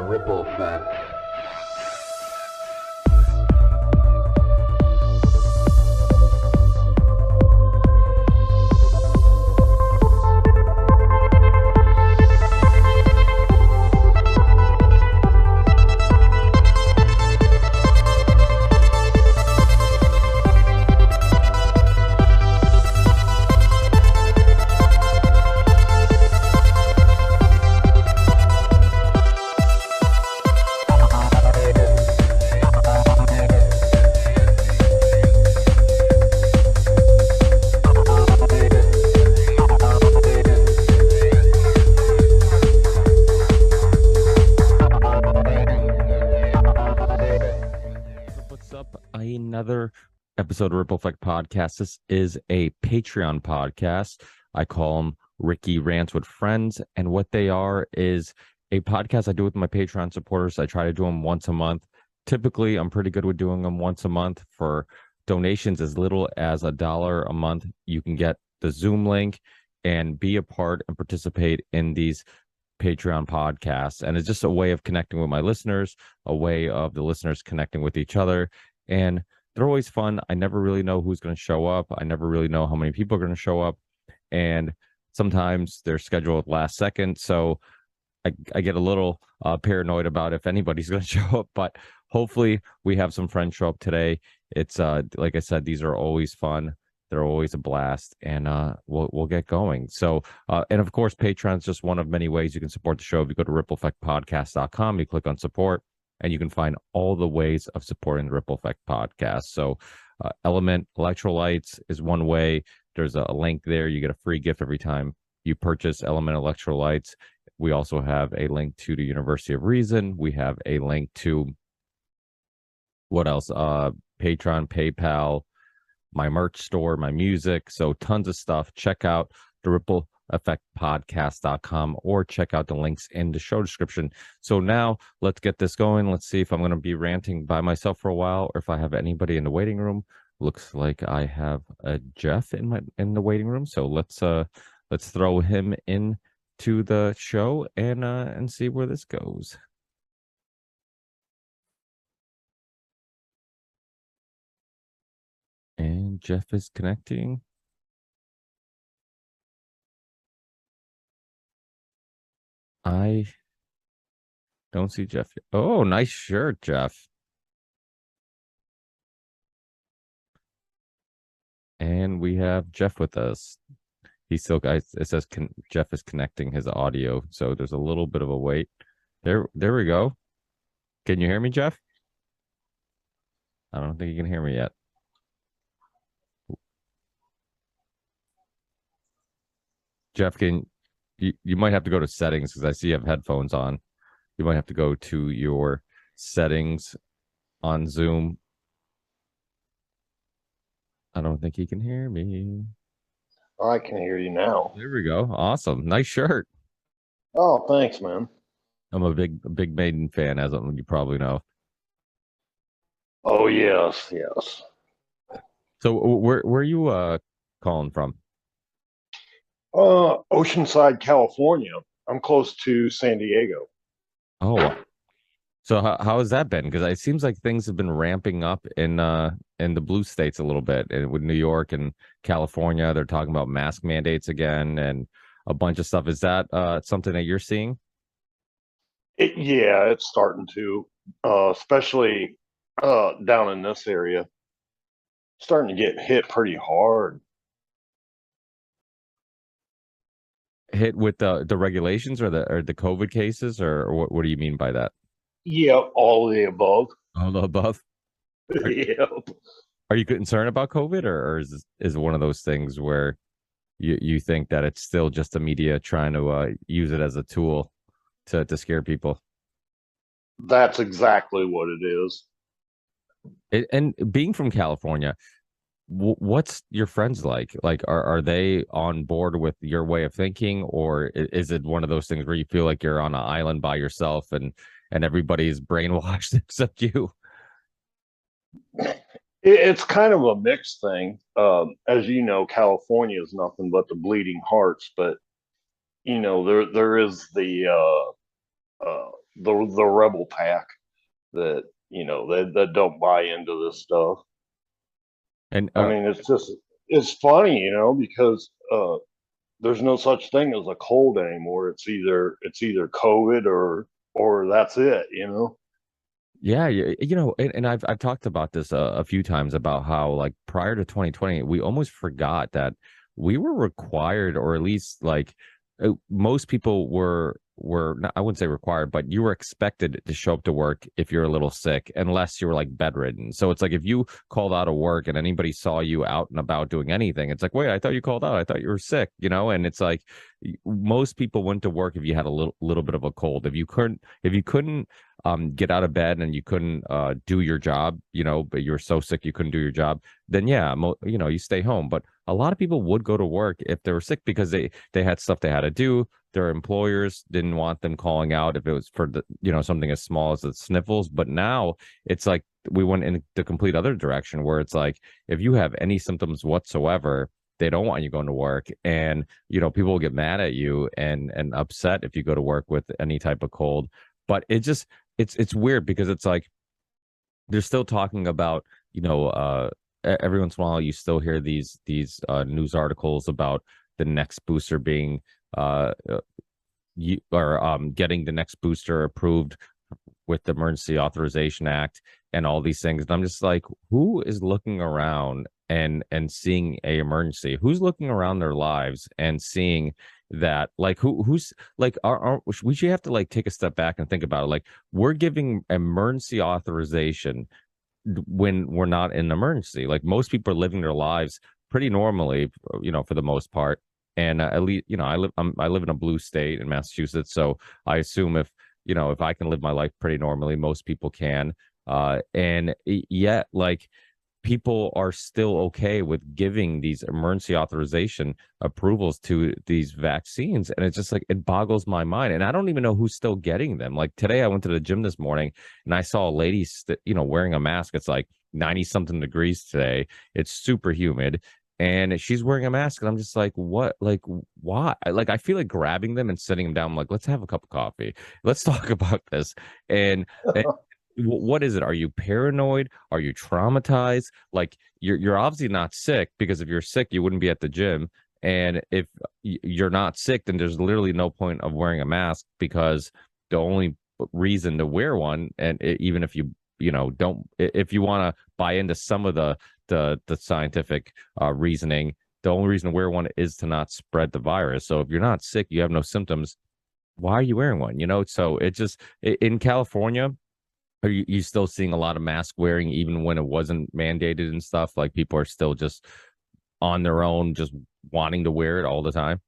ripple effect. What's up? Another episode of Ripple Effect Podcast. This is a Patreon podcast. I call them Ricky Rants with Friends. And what they are is a podcast I do with my Patreon supporters. I try to do them once a month. Typically, I'm pretty good with doing them once a month. For donations as little as $1 a month, you can get the Zoom link and be a part and participate in these Patreon podcasts. And it's just a way of connecting with my listeners, a way of the listeners connecting with each other. And they're always fun. I never really know who's going to show up. I never really know how many people are going to show up. And sometimes they're scheduled last second. So I get a little paranoid about if anybody's going to show up. But hopefully we have some friends show up today. It's like I said, these are always fun. They're always a blast, and we'll get going. So, and of course, Patreon is just one of many ways you can support the show. If you go to rippleeffectpodcast.com, you click on support, and you can find all the ways of supporting the Ripple Effect podcast. So, Element Electrolytes is one way. There's a link there. You get a free gift every time you purchase Element Electrolytes. We also have a link to the University of Reason. We have a link to what else? Patreon, PayPal, my merch store, my music. So tons of stuff. Check out the rippleeffectpodcast.com or check out the links in the show description. So now let's get this going. Let's see if I'm going to be ranting by myself for a while or if I have anybody in the waiting room. Looks like I have a Jeff in the waiting room. So let's throw him in to the show and see where this goes. And Jeff is connecting. I don't see Jeff yet. Oh, nice shirt, Jeff. And we have Jeff with us. He's still, guys, it says Jeff is connecting his audio. So there's a little bit of a wait. There we go. Can you hear me, Jeff? I don't think you can hear me yet. Jeff, you might have to go to settings because I see you have headphones on. You might have to go to your settings on Zoom. I don't think he can hear me. I can hear you now. There we go. Awesome. Nice shirt. Oh, thanks, man. I'm a big Maiden fan, as you probably know. Oh, yes, yes. So where are you calling from? Oceanside, California. I'm close to San Diego. Oh, so how has that been? Because it seems like things have been ramping up in the blue states a little bit, and with New York and California, they're talking about mask mandates again and a bunch of stuff. Is that something that you're seeing? Yeah, it's starting to, especially down in this area, starting to get hit pretty hard. Hit with the regulations or the COVID cases, or what do you mean by that? Yeah, all of the above. All the above. Yep. Are you concerned about COVID, or is it one of those things where you think that it's still just the media trying to use it as a tool to scare people? That's exactly what it is. And being from California, what's your friends like? Like, are they on board with your way of thinking, or is it one of those things where you feel like you're on an island by yourself and everybody's brainwashed except you? It's kind of a mixed thing. As you know, California is nothing but the bleeding hearts, but there is the the rebel pack that that don't buy into this stuff. And I mean, it's funny, because there's no such thing as a cold anymore. It's either COVID or that's it. yeah, and I've talked about this a few times about how like prior to 2020, we almost forgot that we were required, or at least like most people were not, I wouldn't say required, but you were expected to show up to work if you're a little sick, unless you were like bedridden. So it's like if you called out of work and anybody saw you out and about doing anything, it's like, wait, I thought you called out. I thought you were sick, and it's like most people went to work if you had a little bit of a cold. If you couldn't get out of bed and you couldn't do your job, but you were so sick you couldn't do your job, then yeah, you stay home. But a lot of people would go to work if they were sick because they had stuff they had to do. Their employers didn't want them calling out if it was for something as small as the sniffles. But now it's like we went in the complete other direction where it's like if you have any symptoms whatsoever, they don't want you going to work, and people will get mad at you and upset if you go to work with any type of cold. But it's weird because it's like they're still talking about every once in a while you still hear these news articles about the next booster being you or getting the next booster approved with the Emergency Authorization Act and all these things. And I'm just like, who is looking around and seeing a emergency? Who's looking around their lives and seeing that? Like, who's like, we should have to like take a step back and think about it. Like, we're giving emergency authorization when we're not in an emergency. Like most people are living their lives pretty normally, for the most part. And at least, I live in a blue state in Massachusetts, so I assume if I can live my life pretty normally, most people can. And yet, like people are still okay with giving these emergency authorization approvals to these vaccines, and it's just like it boggles my mind. And I don't even know who's still getting them. Like today I went to the gym this morning and I saw a lady wearing a mask. It's like 90 something degrees today. It's super humid and she's wearing a mask, and I'm just like, what? Like, why? Like, I feel like grabbing them and sitting them down. I'm like, let's have a cup of coffee, let's talk about this. And what is it? Are you paranoid? Are you traumatized? Like you're obviously not sick, because if you're sick, you wouldn't be at the gym. And if you're not sick, then there's literally no point of wearing a mask, because the only reason to wear one, and even if don't, if you want to buy into some of the scientific reasoning, the only reason to wear one is to not spread the virus. So if you're not sick, you have no symptoms, why are you wearing one? So it just in California, are you still seeing a lot of mask wearing even when it wasn't mandated and stuff? Like people are still just on their own, just wanting to wear it all the time?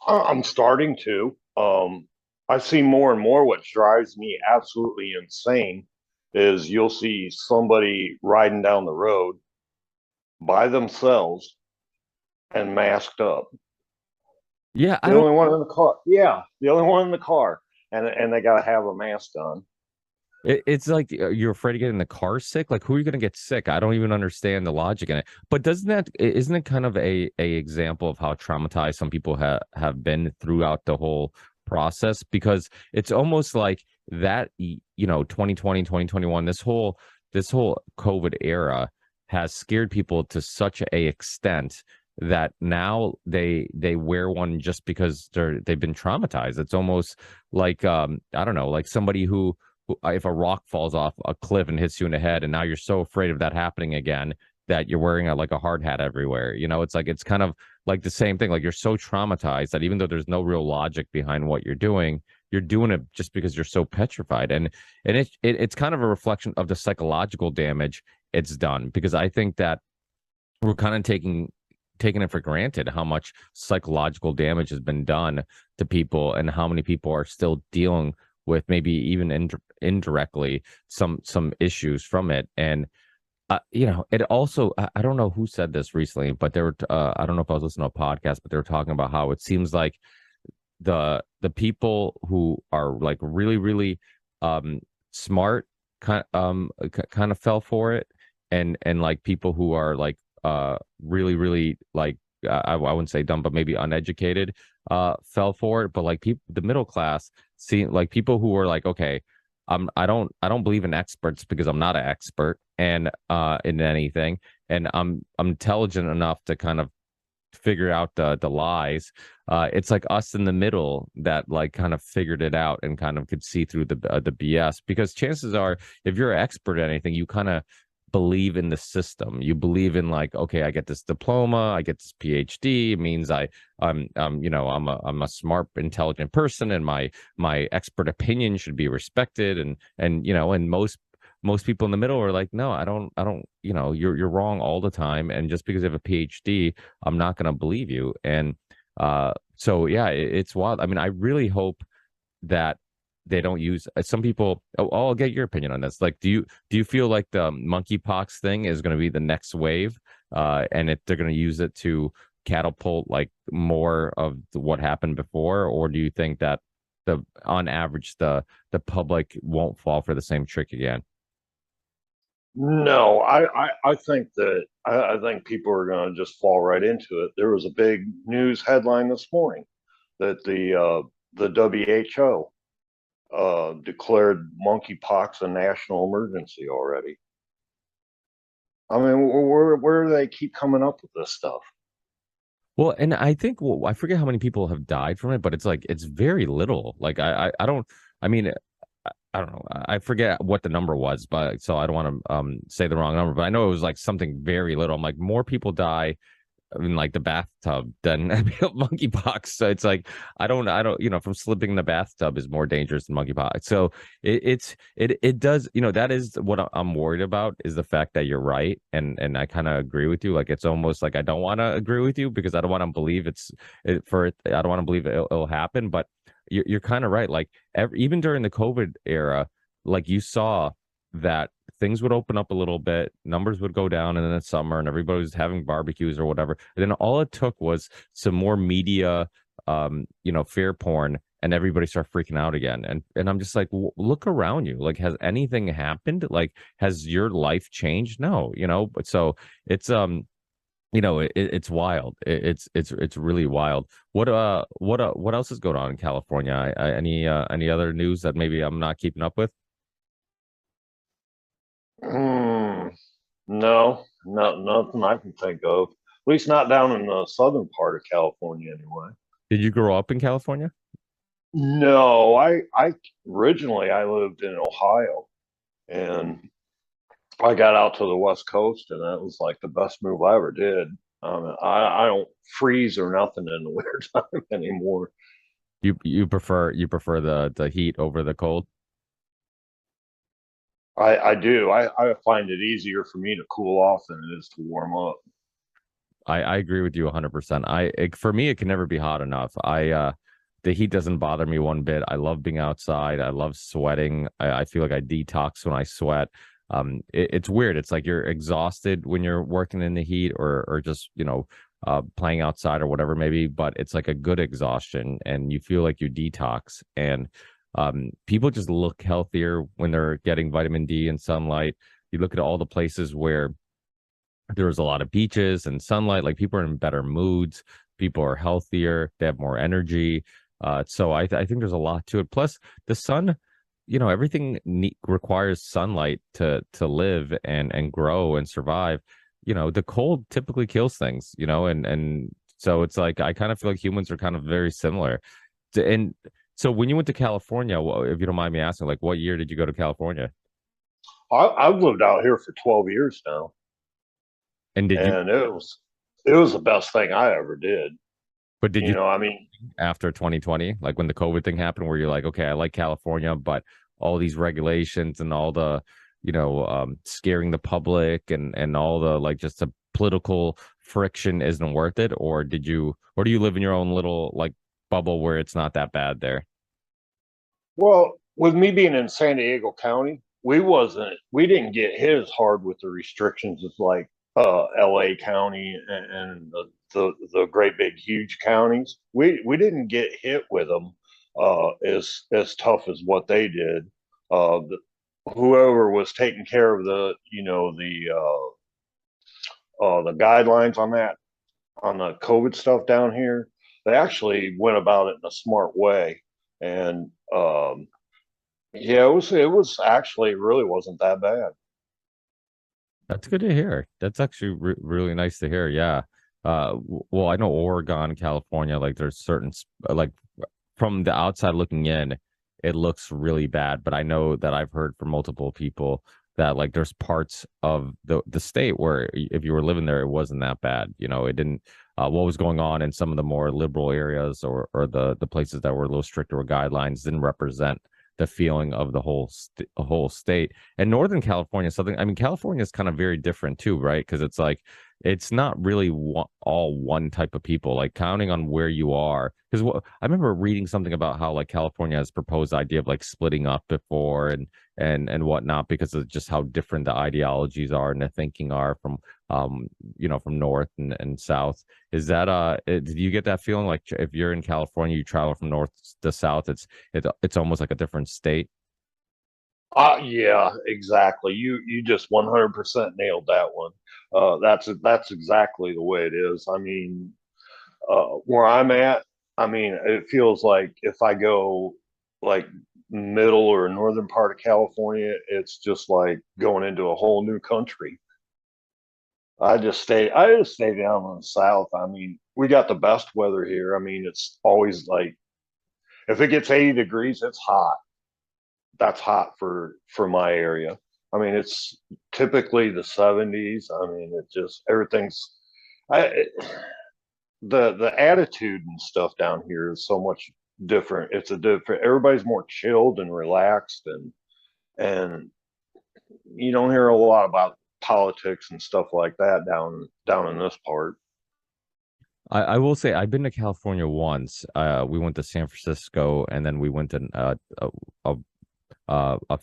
I'm starting to. I see more and more. What drives me absolutely insane is you'll see somebody riding down the road by themselves and masked up. Yeah, I The don't. only one in the car. Yeah, the only one in the car, and they got to have a mask on. It's like you're afraid of getting the car sick. Like, who are you going to get sick? I don't even understand the logic in it. But isn't it kind of a example of how traumatized some people have been throughout the whole process? Because it's almost like that, 2020, 2021, this whole COVID era has scared people to such a extent that now they wear one just because they've been traumatized. It's almost like I don't know, like somebody who if a rock falls off a cliff and hits you in the head, and now you're so afraid of that happening again that you're wearing like a hard hat everywhere. It's like it's kind of like the same thing. Like you're so traumatized that even though there's no real logic behind what you're doing it just because you're so petrified. And it's kind of a reflection of the psychological damage it's done, because I think that we're kind of taking it for granted how much psychological damage has been done to people, and how many people are still dealing with maybe even indirectly some issues from it. And it also, I don't know who said this recently, but they were I don't know if I was listening to a podcast, but they were talking about how it seems like the people who are like really really smart kind of fell for it, and like people who are like really really like I wouldn't say dumb, but maybe uneducated fell for it. But like people, the middle class, see like people who are like, okay, I don't believe in experts because I'm not an expert and in anything, and I'm intelligent enough to kind of figure out the lies. It's like us in the middle that like kind of figured it out and kind of could see through the BS. Because chances are, if you're an expert at anything, you kind of believe in the system. You believe in like, okay, I get this diploma, I get this PhD. It means I'm a smart, intelligent person, and my expert opinion should be respected. And most people in the middle are like, no, I don't, you're wrong all the time. And just because you have a PhD, I'm not going to believe you. And so yeah, it's wild. I mean, I really hope that they don't use some people. I'll get your opinion on this. Like, do you feel like the monkeypox thing is going to be the next wave, and they're going to use it to catapult like more of what happened before, or do you think that on average the public won't fall for the same trick again? No, I think I think people are going to just fall right into it. There was a big news headline this morning that the WHO declared monkeypox a national emergency already. I mean, where do they keep coming up with this stuff? Well, and I think I forget how many people have died from it, but it's like it's very little. Like I don't. I mean, I don't know. I forget what the number was, but so I don't want to say the wrong number, but I know it was like something very little. I'm like more people die in like the bathtub than monkeypox. So it's like I don't from slipping in the bathtub is more dangerous than monkeypox. So it does that is what I'm worried about is the fact that you're right, and I kind of agree with you. Like it's almost like I don't want to agree with you because I don't want to believe I don't want to believe it'll happen, but you're kind of right. Like even during the COVID era, like you saw that things would open up a little bit, numbers would go down, and then it's summer and everybody was having barbecues or whatever. And then all it took was some more media, fear porn, and everybody start freaking out again. And I'm just like, look around you. Like, has anything happened? Like, has your life changed? No, But so it's it's wild. It's really wild. What else is going on in California? Any other news that maybe I'm not keeping up with? Hmm, no, nothing I can think of. At least not down in the southern part of California, anyway. Did you grow up in California? No, I originally I lived in Ohio, and I got out to the West Coast, and that was like the best move I ever did. I don't freeze or nothing in the wintertime anymore. You prefer the heat over the cold? I do. I find it easier for me to cool off than it is to warm up. I agree with you 100%. For me it can never be hot enough. The heat doesn't bother me one bit. I love being outside. I love sweating. I feel like I detox when I sweat. It's weird. It's like you're exhausted when you're working in the heat or just, playing outside or whatever maybe, but it's like a good exhaustion and you feel like you detox and people just look healthier when they're getting vitamin D and sunlight. You look at all the places where there was a lot of beaches and sunlight. Like people are in better moods, people are healthier, they have more energy. So I think there's a lot to it. Plus, the sun, everything requires sunlight to live and grow and survive. The cold typically kills things. And so it's like I kind of feel like humans are kind of very similar. And so when you went to California, well, if you don't mind me asking, like what year did you go to California? I've lived out here for 12 years now, And did you, and it was the best thing I ever did. but did you I mean, after 2020, like when the COVID thing happened, where you're like, okay, I like California, but all these regulations and all the, scaring the public and all the like just the political friction isn't worth it? Or do you live in your own little like bubble where it's not that bad there? well, with me being in San Diego County, we didn't get hit as hard with the restrictions as like LA County and the great big huge counties. We didn't get hit with them as tough as what they did. Whoever was taking care of the guidelines on the COVID stuff down here, they actually went about it in a smart way. And Um, yeah, it was actually it really wasn't that bad. That's good to hear. That's actually really nice to hear. Yeah. Well, I know Oregon, California, like there's certain like from the outside looking in, it looks really bad. But I know that I've heard from multiple people that like there's parts of the state where if you were living there, it wasn't that bad. You know, it didn't. What was going on in some of the more liberal areas or the places that were a little stricter with guidelines didn't represent the feeling of the whole state. And Northern California, something. I mean, California is kind of very different too, right? Because it's like it's not really all one type of people. Like counting on where you are, because I remember reading something about how like California has proposed the idea of like splitting up before and whatnot because of just how different the ideologies are and the thinking are from from north and south. Is that did you get that feeling like if you're in California, you travel from north to south, it's almost like a different state? Yeah, exactly. You just 100% nailed that one. That's exactly the way it is. I mean, where I'm at, I mean, it feels like if I go like middle or northern part of California, it's just like going into a whole new country. I just stay down in the south. I mean, we got the best weather here. I mean, it's always like if it gets 80 degrees, it's hot. That's hot for my area. I mean, it's typically the 70s. I mean, it just everything's I it, the attitude and stuff down here is so much different. It's a different. Everybody's more chilled and relaxed, and you don't hear a lot about politics and stuff like that down in this part. I will say I've been to California once. We went to San Francisco, and then we went to a a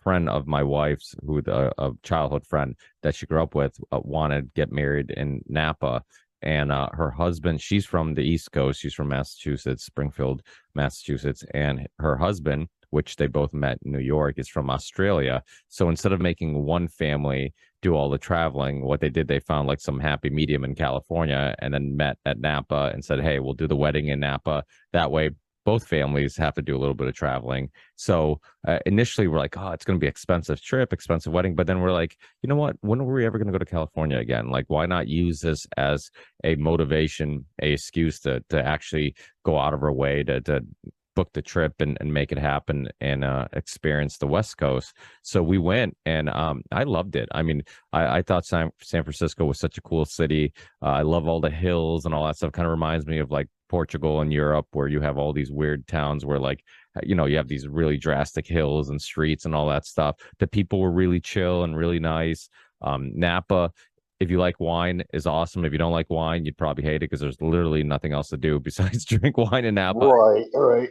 friend of my wife's, who a childhood friend that she grew up with, wanted to get married in Napa, and her husband, she's from the East Coast, she's from Massachusetts, Springfield, Massachusetts, and her husband, which they both met in New York, is from Australia. So instead of making one family do all the traveling, what they did, they found like some happy medium in California, and then met at Napa and said, "Hey, we'll do the wedding in Napa." That way, both families have to do a little bit of traveling. So initially, we're like, "Oh, it's going to be expensive trip, expensive wedding," but then we're like, "You know what? When are we ever going to go to California again? Like, why not use this as a motivation, a excuse to actually go out of our way to book the trip and make it happen and experience the West Coast?" So we went, and I loved it. I mean, I thought San Francisco was such a cool city. I love all the hills and all that stuff. Kind of reminds me of like Portugal and Europe, where you have all these weird towns where like you have these really drastic hills and streets and all that stuff. The people were really chill and really nice. Napa, if you like wine, is awesome. If you don't like wine, you'd probably hate it because there's literally nothing else to do besides drink wine in Napa. Right, right.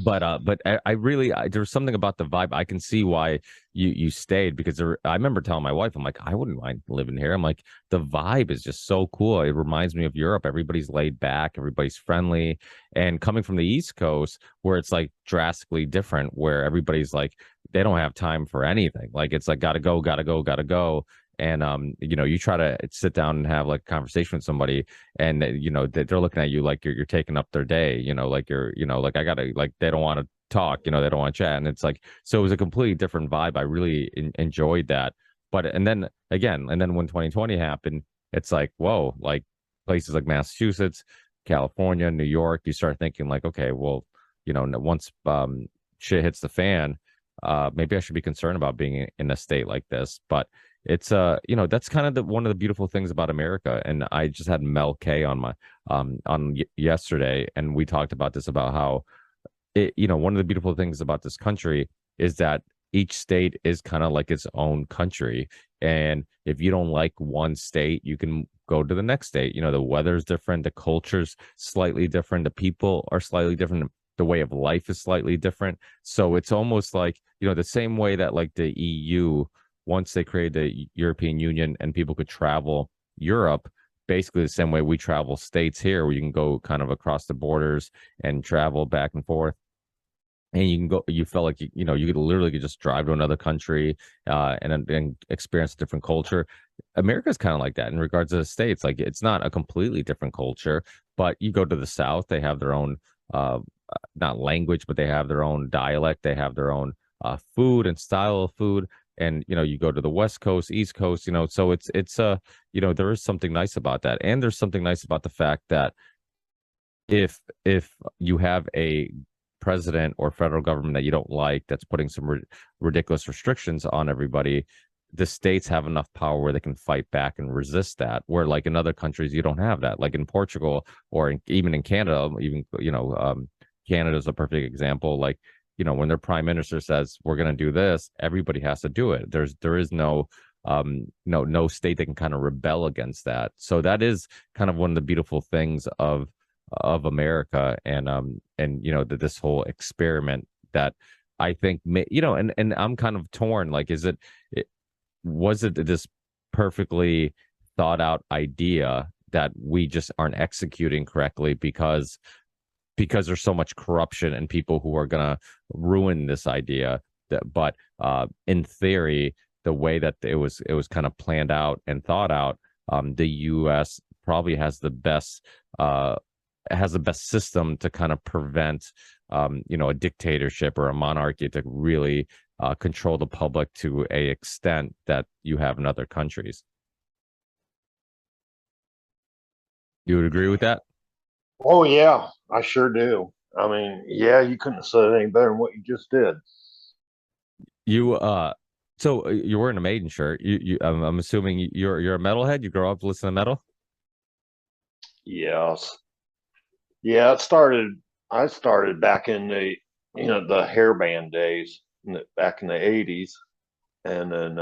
But I really there's something about the vibe. I can see why you stayed, because I remember telling my wife, I'm like, I wouldn't mind living here. I'm like, the vibe is just so cool. It reminds me of Europe. Everybody's laid back, everybody's friendly, and coming from the East Coast, where it's like drastically different, where everybody's like they don't have time for anything. Like it's like gotta go, gotta go, gotta go. And you try to sit down and have like a conversation with somebody, and they're looking at you like you're taking up their day, like like I gotta, like they don't want to talk, they don't want to chat, and it's like, so it was a completely different vibe. I really enjoyed that. But and then again, and then when 2020 happened, it's like, whoa, like places like Massachusetts, California, New York, you start thinking like, okay, well, once shit hits the fan, maybe I should be concerned about being in a state like this. But it's that's kind of one of the beautiful things about America. And I just had Mel K on my yesterday, and we talked about this, about how one of the beautiful things about this country is that each state is kind of like its own country. And if you don't like one state, you can go to the next state. The weather's different, the culture's slightly different, the people are slightly different, the way of life is slightly different. So it's almost like, the same way that like the EU, once they created the European Union and people could travel Europe, basically the same way we travel states here, where you can go kind of across the borders and travel back and forth. And you can go, you felt like, you could literally just drive to another country and experience a different culture. America's kind of like that in regards to the States. Like it's not a completely different culture, but you go to the South, they have their own not language, but they have their own dialect. They have their own food and style of food. And you go to the West Coast, East Coast, so it's there is something nice about that, and there's something nice about the fact that if you have a president or federal government that you don't like that's putting some ridiculous restrictions on everybody, the states have enough power where they can fight back and resist that, where like in other countries you don't have that, like in Portugal or even in Canada. Even Canada is a perfect example. Like when their prime minister says we're going to do this, everybody has to do it. There is no state that can kind of rebel against that. So that is kind of one of the beautiful things of America, and this whole experiment that I think and I'm kind of torn. Like, was it this perfectly thought out idea that we just aren't executing correctly because there's so much corruption and people who are gonna ruin this idea? But in theory, the way that it was kind of planned out and thought out, the U.S. probably has the best system to kind of prevent a dictatorship or a monarchy to really control the public to a extent that you have in other countries. You would agree with that? Oh yeah, I sure do. I mean, yeah, you couldn't have said it any better than what you just did. You so you're wearing a Maiden shirt. I'm assuming you're a metalhead. You grow up listening to metal. Yes. Yeah, I started back in the hairband days, back in the '80s, and then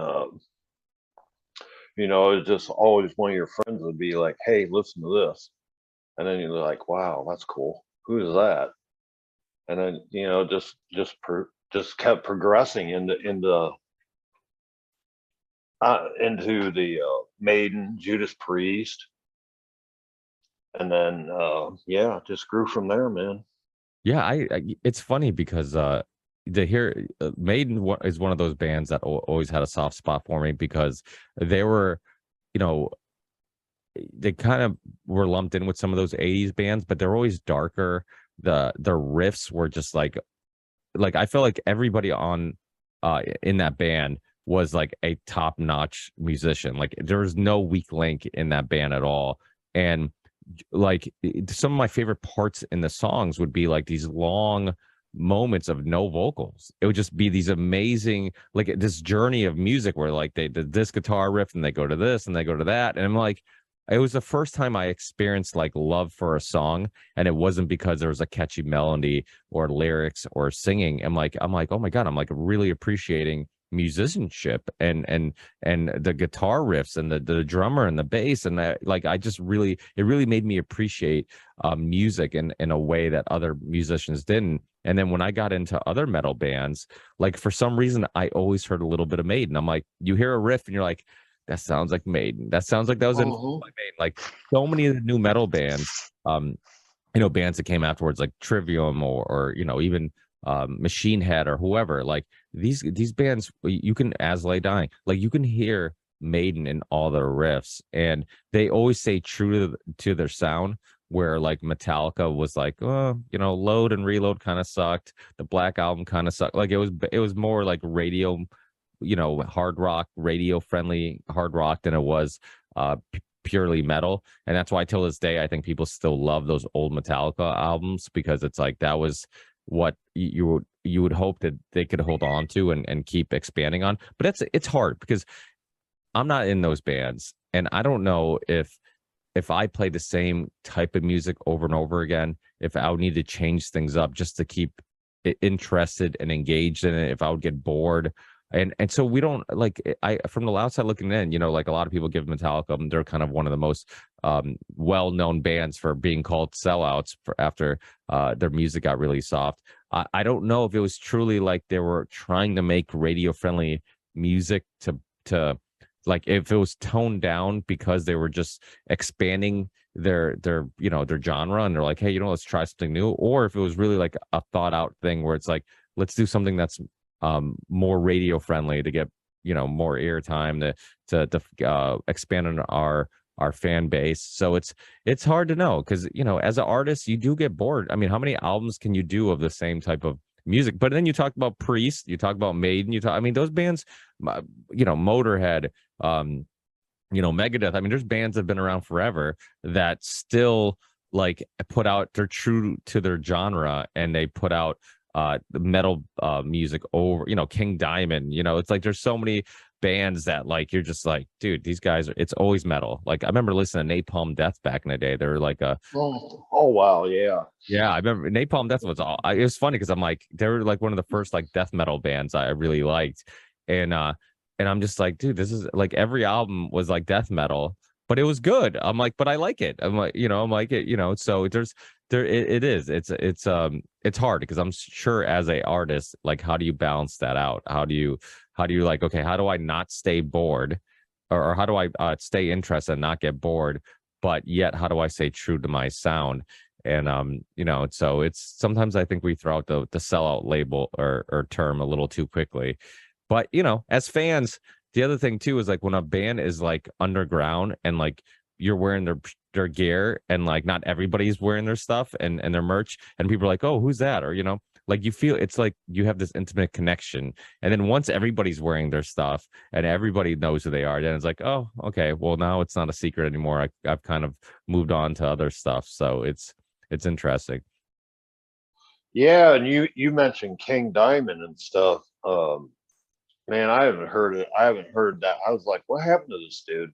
it's just always one of your friends would be like, "Hey, listen to this," and then you're like, "Wow, that's cool. Who is that?" And then just kept progressing into the Maiden, Judas Priest, and then yeah, just grew from there, man. Yeah, it's funny because the here Maiden is one of those bands that always had a soft spot for me because they were, you know, they kind of were lumped in with some of those 80s bands, but they're always darker. The riffs were just like I feel like everybody on in that band was like a top-notch musician. Like there was no weak link in that band at all. And like some of my favorite parts in the songs would be like these long moments of no vocals. It would just be these amazing, like this journey of music where like they did this guitar riff and they go to this and they go to that. And I'm like, it was the first time I experienced like love for a song, and it wasn't because there was a catchy melody or lyrics or singing. I'm like, oh my God, I'm like really appreciating musicianship and the guitar riffs and the drummer and the bass, and I just really, it really made me appreciate music in a way that other musicians didn't. And then when I got into other metal bands, like for some reason I always heard a little bit of Maiden. I'm like, you hear a riff and you're like, that sounds like Maiden. That sounds like that was influenced Hmm. by Maiden. Like so many of the new metal bands, bands that came afterwards, like Trivium or even Machine Head or whoever. Like these bands, you can, As Lay Dying, like you can hear Maiden in all their riffs, and they always stay true to their sound. Where like Metallica was like, oh, Load and Reload kind of sucked. The Black Album kind of sucked. Like it was more like radio, hard rock, radio friendly hard rock than it was purely metal. And that's why till this day I think people still love those old Metallica albums, because it's like that was what you would hope that they could hold on to and keep expanding on. But it's hard because I'm not in those bands, and I don't know if I play the same type of music over and over again, if I would need to change things up just to keep interested and engaged in it, if I would get bored. And so we don't, like, I from the outside looking in, like a lot of people give Metallica, they're kind of one of the most well-known bands for being called sellouts for after their music got really soft. I don't know if it was truly like they were trying to make radio-friendly music to like, if it was toned down because they were just expanding their genre, and they're like, hey, let's try something new, or if it was really like a thought out thing where it's like, let's do something that's more radio friendly to get more airtime, to expand on our fan base. So it's hard to know because as an artist you do get bored. I mean, how many albums can you do of the same type of music? But then you talk about Priest, you talk about Maiden, I mean, those bands, Motorhead, Megadeth. I mean, there's bands that have been around forever that still like put out, they're true to their genre, and they put out the metal music over, King Diamond. It's like there's so many bands that like you're just like, dude, these guys it's always metal. Like I remember listening to Napalm Death back in the day. They were like a Oh wow, yeah. yeah, I remember Napalm Death was it was funny because I'm like, they were like one of the first like death metal bands I really liked. And I'm just like, dude, this is like every album was like death metal, but it was good. I'm like, but I like it. I'm like, I'm like it, so it is. It's hard because I'm sure as a artist, like how do you balance that out? How do you like, okay, how do I not stay bored? Or how do I stay interested and not get bored? But yet how do I stay true to my sound? And so it's sometimes I think we throw out the sellout label or term a little too quickly. But as fans, the other thing too is like when a band is like underground and like you're wearing their gear and like not everybody's wearing their stuff and their merch, and people are like, oh, who's that? Or like you feel it's like you have this intimate connection. And then once everybody's wearing their stuff and everybody knows who they are, then it's like, oh, okay, well now it's not a secret anymore. I've kind of moved on to other stuff. So it's interesting. Yeah, and you mentioned King Diamond and stuff. Man, I haven't heard it. I haven't heard that. I was like, what happened to this dude?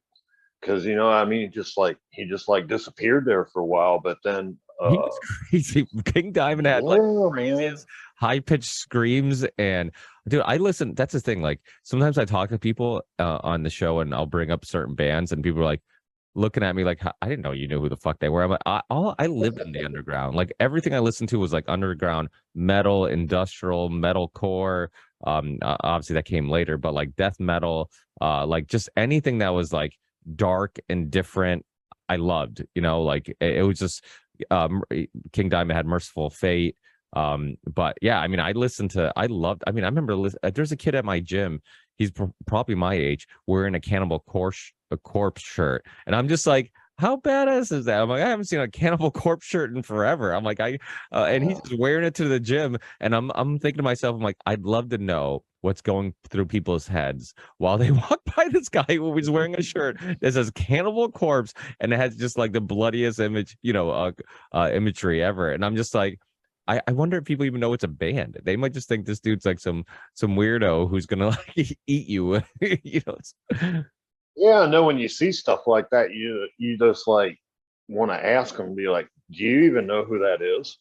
Because I mean, he just like disappeared there for a while. But then, He was crazy. King Diamond had like yeah, man. craziest high pitched screams. And dude, I listen. That's the thing. Like sometimes I talk to people on the show and I'll bring up certain bands and people are like looking at me like, I didn't know you knew who the fuck they were. I'm like, I lived in the underground. Like everything I listened to was like underground metal, industrial, metalcore. Obviously that came later, but like death metal, like just anything that was like dark and different. I loved, like it was just King Diamond had Merciful Fate. But yeah, I mean, I remember there's a kid at my gym. He's probably my age wearing a corpse shirt. And I'm just like, how badass is that? I'm like, I haven't seen a Cannibal Corpse shirt in forever. I'm like, and he's just wearing it to the gym. And I'm thinking to myself, I'm like, I'd love to know what's going through people's heads while they walk by this guy who was wearing a shirt that says Cannibal Corpse and it has just like the bloodiest imagery ever. And I'm just like, I wonder if people even know it's a band. They might just think this dude's like some weirdo who's gonna like eat you. Yeah, I know when you see stuff like that, you just like want to ask them, be like, do you even know who that is?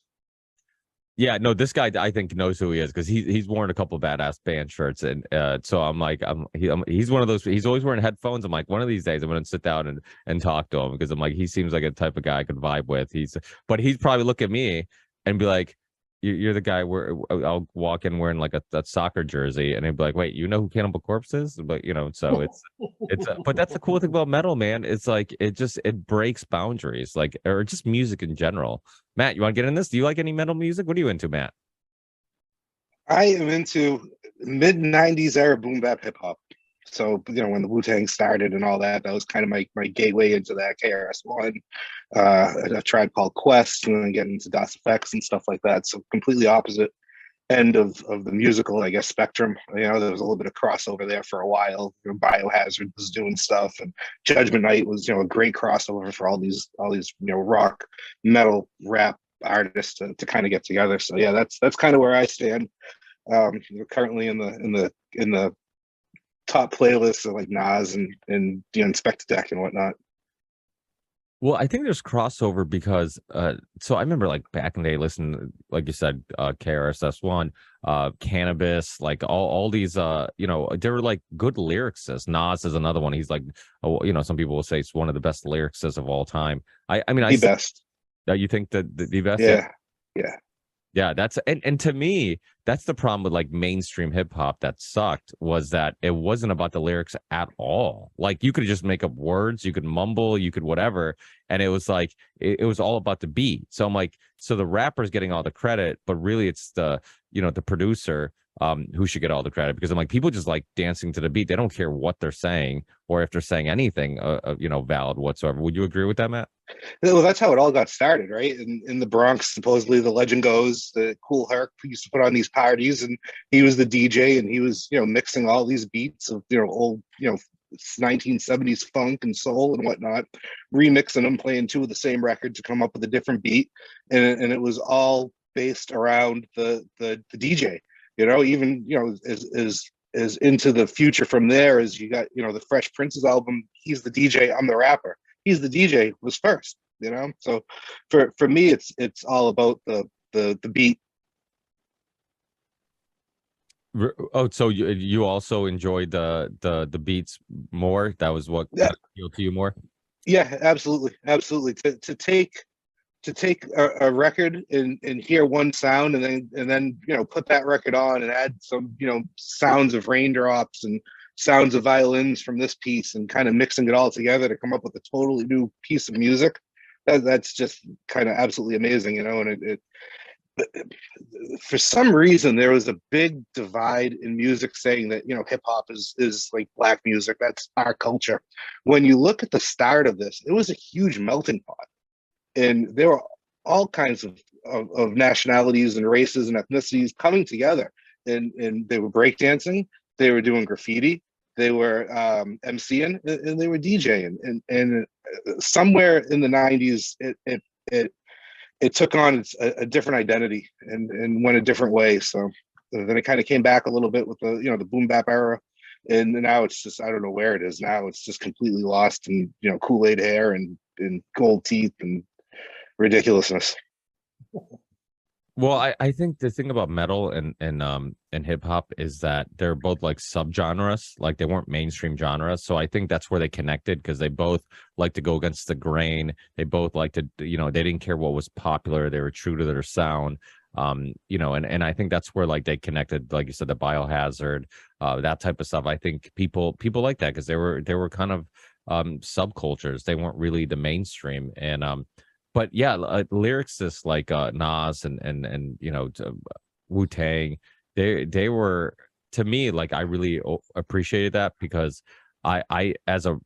Yeah, no, this guy I think knows who he is because he's worn a couple badass band shirts, and so I'm like, he's one of those. He's always wearing headphones. I'm like, one of these days I'm gonna sit down and talk to him because I'm like, he seems like a type of guy I could vibe with. But he's probably look at me and be like, you're the guy where I'll walk in wearing like a soccer jersey, and he'd be like, wait, you know who Cannibal Corpse is? But so but that's the cool thing about metal, man. It's like it breaks boundaries, like or just music in general. Matt, you want to get in this? Do you like any metal music? What are you into, Matt? I am into mid '90s era boom bap hip hop. So when the Wu Tang started and all that, that was kind of my gateway into that. KRS-One, a Tribe Called Quest, and then getting into DOS Effects and stuff like that. So completely opposite end of the musical, I guess, spectrum. There was a little bit of crossover there for a while. Biohazard was doing stuff, and Judgment Night was a great crossover for all these rock, metal, rap artists to kind of get together. So yeah, that's kind of where I stand. Currently in the top playlists of like Nas and Inspector Deck and whatnot. Well, I think there's crossover because so I remember like back in the day listening, like you said, KRSS-One, Cannabis, like all these they were like good lyricists. Nas is another one. He's like some people will say it's one of the best lyricists of all time. I mean the best. You think that the best? Yeah. Yeah. Yeah, that's and to me, that's the problem with like mainstream hip hop that sucked was that it wasn't about the lyrics at all. Like you could just make up words, you could mumble, you could whatever, and it was like it was all about the beat. So I'm like, so the rapper's getting all the credit, but really it's the the producer who should get all the credit, because I'm like, people just like dancing to the beat. They don't care what they're saying or if they're saying anything, valid whatsoever. Would you agree with that, Matt? Well, that's how it all got started, right? In the Bronx, supposedly the legend goes, the Cool Herc used to put on these parties, and he was the DJ, and he was, mixing all these beats of, old, 1970s funk and soul and whatnot, remixing them, playing two of the same record to come up with a different beat, and it was all based around the DJ. Even as into the future from there, as you got, the Fresh Prince's album, he's the DJ, I'm the rapper. He's the DJ was first, So for me, it's all about the beat. Oh, so you also enjoyed the beats more? That was what Yeah, appealed to you more? yeah, absolutely. To take a record and hear one sound, and then put that record on and add some sounds of raindrops and sounds of violins from this piece, and kind of mixing it all together to come up with a totally new piece of music. That's just kind of absolutely amazing, and it for some reason there was a big divide in music saying that hip hop is like black music, that's our culture. When you look at the start of this, it was a huge melting pot, and there were all kinds of nationalities and races and ethnicities coming together, and they were breakdancing, they were doing graffiti, they were MCing, and they were DJing, and somewhere in the 90s it took on a different identity and went a different way. So then it kind of came back a little bit with the boom bap era, and now it's just, I don't know where it is now. It's just completely lost in Kool-Aid hair and gold teeth and ridiculousness. Well, I think the thing about metal and hip hop is that they're both like subgenres, like they weren't mainstream genres. So I think that's where they connected, because they both like to go against the grain. They both like to, they didn't care what was popular. They were true to their sound. And I think that's where like they connected, like you said, the Biohazard, that type of stuff. I think people like that because they were kind of subcultures. They weren't really the mainstream. And but yeah, lyricists like Nas and Wu Tang, they were, to me, like, I really appreciated that, because I as a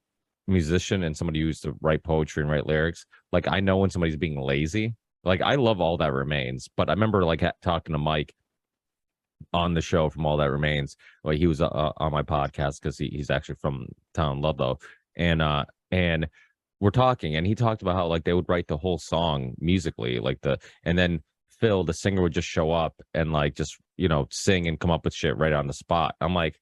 musician and somebody who used to write poetry and write lyrics, like, I know when somebody's being lazy. Like, I love All That Remains, but I remember like talking to Mike on the show from All That Remains. Like, he was on my podcast because he's actually from town Ludlow, and we're talking, and he talked about how like they would write the whole song musically, and then Phil, the singer, would just show up and like just sing and come up with shit right on the spot. I'm like,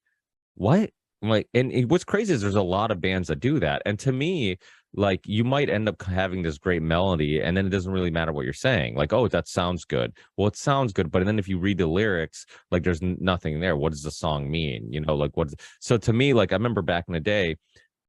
what? I'm like, and what's crazy is there's a lot of bands that do that, and to me, like, you might end up having this great melody, and then it doesn't really matter what you're saying. Like, oh, that sounds good. Well, it sounds good, but then if you read the lyrics, like, there's nothing there. What does the song mean? Like, what? So to me, like, I remember back in the day,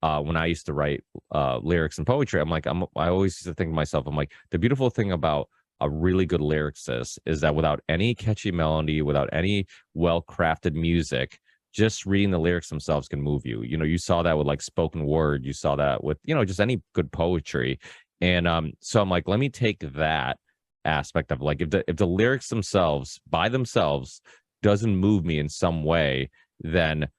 when I used to write lyrics and poetry, I always used to think to myself, I'm like, the beautiful thing about a really good lyricist is that without any catchy melody, without any well-crafted music, just reading the lyrics themselves can move you. You saw that with like spoken word, you saw that with, just any good poetry. And so I'm like, let me take that aspect of, like, if the lyrics themselves by themselves doesn't move me in some way, then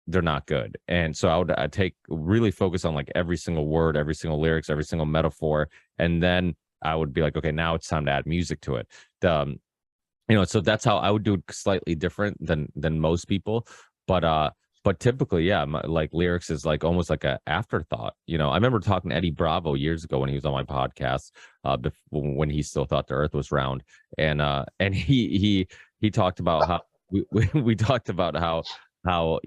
they're not good. And so I'd take really focus on like every single word, every single lyrics, every single metaphor, and then I would be like, okay, now it's time to add music to it. So that's how I would do it, slightly different than most people. But typically, yeah, like lyrics is like almost like an afterthought. I remember talking to Eddie Bravo years ago when he was on my podcast, when he still thought the Earth was round, and he talked about how we talked about how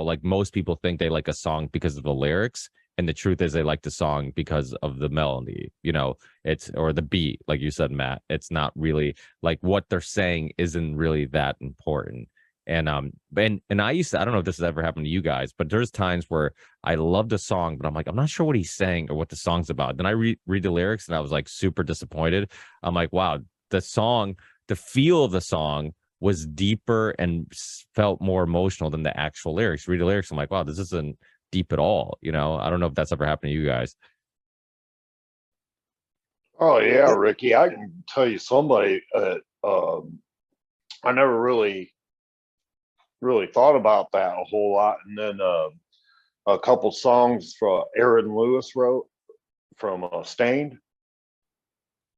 like most people think they like a song because of the lyrics, and the truth is they like the song because of the melody. It's, or the beat, like you said, Matt. It's not really, like, what they're saying isn't really that important. And I used to, I don't know if this has ever happened to you guys, but there's times where I loved a song, but I'm like, I'm not sure what he's saying or what the song's about. Then I read the lyrics and I was like super disappointed. I'm like, wow, the feel of the song was deeper and felt more emotional than the actual lyrics. Read the lyrics, I'm like, wow, this isn't deep at all. I don't know if that's ever happened to you guys. Oh yeah, Ricky, I can tell you somebody. I never really really thought about that a whole lot. And then a couple songs for Aaron Lewis wrote from Stained.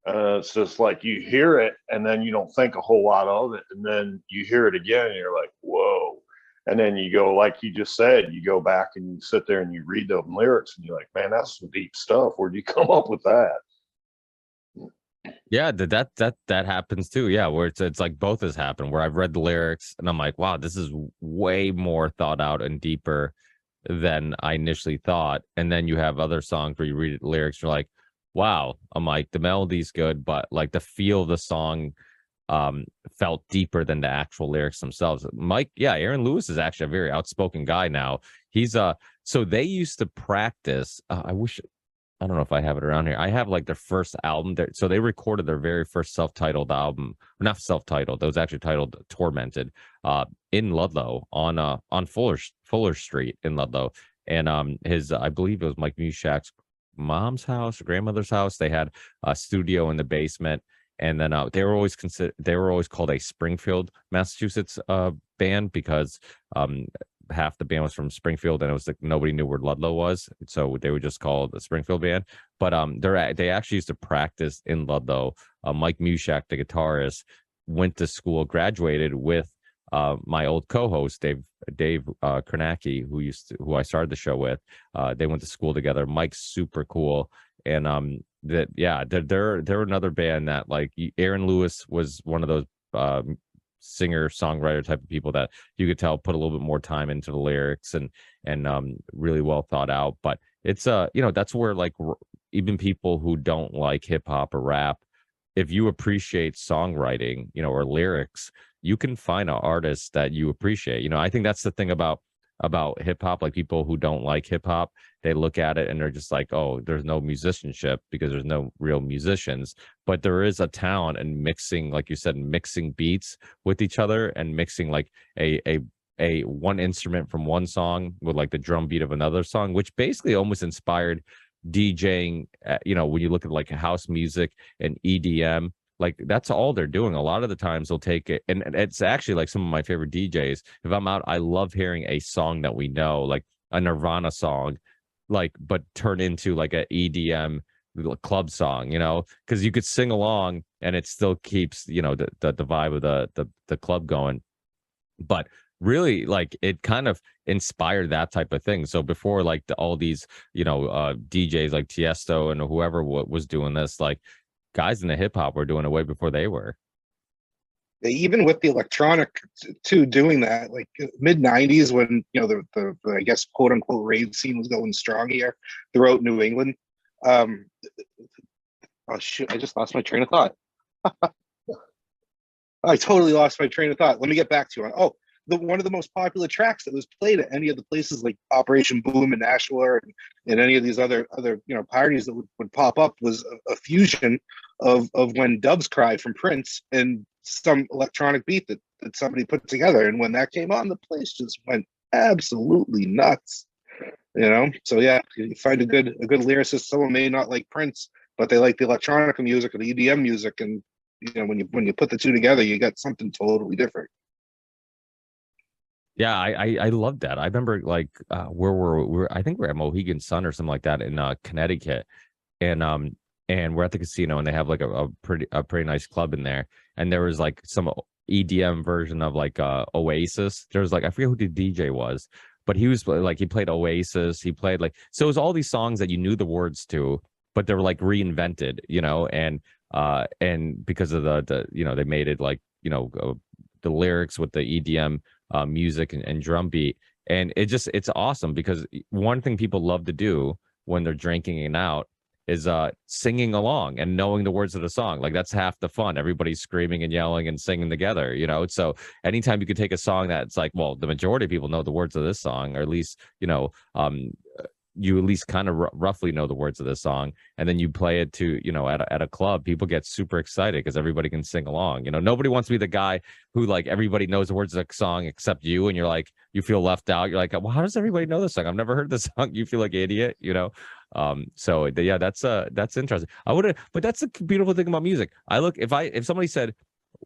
It's just like you hear it and then you don't think a whole lot of it. And then you hear it again and you're like, whoa. And then you go, like you just said, you go back and you sit there and you read the lyrics and you're like, man, that's some deep stuff. Where'd you come up with that? Yeah, that happens too. Yeah, where it's like both has happened. Where I've read the lyrics and I'm like, wow, this is way more thought out and deeper than I initially thought. And then you have other songs where you read the lyrics, you're like, wow. I'm like, the melody's good, but like the feel of the song felt deeper than the actual lyrics themselves. Mike, yeah, Aaron Lewis is actually a very outspoken guy now. He's so they used to practice. I don't know if I have it around here. I have like their first album. So they recorded their very first self-titled album, not self-titled. It was actually titled "Tormented," in Ludlow on Fuller Street in Ludlow. And his, I believe it was Mike Mushak's mom's house, or grandmother's house. They had a studio in the basement, and then they were always called a Springfield, Massachusetts band because half the band was from Springfield, and it was like nobody knew where Ludlow was, so they would just call it the Springfield band. But they actually used to practice in Ludlow. Mike Mushak, the guitarist, went to school, graduated with my old co-host Dave Kornacki, who I started the show with. They went to school together. Mike's super cool, and they're another band that, like, Aaron Lewis was one of those singer songwriter type of people that you could tell put a little bit more time into the lyrics and really well thought out. But it's that's where, like, even people who don't like hip hop or rap, if you appreciate songwriting, or lyrics, you can find an artist that you appreciate. I think that's the thing about hip hop. Like, people who don't like hip hop, they look at it and they're just like, oh, there's no musicianship because there's no real musicians. But there is a talent in mixing, like you said, mixing beats with each other and mixing like a one instrument from one song with like the drum beat of another song, which basically almost inspired DJing. When you look at like house music and EDM, like that's all they're doing. A lot of the times they'll take it, and it's actually like some of my favorite DJs. If I'm out, I love hearing a song that we know, like a Nirvana song, like, but turn into like a EDM club song, because you could sing along and it still keeps, the vibe of the club going. But really, like, it kind of inspired that type of thing. So before, like, all these, DJs like Tiesto and whoever was doing this, like, guys in the hip hop were doing it way before they were. Even with the electronic too, doing that, like mid '90s, when the I guess quote unquote rave scene was going strong here throughout New England. Oh shoot! I just lost my train of thought. I totally lost my train of thought. Let me get back to it. Oh, one of the most popular tracks that was played at any of the places like Operation Boom in Nashua and any of these other parties that would pop up was a fusion of When Doves Cry from Prince and some electronic beat that somebody put together. And when that came on, the place just went absolutely nuts. So yeah, you find a good lyricist. Someone may not like Prince, but they like the electronic music or the EDM music, and when you put the two together, you got something totally different. Yeah, I love that. I remember, like, where we're I think we're at Mohegan Sun or something like that in Connecticut, and we're at the casino, and they have like a pretty nice club in there, and there was like some EDM version of like Oasis. There was like, I forget who the DJ was, but he was like, he played Oasis, he played like, so it was all these songs that you knew the words to, but they were like reinvented, and because of the they made it like, the lyrics with the EDM music and drum beat. And it's awesome because one thing people love to do when they're drinking and out is singing along and knowing the words of the song. Like, that's half the fun. Everybody's screaming and yelling and singing together, So anytime you could take a song that's like, well, the majority of people know the words of this song, or at least, you at least kind of roughly know the words of this song, and then you play it to at a club, people get super excited because everybody can sing along. Nobody wants to be the guy who, like, everybody knows the words of the song except you, and you're like, you feel left out. You're like, well, how does everybody know this song? I've never heard this song. You feel like an idiot. So yeah, that's interesting. But that's the beautiful thing about music. If somebody said,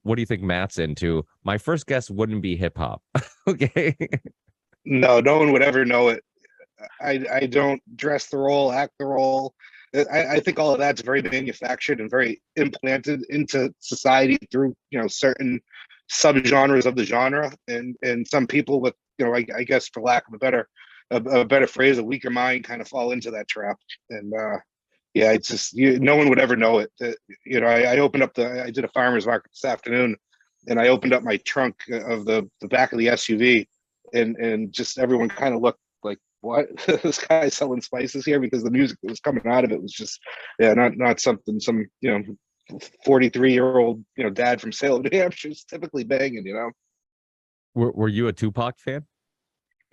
what do you think Matt's into? My first guess wouldn't be hip hop. Okay. No, no one would ever know it. I don't dress the role, act the role. I think all of that's very manufactured and very implanted into society through certain subgenres of the genre, and some people with I guess for lack of a better phrase, a weaker mind kind of fall into that trap. And yeah, it's just no one would ever know it. I opened up I did a farmer's market this afternoon, and I opened up my trunk of the back of the SUV, and just everyone kind of looked like, what? This guy selling spices here, because the music that was coming out of it was just, yeah, not something some 43-year-old dad from Salem, New Hampshire is typically banging. Were you a Tupac fan?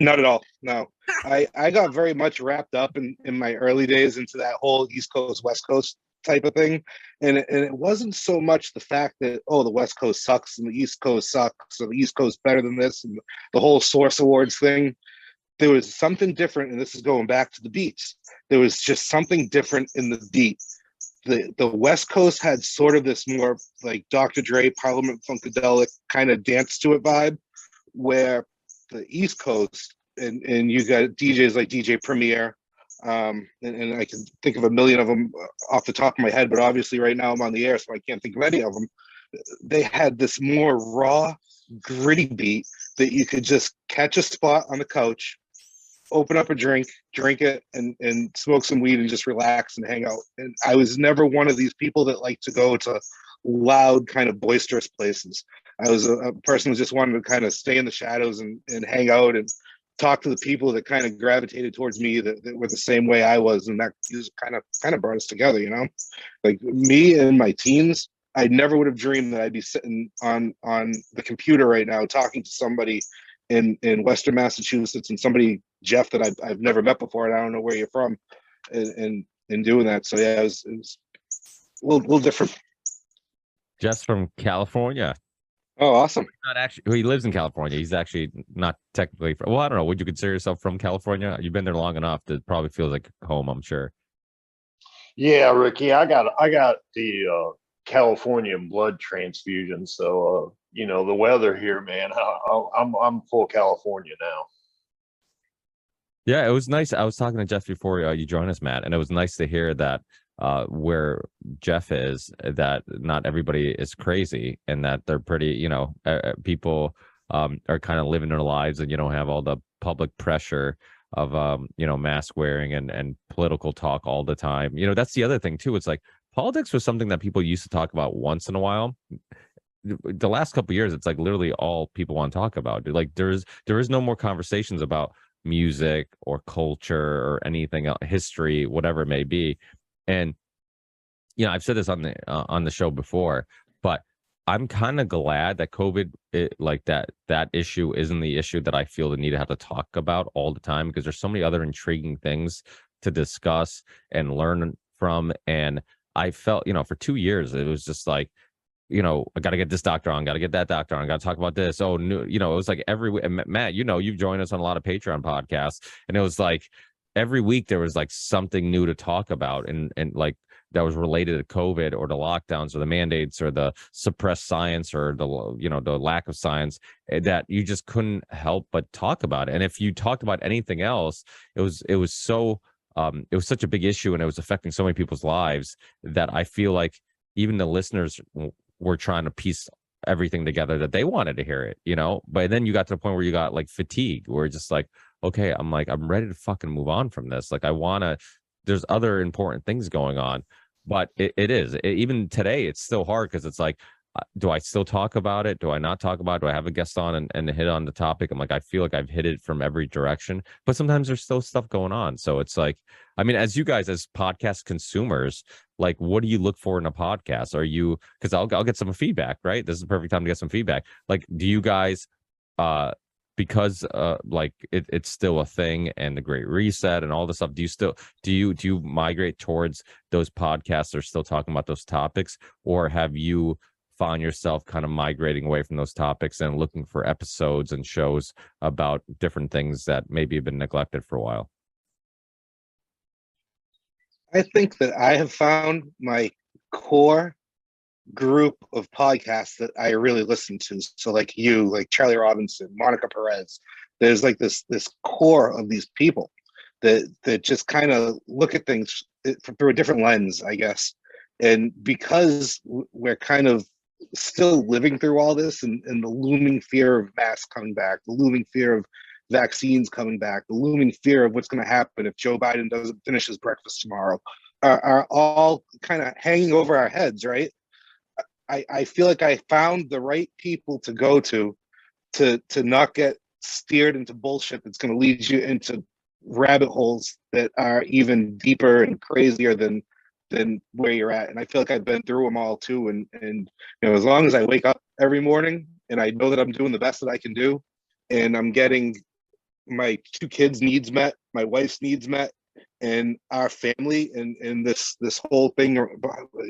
Not at all. No, I got very much wrapped up in my early days into that whole East Coast West Coast type of thing, and it wasn't so much the fact that, oh, the West Coast sucks and the East Coast sucks, so the East Coast better than this, and the whole Source Awards thing. There was something different, and this is going back to the beats. There was just something different in the beat. The West Coast had sort of this more like Dr. Dre, Parliament Funkadelic kind of dance to it vibe, where the East Coast, and you got DJs like DJ Premier, and I can think of a million of them off the top of my head, but obviously right now I'm on the air, so I can't think of any of them. They had this more raw, gritty beat that you could just catch a spot on the couch, open up a drink it, and smoke some weed and just relax and hang out. And I was never one of these people that like to go to loud, kind of boisterous places. I was a person who just wanted to kind of stay in the shadows and hang out and talk to the people that kind of gravitated towards me, that were the same way I was. And that just kind of brought us together, like me in my teens. I never would have dreamed that I'd be sitting on the computer right now talking to somebody in Western Massachusetts, and somebody, Jeff, that I've never met before, and I don't know where you're from, and doing that. So yeah, it was a little different. Jeff's from California. Oh, awesome. Not actually, he lives in California. He's actually not technically from, well, I don't know. Would you consider yourself from California? You've been there long enough that it probably feels like home, I'm sure. Yeah, Ricky, I got the Californian blood transfusion, so the weather here, man. I'm full California now. Yeah, it was nice. I was talking to Jeff before you joined us, Matt, and it was nice to hear that where Jeff is, that not everybody is crazy, and that they're pretty, people are kind of living their lives, and you don't have all the public pressure of mask wearing and political talk all the time. That's the other thing too. It's like politics was something that people used to talk about once in a while. The last couple of years, it's like literally all people want to talk about. Like there is no more conversations about music or culture or anything else, history, whatever it may be. And I've said this on the show before, but I'm kind of glad that COVID, that issue isn't the issue that I feel the need to have to talk about all the time, because there's so many other intriguing things to discuss and learn from. And I felt, for 2 years, it was just like, I got to get this doctor on, got to get that doctor on, got to talk about this. Oh, it was like every week. Matt, you've joined us on a lot of Patreon podcasts, and it was like every week there was like something new to talk about, and like that was related to COVID or the lockdowns or the mandates or the suppressed science or the lack of science, that you just couldn't help but talk about it. And if you talked about anything else, it was such a big issue, and it was affecting so many people's lives, that I feel like even the listeners were trying to piece everything together, that they wanted to hear it, but then you got to the point where you got like fatigue, where it's just like, okay, I'm ready to fucking move on from this. Like there's other important things going on. But even today, it's still hard, because it's like, do I still talk about it? Do I not talk about it? Do I have a guest on and hit on the topic? I'm like, I feel like I've hit it from every direction, but sometimes there's still stuff going on. So it's like, I mean, as you guys, as podcast consumers, like, what do you look for in a podcast? Because I'll get some feedback, right? This is the perfect time to get some feedback. Like, do you guys, because it's still a thing, and the Great Reset and all this stuff, do you migrate towards those podcasts that are still talking about those topics, or have you found yourself kind of migrating away from those topics and looking for episodes and shows about different things that maybe have been neglected for a while? I think that I have found my core group of podcasts that I really listen to. So like you, like Charlie Robinson, Monica Perez, there's like this core of these people that just kind of look at things through a different lens, I guess. And because we're kind of still living through all this, and the looming fear of masks coming back, the looming fear of vaccines coming back, the looming fear of what's going to happen if Joe Biden doesn't finish his breakfast tomorrow, are all kind of hanging over our heads, right? I feel like I found the right people to go to not get steered into bullshit that's going to lead you into rabbit holes that are even deeper and crazier than where you're at. And I feel like I've been through them all too. And you know, as long as I wake up every morning and I know that I'm doing the best that I can do, and I'm getting my two kids' needs met, my wife's needs met, and our family, and this whole thing, you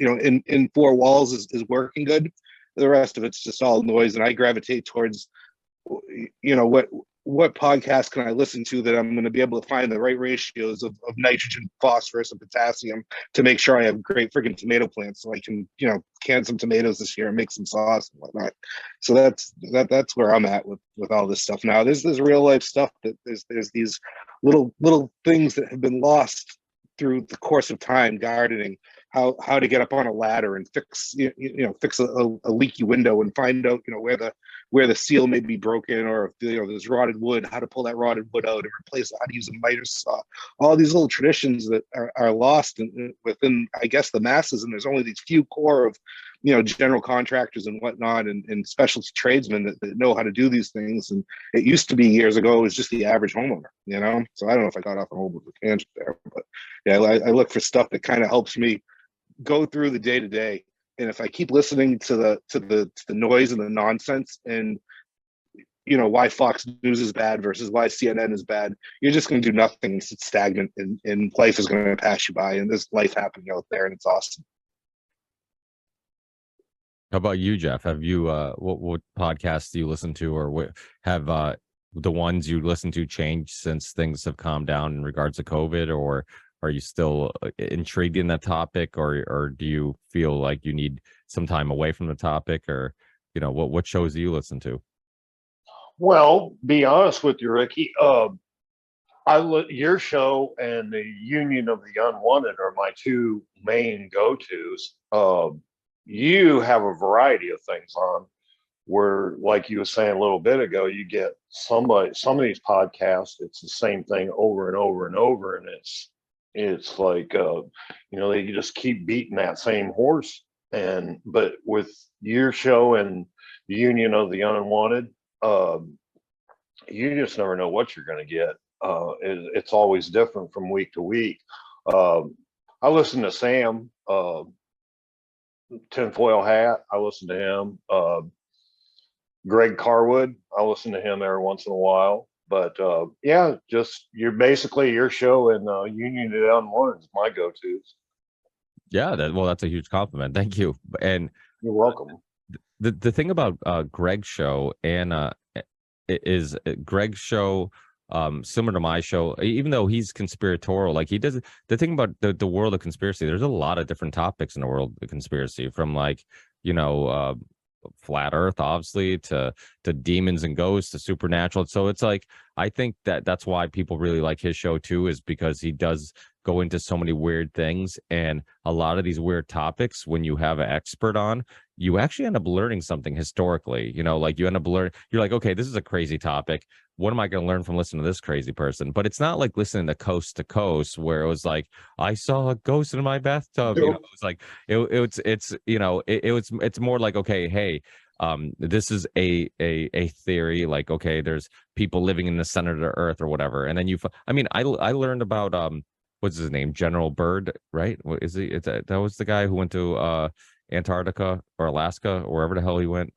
know, in four walls is working good. The rest of it's just all noise, and I gravitate towards, you know, what podcast can I listen to that I'm going to be able to find the right ratios of nitrogen, phosphorus, and potassium to make sure I have great freaking tomato plants, so I can, you know, can some tomatoes this year and make some sauce and whatnot. So that's where I'm at with all this stuff now. There's this real life stuff that there's these little things that have been lost through the course of time, gardening, how to get up on a ladder and fix fix a leaky window and find out, you know, where the seal may be broken, or if, you know, there's rotted wood, how to pull that rotted wood out and replace it, how to use a miter saw. All these little traditions that are lost within, I guess, the masses. And there's only these few core of, you know, general contractors and whatnot, and specialty tradesmen that know how to do these things. And it used to be years ago, it was just the average homeowner, you know? So I don't know if I got off a whole bit of a tangent there, but yeah, I look for stuff that kind of helps me go through the day to day. And if I keep listening to the noise and the nonsense, and, you know, why Fox News is bad versus why CNN is bad, you're just going to do nothing. It's stagnant, and life is going to pass you by. And there's life happening out there, and it's awesome. How about you, Jeff? Have you what podcasts do you listen to, or what have the ones you listen to changed since things have calmed down in regards to COVID, or are you still intrigued in that topic, or do you feel like you need some time away from the topic, or, you know, what shows do you listen to? Well, be honest with you, Ricky. Your show and the Union of the Unwanted are my two main go-tos. You have a variety of things on, where, like you were saying a little bit ago, you get some of these podcasts, it's the same thing over and over and over, and it's like, you know, they just keep beating that same horse. But with your show and the Union of the Unwanted, you just never know what you're going to get. It's always different from week to week. I listen to Sam, Tinfoil Hat. I listen to him. Greg Carwood, I listen to him every once in a while. But yeah, just your show and Union of the Unwanted is my go-tos. Yeah, that's a huge compliment. Thank you. And you're welcome. The thing about Greg's show is Greg's show, similar to my show, even though he's conspiratorial, like he does the thing about the world of conspiracy. There's a lot of different topics in the world of conspiracy, from like, you know, flat earth, obviously, to demons and ghosts, to supernatural. So it's like, I think that's why people really like his show too, is because he does go into so many weird things. And a lot of these weird topics, when you have an expert on, you actually end up learning something historically. You know, like you end up learning, you're like, okay, this is a crazy topic. What am I going to learn from listening to this crazy person? But it's not like listening to Coast to Coast, where it was like, I saw a ghost in my bathtub. You know, it's like it's more like, okay, hey, this is a theory, like, okay, there's people living in the center of the earth or whatever. And then I learned about what's his name, General Byrd, right? What is he? That was the guy who went to Antarctica or Alaska or wherever the hell he went.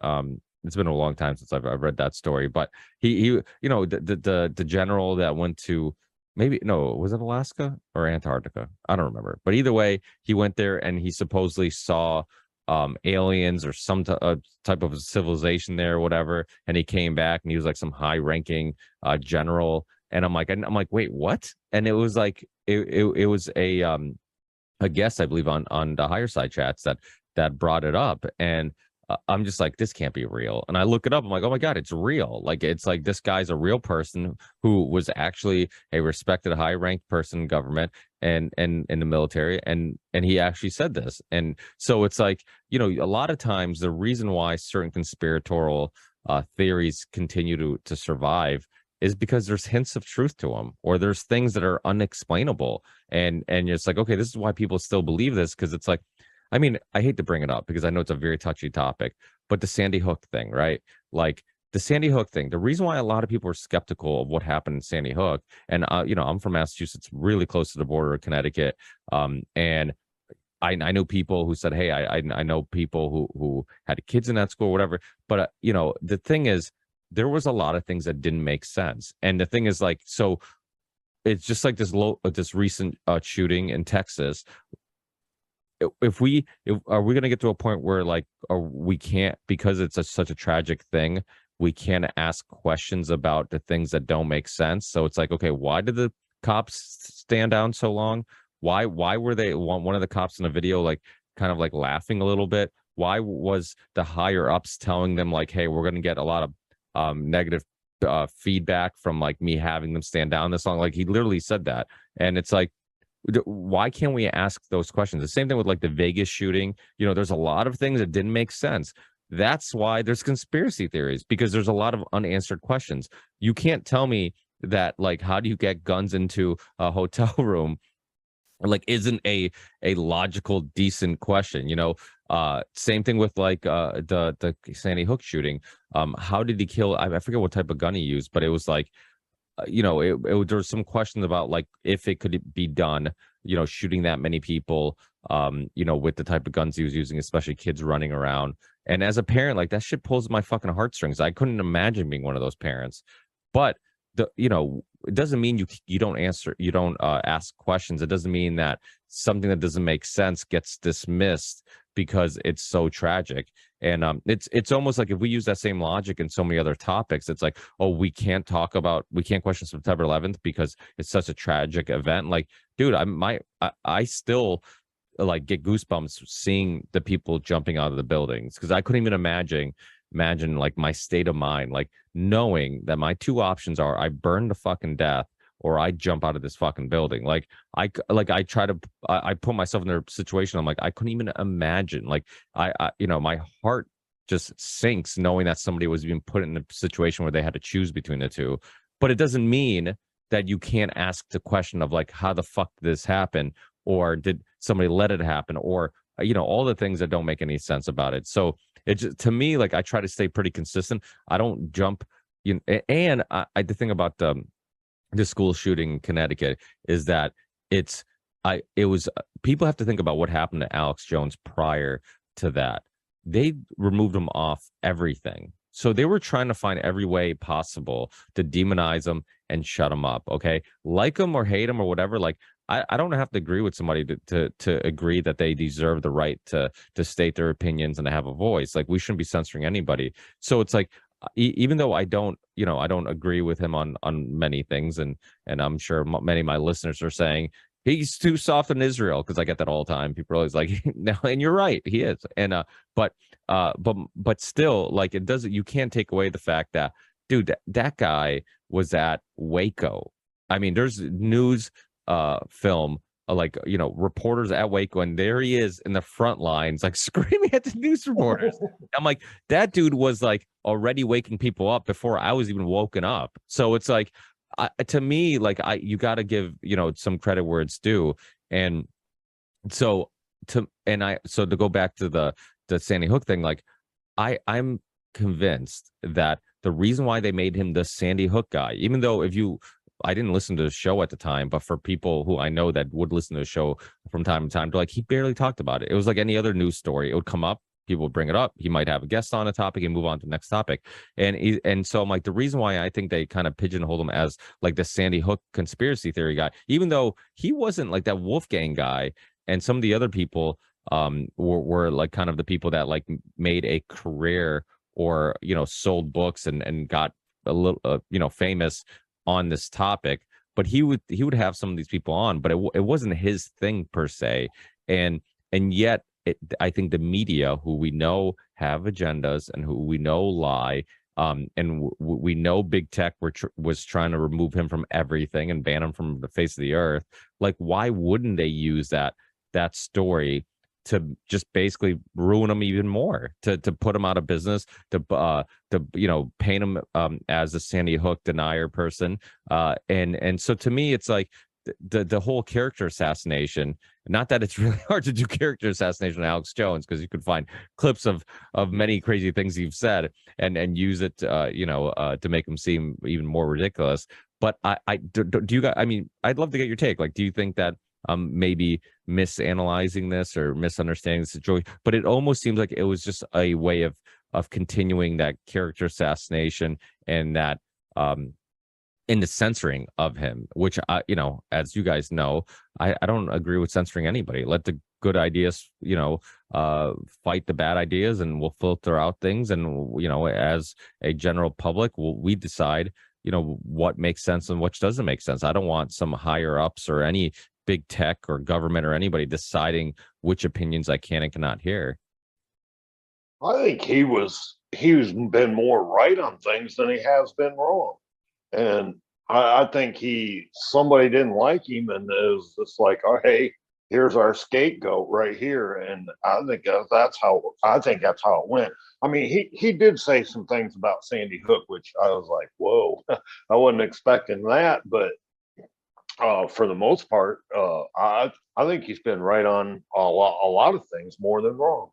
It's been a long time since I've read that story, but he you know, the general that went to, maybe, no, was it Alaska or Antarctica? I don't remember, but either way, he went there and he supposedly saw aliens or some type of civilization there or whatever, and he came back and he was like some high ranking general. And I'm like, wait, what? And it was like, it was a guest, I believe, on the higher side chats, that that brought it up, and I'm just like, this can't be real. And I look it up. I'm like, oh my God, it's real. Like, it's like this guy's a real person who was actually a respected, high-ranked person in government and in the military, and he actually said this. And so it's like, you know, a lot of times the reason why certain conspiratorial theories continue to survive is because there's hints of truth to them, or there's things that are unexplainable, and it's like, okay, this is why people still believe this, because it's like, I mean, I hate to bring it up because I know it's a very touchy topic, but the Sandy Hook thing, right? Like the Sandy Hook thing, the reason why a lot of people are skeptical of what happened in Sandy Hook, and you know, I'm from Massachusetts, really close to the border of Connecticut, and I know people who said, hey, I know people who had kids in that school, whatever. But you know, the thing is, there was a lot of things that didn't make sense, and the thing is, like, so it's just like this recent shooting in Texas. If are we going to get to a point where, like, or we can't, because it's such a tragic thing, we can't ask questions about the things that don't make sense? So it's like, okay, why did the cops stand down so long? Why were they, one of the cops in the video, like, kind of like laughing a little bit? Why was the higher ups telling them, like, hey, we're going to get a lot of negative feedback from, like, me having them stand down this long? Like, he literally said that. And it's like, why can't we ask those questions? The same thing with, like, the Vegas shooting. You know, there's a lot of things that didn't make sense. That's why there's conspiracy theories, because there's a lot of unanswered questions. You can't tell me that, like, how do you get guns into a hotel room, like, isn't a logical, decent question, you know? Same thing with, like, the Sandy Hook shooting. How did he kill? I forget what type of gun he used, but it was like, you know, there was some questions about, like, if it could be done, you know, shooting that many people, you know, with the type of guns he was using, especially kids running around. And as a parent, like, that shit pulls my fucking heartstrings. I couldn't imagine being one of those parents. But you know, it doesn't mean you don't ask questions. It doesn't mean that something that doesn't make sense gets dismissed because it's so tragic. And it's almost like, if we use that same logic in so many other topics, it's like, oh, we can't question September 11th because it's such a tragic event. Like, dude, I still, like, get goosebumps seeing the people jumping out of the buildings, because I couldn't even imagine, like, my state of mind, like, knowing that my two options are I burn to fucking death or I jump out of this fucking building. Like, I put myself in their situation. I'm like, I couldn't even imagine. Like, I you know, my heart just sinks knowing that somebody was being put in a situation where they had to choose between the two. But it doesn't mean that you can't ask the question of, like, how the fuck did this happen, or did somebody let it happen, or, you know, all the things that don't make any sense about it. So it just, to me, like, I try to stay pretty consistent. I don't jump, you know. And the thing about the school shooting in Connecticut is that it was, people have to think about what happened to Alex Jones prior to that. They removed him off everything. So they were trying to find every way possible to demonize him and shut him up. Okay. Like him or hate him or whatever. Like, I don't have to agree with somebody to agree that they deserve the right to state their opinions and to have a voice. Like, we shouldn't be censoring anybody. So it's like, even though I don't agree with him on many things, and I'm sure many of my listeners are saying he's too soft on Israel, because I get that all the time. People are always like, no, and you're right, he is. And but still, like, it doesn't, you can't take away the fact that, dude, that guy was at Waco. I mean, there's news film, like, you know, reporters at Waco, and there he is in the front lines, like, screaming at the news reporters. I'm like, that dude was, like, already waking people up before I was even woken up. So it's like, to me, like, you got to give, you know, some credit where it's due. And so to go back to the Sandy Hook thing, like, I'm convinced that the reason why they made him the Sandy Hook guy, even though I didn't listen to the show at the time, but for people who I know that would listen to the show from time to time, they're like, he barely talked about it. It was like any other news story. It would come up, people would bring it up. He might have a guest on a topic and move on to the next topic. And so I'm like, the reason why I think they kind of pigeonholed him as, like, the Sandy Hook conspiracy theory guy, even though he wasn't like that Wolfgang guy, and some of the other people were like kind of the people that, like, made a career, or, you know, sold books and got a little you know, famous on this topic. But he would have some of these people on, but it wasn't his thing per se. And yet I think the media, who we know have agendas and who we know lie, and we know big tech was trying to remove him from everything and ban him from the face of the earth. Like, why wouldn't they use that story to just basically ruin him even more, to put him out of business, to paint him as a Sandy Hook denier person, and so to me it's like the whole character assassination. Not that it's really hard to do character assassination on Alex Jones, because you could find clips of many crazy things you've said and use it to make him seem even more ridiculous. But do you guys, I mean, I'd love to get your take. Like, do you think that maybe misanalyzing this or misunderstanding the situation, but it almost seems like it was just a way of continuing that character assassination and that in the censoring of him, which as you guys know, I don't agree with censoring anybody. Let the good ideas, fight the bad ideas, and we'll filter out things. And, as a general public, we decide, what makes sense and what doesn't make sense. I don't want some higher ups or any big tech or government or anybody deciding which opinions I can and cannot hear. I think he's been more right on things than he has been wrong. And I think somebody didn't like him and is just like, oh, hey, here's our scapegoat right here. And I think that's how it went. I mean, he did say some things about Sandy Hook, which I was like, whoa, I wasn't expecting that. But for the most part, I think he's been right on a lot of things, more than wrong.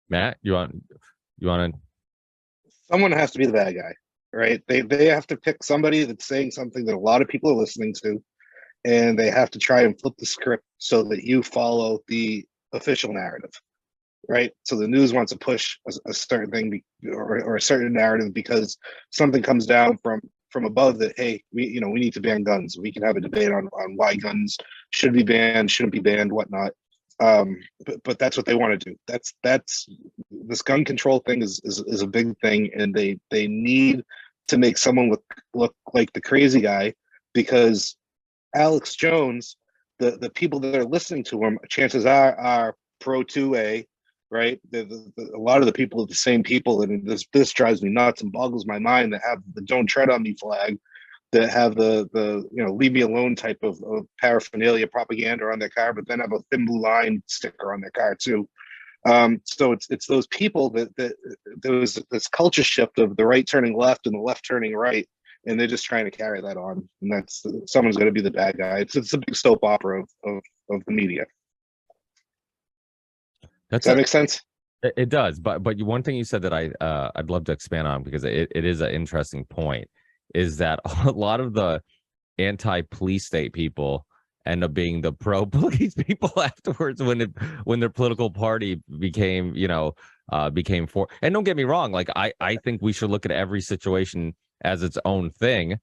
Matt, you want to? Someone has to be the bad guy, right? They have to pick somebody that's saying something that a lot of people are listening to, and they have to try and flip the script so that you follow the official narrative, right? So the news wants to push a certain thing or a certain narrative because something comes down from above that, hey, we need to ban guns. We can have a debate on why guns should be banned, shouldn't be banned, whatnot. But that's what they want to do. That's this gun control thing is a big thing, and they need to make someone look like the crazy guy, because Alex Jones, the people that are listening to him, chances are pro 2A, right? A lot of the people are the same people, and this drives me nuts and boggles my mind, that have the "Don't Tread on Me" flag, that have the "Leave Me Alone" type of paraphernalia propaganda on their car, but then have a thin blue line sticker on their car too. So it's those people that there was this culture shift of the right turning left and the left turning right, and they're just trying to carry that on. And that's someone's going to be the bad guy. It's a big soap opera of the media. Does that make sense? It does. But one thing you said that I'd love to expand on, because it is an interesting point, is that a lot of the anti-police state people end up being the pro-police people afterwards, when their political party became for. And don't get me wrong, like I think we should look at every situation as its own thing.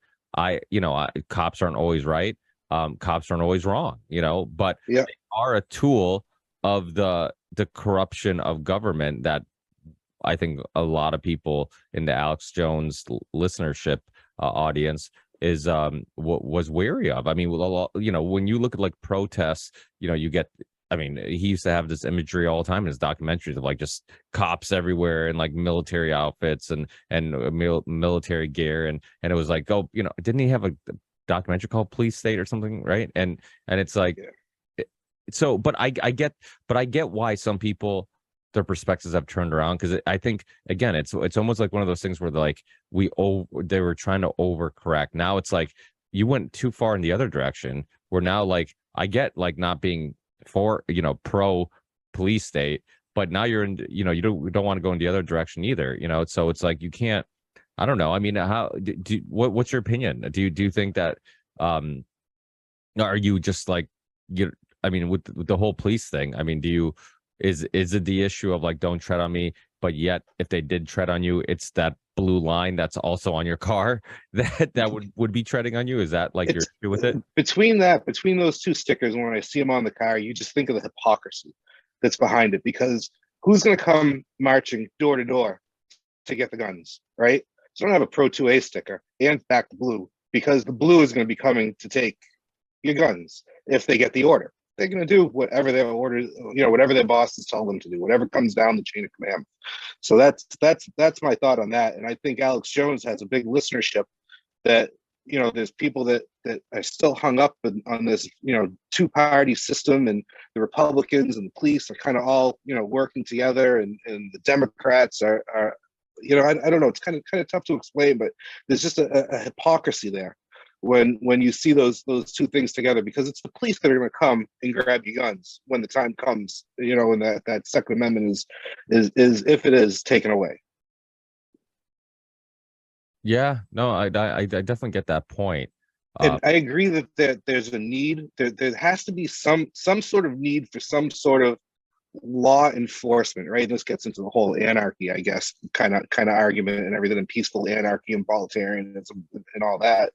Cops aren't always right. Cops aren't always wrong, but yeah, they are a tool of the corruption of government that I think a lot of people in the Alex Jones listenership audience is was wary of. I mean, when you look at like protests, you get. I mean, he used to have this imagery all the time in his documentaries of like just cops everywhere in like military outfits and military gear, and it was like, oh, didn't he have a documentary called Police State or something, right? And it's like, so, but I get why some people, their perspectives have turned around, because I think, again, it's almost like one of those things where they were trying to overcorrect. Now it's like you went too far in the other direction, where now, like, I get like not being for pro police state, but now you're in, you don't want to go in the other direction either, so it's like you can't. I don't know. I mean, what's your opinion? Do you think that are you just like, I mean, with the whole police thing, I mean, is it the issue of like, don't tread on me, but yet if they did tread on you, it's that blue line that's also on your car that would be treading on you? Is that like your issue with it? Between those two stickers, when I see them on the car, you just think of the hypocrisy that's behind it, because who's going to come marching door to door to get the guns, right? So don't have a pro 2A sticker and back the blue, because the blue is going to be coming to take your guns if they get the order. they're going to do whatever their orders, whatever their bosses tell them to do, whatever comes down the chain of command. So that's my thought on that. And I think Alex Jones has a big listenership that, there's people that are still hung up on this, two-party system, and the Republicans and the police are kind of all, working together, and the Democrats are I don't know. It's kind of tough to explain, but there's just a hypocrisy there when you see those two things together, because it's the police that are going to come and grab your guns when the time comes, and that Second Amendment is if it is taken away. Yeah, no, I definitely get that point. And I agree that there's a need. There has to be some sort of need for some sort of law enforcement, right? This gets into the whole anarchy, I guess, kind of argument and everything, and peaceful anarchy and proletarianism and all that.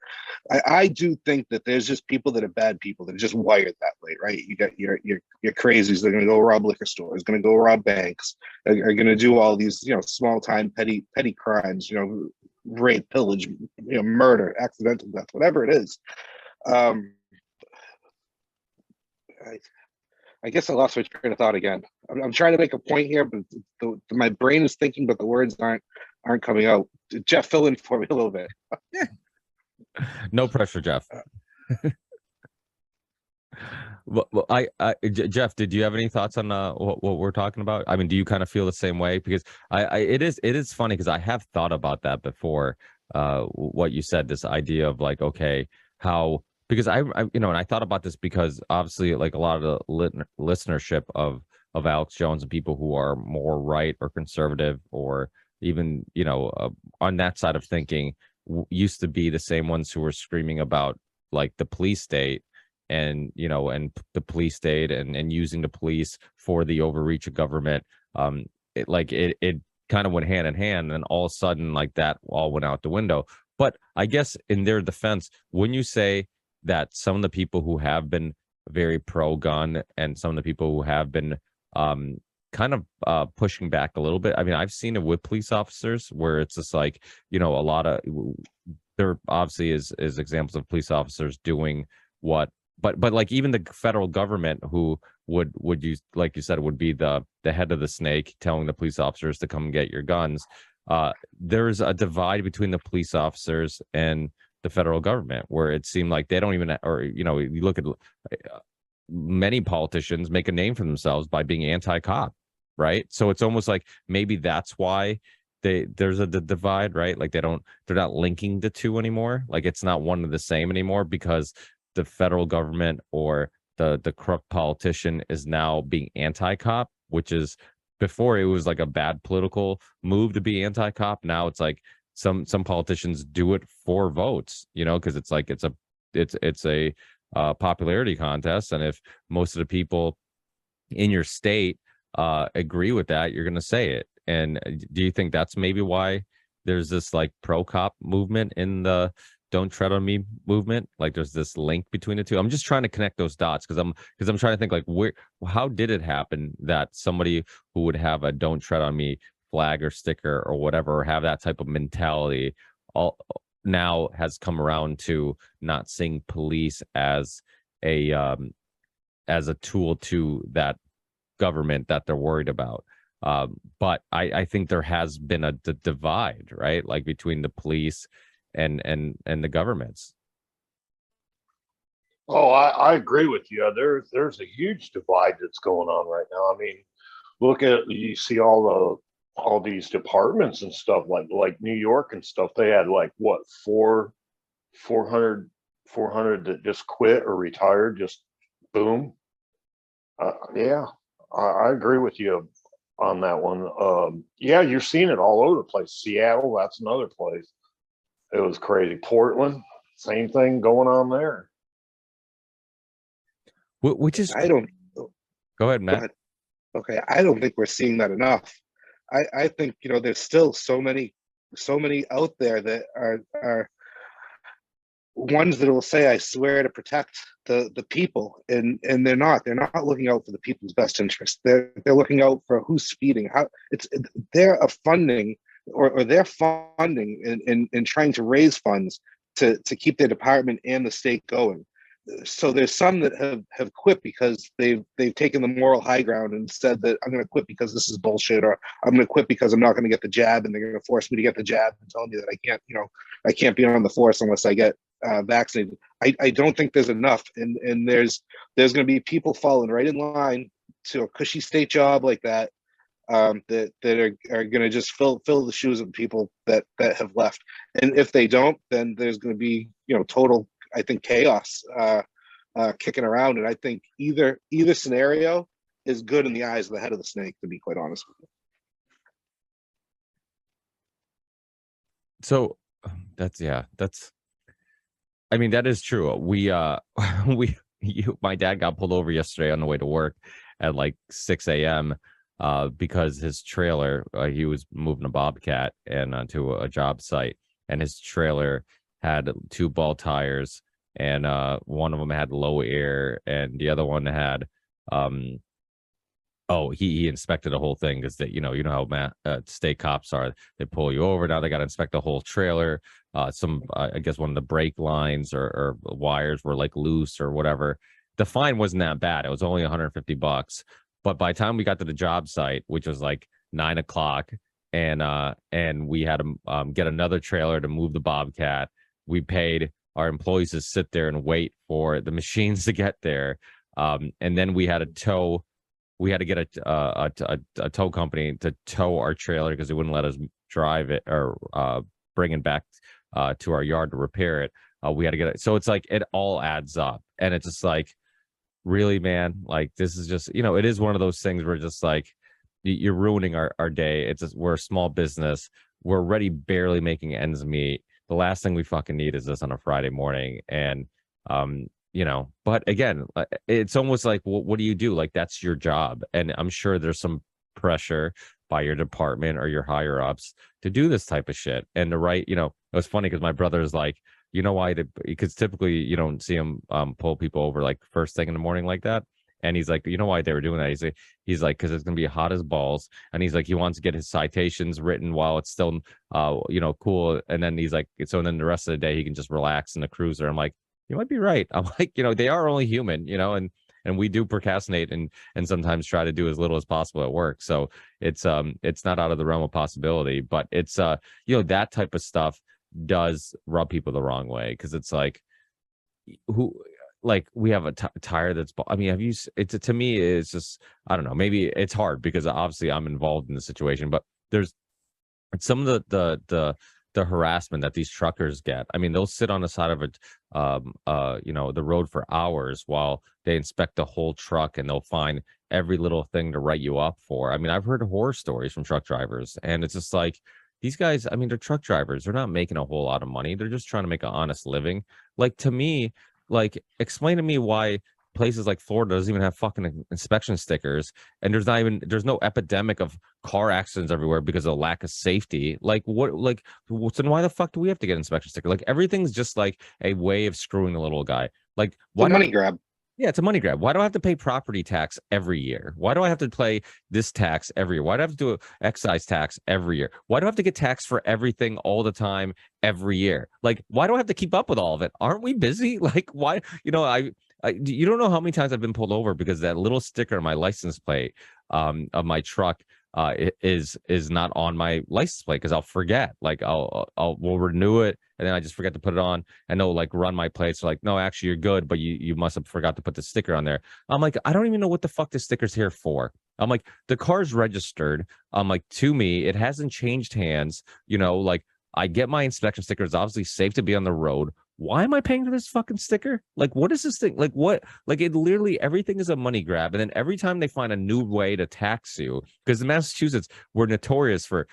I do think that there's just people that are bad people that are just wired that way, right? You got your crazies that are going to go rob liquor stores, going to go rob banks, are going to do all these small time petty crimes, rape, pillage, murder, accidental death, whatever it is. I guess I lost my train of thought again. I'm trying to make a point here, but my brain is thinking, but the words aren't coming out. Jeff, fill in for me a little bit. No pressure, Jeff. Well, Jeff, did you have any thoughts on what we're talking about? I mean, do you kind of feel the same way? Because it is funny, because I have thought about that before. What you said, this idea of like, okay, how, because I and I thought about this because obviously, like, a lot of the listenership of Alex Jones and people who are more right or conservative, or even on that side of thinking, used to be the same ones who were screaming about like the police state, and and the police state, and using the police for the overreach of government. It kind of went hand in hand, and all of a sudden, like, that all went out the window. But I guess in their defense, wouldn't you say that some of the people who have been very pro-gun, and some of the people who have been kind of pushing back a little bit, I mean, I've seen it with police officers where it's just like, a lot of, there obviously is examples of police officers doing what, but like, even the federal government, who would use, like you said, would be the head of the snake, telling the police officers to come and get your guns. There's a divide between the police officers and the federal government, where it seemed like they don't even, or you look at many politicians make a name for themselves by being anti-cop, right? So it's almost like maybe that's why there's a divide, right? Like they're not linking the two anymore. Like it's not one and the same anymore, because the federal government or the crook politician is now being anti-cop, which is, before it was like a bad political move to be anti-cop. Now it's like some politicians do it for votes, because it's like it's a popularity contest, and if most of the people in your state agree with that, you're going to say it. And do you think that's maybe why there's this like pro-cop movement in the Don't Tread on Me movement? Like there's this link between the two. I'm just trying to connect those dots, because I'm trying to think, like, how did it happen that somebody who would have a Don't Tread on Me flag or sticker or whatever, or have that type of mentality, all now has come around to not seeing police as a tool to that government that they're worried about. But I think there has been a divide, right? Like between the police and the governments. Oh, I agree with you. There's a huge divide that's going on right now. I mean, you see all these departments and stuff, like New York and stuff. They had like what 400 that just quit or retired, just boom. Yeah, I agree with you on that one. Yeah, you're seeing it all over the place. Seattle, that's another place. It was crazy. Portland, same thing going on there. Which is, I don't. Go ahead, Matt. Go ahead. Okay, I don't think we're seeing that enough. I think there's still so many out there that are ones that will say, I swear to protect the people, and they're not looking out for the people's best interest. They're looking out for who's speeding, how they're funding or they're funding and trying to raise funds to keep their department and the state going. so there's some that have quit because they've taken the moral high ground and said that I'm going to quit because this is bullshit, or I'm going to quit because I'm not going to get the jab, and they're going to force me to get the jab and telling me that I can't be on the force unless I get vaccinated. I don't think there's enough, and there's going to be people falling right in line to a cushy state job like that, that are going to just fill the shoes of people that have left. And if they don't, then there's going to be total, I think, chaos kicking around. And I think either scenario is good in the eyes of the head of the snake, to be quite honest with you. So that's I mean, that is true. My dad got pulled over yesterday on the way to work at like 6 a.m. Because his trailer, he was moving a Bobcat and to a job site, and his trailer had 2 ball tires, and one of them had low air, and the other one had he inspected the whole thing, because that you know how state cops are. They pull you over. Now they got to inspect the whole trailer. I guess one of the brake lines or wires were like loose or whatever. The fine wasn't that bad. It was only $150. But by the time we got to the job site, which was like 9 o'clock, and we had to get another trailer to move the Bobcat, we paid our employees to sit there and wait for the machines to get there, and then we had to tow. We had to get a tow company to tow our trailer because they wouldn't let us drive it or bring it back to our yard to repair it. We had to get it. So it's like it all adds up, and it's just like, really, man, like this is just, it is one of those things where just like you're ruining our day. It's just, we're a small business. We're already barely making ends meet. The last thing we fucking need is this on a Friday morning. And but again, it's almost like, what do you do? Like, that's your job. And I'm sure there's some pressure by your department or your higher ups to do this type of shit. And it was funny because my brother is like, why? Because typically you don't see him pull people over like first thing in the morning like that. And he's like, why they were doing that? He's like, because it's gonna be hot as balls. And he's like, he wants to get his citations written while it's still cool. And then he's like, so then the rest of the day he can just relax in the cruiser. I'm like, you might be right. I'm like, they are only human, and we do procrastinate and sometimes try to do as little as possible at work. So it's not out of the realm of possibility, but it's that type of stuff does rub people the wrong way, because it's like, we have a tire that's, I mean, to me it's just, I don't know, maybe it's hard because obviously I'm involved in the situation, but there's some of the harassment that these truckers get. I mean, they'll sit on the side of the road for hours while they inspect the whole truck, and they'll find every little thing to write you up for. I mean, I've heard horror stories from truck drivers, and it's just like, these guys, I mean, they're truck drivers. They're not making a whole lot of money. They're just trying to make an honest living. Like, to me, explain to me why places like Florida doesn't even have fucking inspection stickers, and there's no epidemic of car accidents everywhere because of lack of safety. Then why the fuck do we have to get inspection sticker? Like, everything's just like a way of screwing the little guy. Like, why it's a money grab? Yeah, it's a money grab. Why do I have to pay property tax every year? Why do I have to pay this tax every year? Why do I have to do excise tax every year? Why do I have to get taxed for everything all the time every year? Like, why do I have to keep up with all of it? Aren't we busy? Like, why? You don't know how many times I've been pulled over because that little sticker on my license plate of my truck is not on my license plate, because I'll forget. Like, we'll renew it, and then I just forget to put it on, and they'll like run my plates. Like, no, actually you're good, but you must have forgot to put the sticker on there. I'm like, I don't even know what the fuck the sticker's here for. I'm like, the car's registered. I'm like, to me, it hasn't changed hands. Like, I get my inspection sticker. It's obviously safe to be on the road. Why am I paying for this fucking sticker? Like, what is this thing? Like, what? Like, it literally, everything is a money grab. And then every time they find a new way to tax you, because in Massachusetts, we're notorious for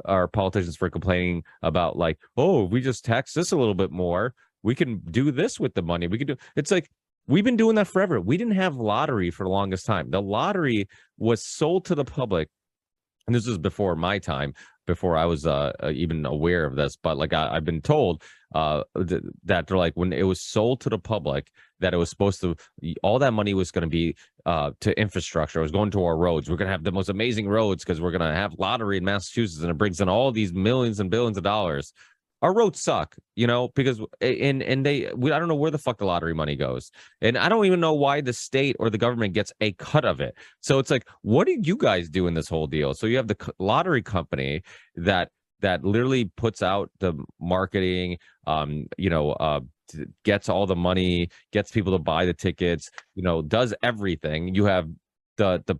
our politicians for complaining about, like, oh, we just tax this a little bit more. We can do this with the money. It's like, we've been doing that forever. We didn't have lottery for the longest time. The lottery was sold to the public. And this was before my time, before I was even aware of this. But like, I've been told that they're like, when it was sold to the public, that it was supposed to, all that money was going to be to infrastructure. It was going to our roads. We're going to have the most amazing roads because we're going to have lottery in Massachusetts, and it brings in all these millions and billions of dollars. our roads suck, because I don't know where the fuck the lottery money goes. And I don't even know why the state or the government gets a cut of it. So it's like, what did you guys do in this whole deal? So you have the lottery company that literally puts out the marketing, gets all the money, gets people to buy the tickets, does everything. You have the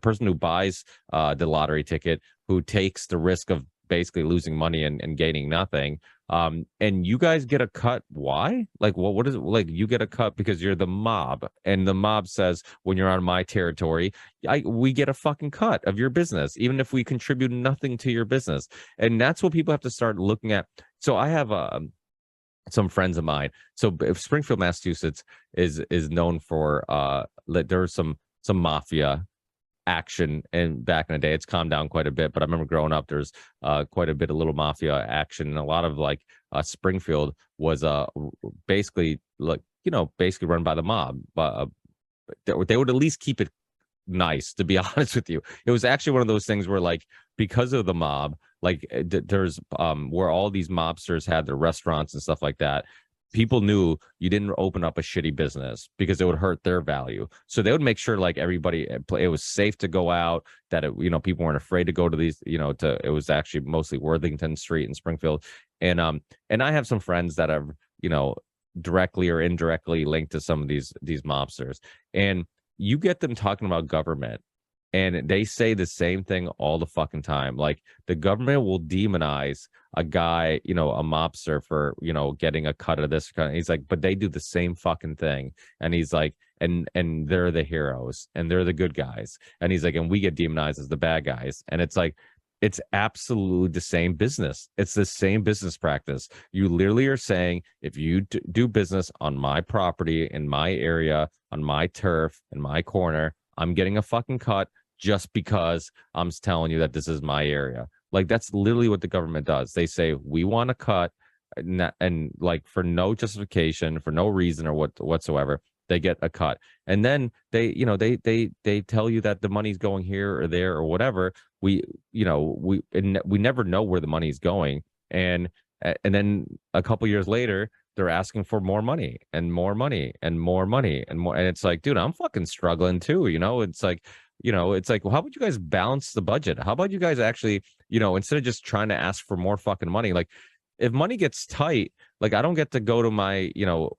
person who buys the lottery ticket, who takes the risk of basically losing money and gaining nothing. And you guys get a cut. Why? Like, what is it? Like, you get a cut because you're the mob, and the mob says, when you're on my territory, we get a fucking cut of your business, even if we contribute nothing to your business. And that's what people have to start looking at. So I have some friends of mine. So Springfield, Massachusetts is known for there's some mafia action, and back in the day it's calmed down quite a bit, but I remember growing up there's quite a bit of little mafia action, and a lot of like Springfield was basically basically run by the mob, but they would at least keep it nice, to be honest with you. It was actually one of those things where, like, because of the mob, like there's where all these mobsters had their restaurants and stuff like that, people knew you didn't open up a shitty business because it would hurt their value. So they would make sure like everybody, it was safe to go out, that people weren't afraid to go to these, it was actually mostly Worthington Street in Springfield. And I have some friends that are, directly or indirectly linked to some of these mobsters. And you get them talking about government, and they say the same thing all the fucking time. Like, the government will demonize a guy, a mobster for, getting a cut of this kind of, he's like, but they do the same fucking thing. And he's like, and they're the heroes and they're the good guys. And he's like, and we get demonized as the bad guys. And it's like, it's absolutely the same business. It's the same business practice. You literally are saying, if you do business on my property, in my area, on my turf, in my corner, I'm getting a fucking cut just because I'm telling you that this is my area. Like, that's literally what the government does. They say, we want a cut, and like, for no justification, for no reason or whatsoever, they get a cut. And then they tell you that the money's going here or there or whatever. We never know where the money's going. And then a couple years later, they're asking for more money and more money and more money and more. And it's like, dude, I'm fucking struggling too. It's like, well, how about you guys balance the budget? How about you guys actually, instead of just trying to ask for more fucking money, like, if money gets tight, like, I don't get to go to my,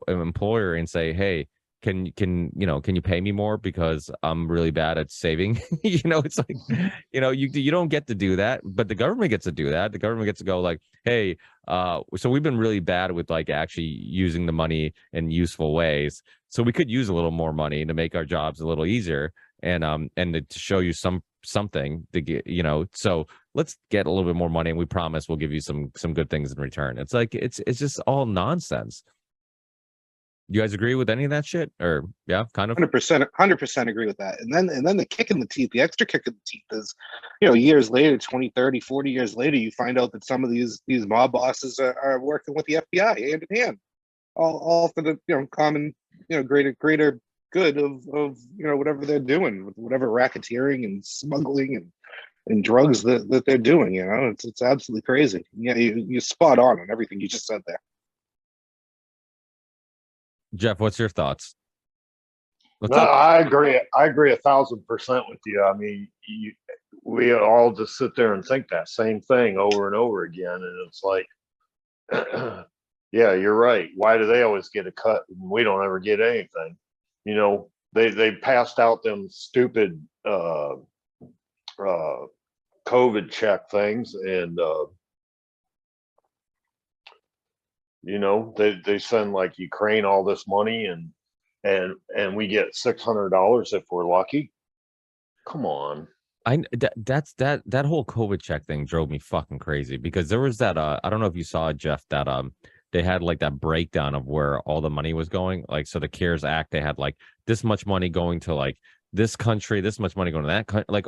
employer and say, hey, can you pay me more because I'm really bad at saving? It's like, you don't get to do that, but the government gets to do that. The government gets to go like, hey, so we've been really bad with like actually using the money in useful ways. So we could use a little more money to make our jobs a little easier, and to show you something to get, so let's get a little bit more money, and we promise we'll give you some good things in return. It's like, it's just all nonsense. You guys agree with any of that shit? Or yeah, kind of 100% agree with that. And then the kick in the teeth, the extra kick in the teeth is, years later, 20, 30, 40 years later, you find out that some of these mob bosses are working with the FBI hand in hand, all for the common greater good of whatever they're doing, with whatever racketeering and smuggling and drugs that they're doing. It's absolutely crazy. Yeah, you spot on everything you just said there. Jeff, what's your thoughts? I agree. I agree 1,000% with you. I mean, we all just sit there and think that same thing over and over again, and it's like, yeah, you're right. Why do they always get a cut and we don't ever get anything? They passed out them stupid COVID check things, and they send like Ukraine all this money, and we get $600 if we're lucky. Come on. That whole COVID check thing drove me fucking crazy, because there was that I don't know if you saw it, Jeff, that they had like that breakdown of where all the money was going. Like, so the CARES Act, they had like this much money going to like this country, this much money going to that country, like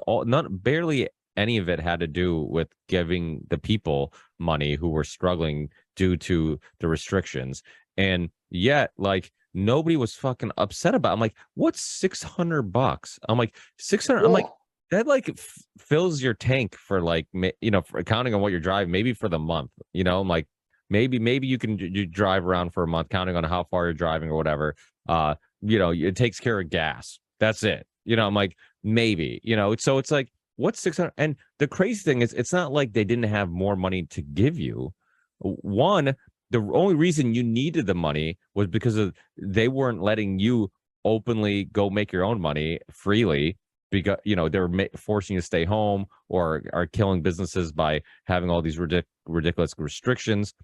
barely any of it had to do with giving the people money who were struggling due to the restrictions. And yet, like, nobody was fucking upset about it. I'm like, what's $600? I'm like, 600. I'm like, that like fills your tank for like, you know, for counting on what you're driving, maybe for the month, you know, like maybe you can you drive around for a month, counting on how far you're driving or whatever. You know, it takes care of gas. That's it. You know, I'm like, maybe, you know, so it's like, what's 600? And the crazy thing is, it's not like they didn't have more money to give you. One, the only reason you needed the money was because of they weren't letting you openly go make your own money freely, because you know they're forcing you to stay home, or are killing businesses by having all these ridiculous restrictions.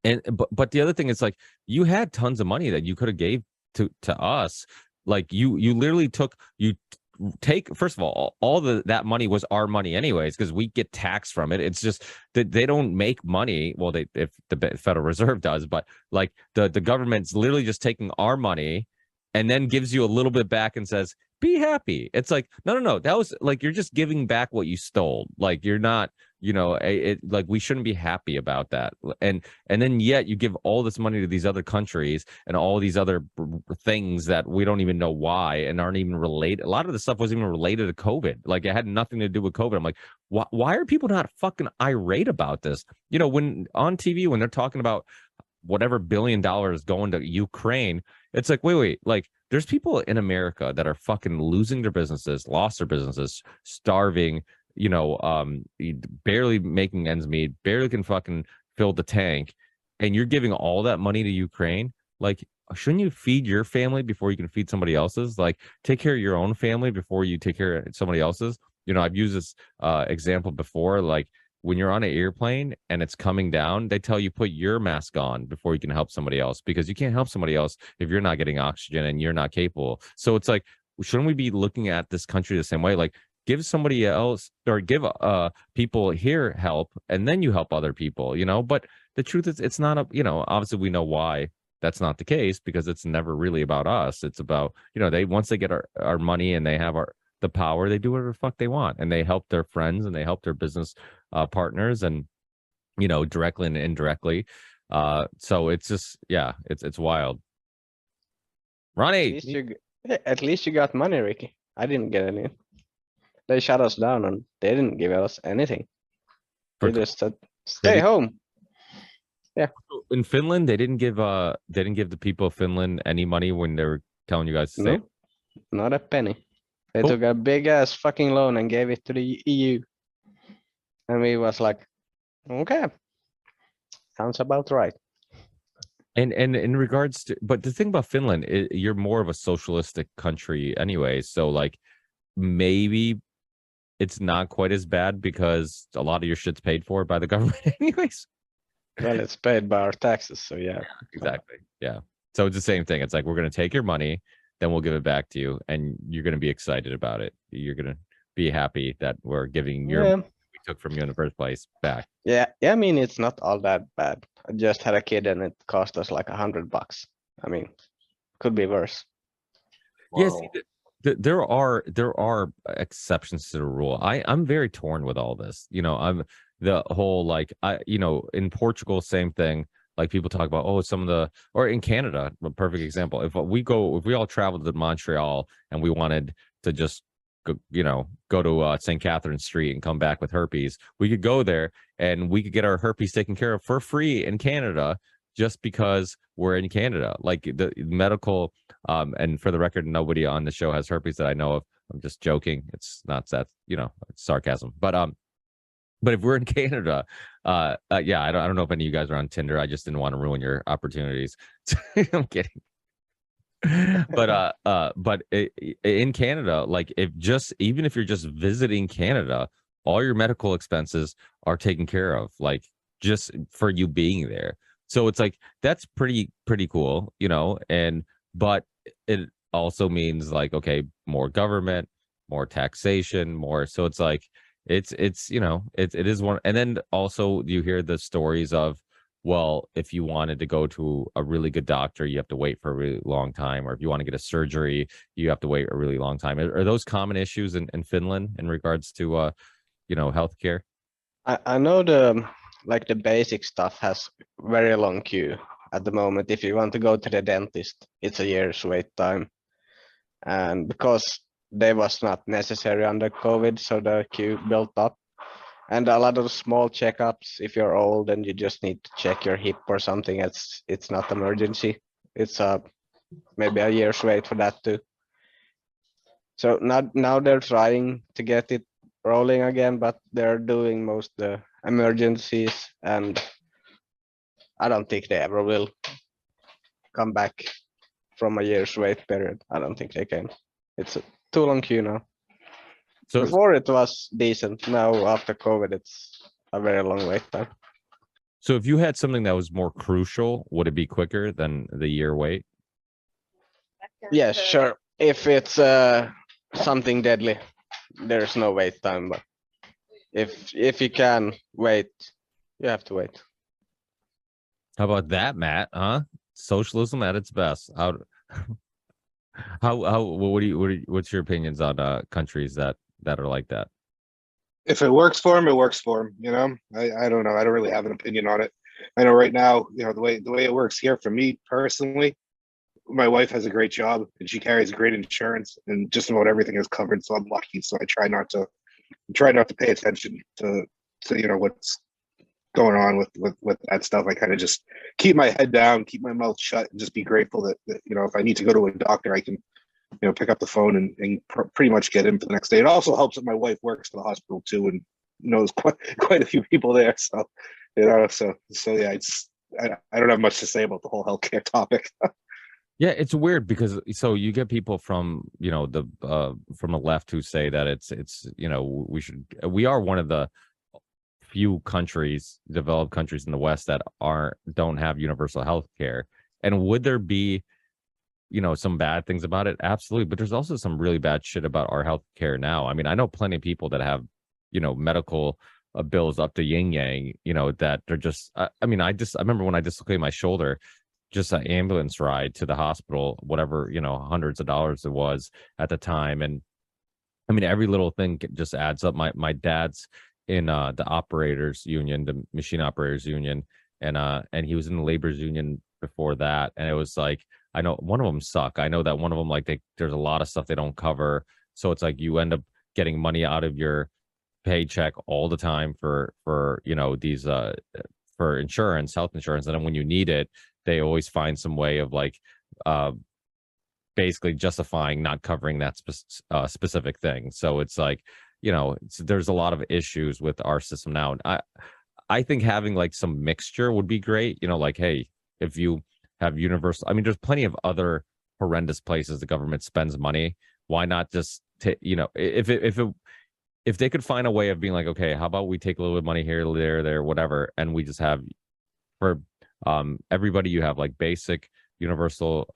And but the other thing is, like, you had tons of money that you could have gave to us. Like you literally took, you take, first of all that money was our money anyways, because we get taxed from it. It's just that they don't make money. Well, they, if the Federal Reserve does, but like the government's literally just taking our money and then gives you a little bit back and says, be happy. It's like, no, that was like, you're just giving back what you stole. Like, you're not, you know, like, we shouldn't be happy about that. And then yet you give all this money to these other countries and all these other things that we don't even know why and aren't even related. A lot of the stuff wasn't even related to COVID. Like, it had nothing to do with COVID. I'm like, why are people not fucking irate about this? You know, when on TV, when they're talking about whatever $1 billion going to Ukraine, it's like, wait, like, there's people in America that are fucking losing their businesses, lost their businesses, starving, you know, barely making ends meet, barely can fucking fill the tank, and you're giving all that money to Ukraine. Like, shouldn't you feed your family before you can feed somebody else's? Like, take care of your own family before you take care of somebody else's. You know, I've used this example before. Like, when you're on an airplane and it's coming down, they tell you put your mask on before you can help somebody else, because you can't help somebody else if you're not getting oxygen and you're not capable. So it's like, shouldn't we be looking at this country the same way? Like, give somebody else, or give people here help, and then you help other people, you know? But the truth is, it's not you know, obviously we know why that's not the case, because it's never really about us. It's about, you know, they, once they get our money and they have the power, they do whatever the fuck they want, and they help their friends and they help their business partners, and, you know, directly and indirectly. So it's just, yeah, it's wild. Ronnie, At least you got money, Ricky. I didn't get any. They shut us down and they didn't give us anything. They just said, stay home. Yeah. In Finland, they didn't give the people of Finland any money when they were telling you guys to stay. No, not a penny. They took a big ass fucking loan and gave it to the EU. And we was like, okay, sounds about right. And in regards to, but the thing about Finland, you're more of a socialistic country anyway. So like, maybe it's not quite as bad because a lot of your shit's paid for by the government anyways. Well, it's paid by our taxes, so yeah. Exactly. Yeah. So it's the same thing. It's like, we're going to take your money, then we'll give it back to you, and you're going to be excited about it. You're going to be happy that we're giving your money we took from you in the first place back. Yeah, I mean, it's not all that bad. I just had a kid and it cost us like $100. I mean, could be worse. Yes. There are exceptions to the rule. I'm very torn with all this. You know, I'm the whole, like, you know, in Portugal, same thing. Like, people talk about, oh, some of the, or in Canada, a perfect example. If we all traveled to Montreal and we wanted to just go, you know, go to St. Catherine Street and come back with herpes, we could go there and we could get our herpes taken care of for free in Canada, just because we're in Canada. Like, the medical, and for the record, nobody on the show has herpes that I know of. I'm just joking. It's not that, you know, it's sarcasm. But if we're in Canada, yeah, I don't know if any of you guys are on Tinder. I just didn't want to ruin your opportunities. I'm kidding. But in Canada, like, even if you're just visiting Canada, all your medical expenses are taken care of, like, just for you being there. So it's like, that's pretty cool, you know. But it also means, like, okay, more government, more taxation, more. So it's like, it's you know, it is one. And then also you hear the stories of, well, if you wanted to go to a really good doctor, you have to wait for a really long time, or if you want to get a surgery, you have to wait a really long time. Are those common issues in Finland in regards to you know, healthcare? I know the basic stuff has very long queue at the moment. If you want to go to the dentist, it's a year's wait time. And because they was not necessary under COVID, so the queue built up. And a lot of small checkups, if you're old and you just need to check your hip or something, it's not emergency. It's maybe a year's wait for that too. So now they're trying to get it rolling again, but they're doing most the emergencies, and I don't think they ever will come back from a year's wait period. I don't think they can. It's a too long queue now. So Before it was decent. Now after COVID, it's a very long wait time. So if you had something that was more crucial, would it be quicker than the year wait? Yes, sure. If it's something deadly, there's no wait time. But if you can wait, you have to wait. How about that, Matt? Huh? Socialism at its best. What's your opinions on countries that are like that? If it works for him, it works for him. You know, I don't know. I don't really have an opinion on it. I know right now, you know, the way it works here for me personally, my wife has a great job and she carries great insurance and just about everything is covered. So I'm lucky. So I try not to pay attention to you know what's going on with that stuff. I kind of just keep my head down, keep my mouth shut, and just be grateful that you know if I need to go to a doctor, I can you know pick up the phone and pretty much get in for the next day. It also helps that my wife works for the hospital too and knows quite a few people there. So you know, so yeah, I don't have much to say about the whole healthcare topic. Yeah, it's weird because so you get people from you know the from the left who say that it's you know we are one of the few countries, developed countries in the West that don't have universal health care. And would there be, you know, some bad things about it? Absolutely. But there's also some really bad shit about our health care now. I mean, I know plenty of people that have, you know, medical bills up to yin yang, you know, that they're just, I remember when I dislocated my shoulder, just an ambulance ride to the hospital, whatever, you know, hundreds of dollars it was at the time. And I mean, every little thing just adds up. My dad's in the operators union, the machine operators union, and he was in the laborers union before that. And it was like, I know one of them suck. I know that one of them, like there's a lot of stuff they don't cover. So it's like you end up getting money out of your paycheck all the time for you know these for insurance, health insurance. And then when you need it, they always find some way of like basically justifying not covering that specific thing. So it's like, you know, there's a lot of issues with our system now. And I think having like some mixture would be great. You know, like, hey, if you have universal, I mean, there's plenty of other horrendous places the government spends money. Why not just, you know, if they could find a way of being like, okay, how about we take a little bit of money here, there, whatever, and we just have for everybody, you have like basic, universal,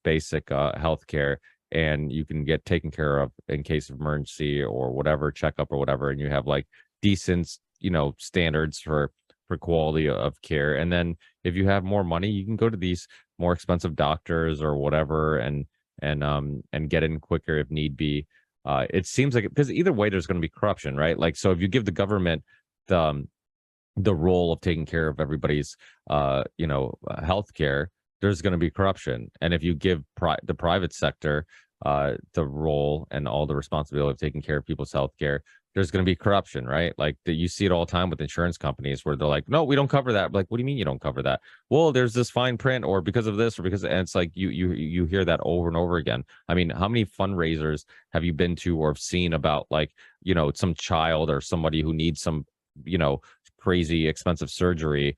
basic healthcare, and you can get taken care of in case of emergency or whatever, checkup or whatever, and you have like decent, you know, standards for quality of care. And then if you have more money, you can go to these more expensive doctors or whatever and get in quicker if need be. It seems like, because either way there's going to be corruption, right? Like, so if you give the government the role of taking care of everybody's you know, healthcare, there's going to be corruption. And if you give the private sector the role and all the responsibility of taking care of people's healthcare, there's going to be corruption, right? Like you see it all the time with insurance companies where they're like, no, we don't cover that. Like, what do you mean you don't cover that? Well, there's this fine print, or because of this, or because, and it's like you hear that over and over again. I mean, how many fundraisers have you been to or have seen about, like, you know, some child or somebody who needs some, you know, crazy expensive surgery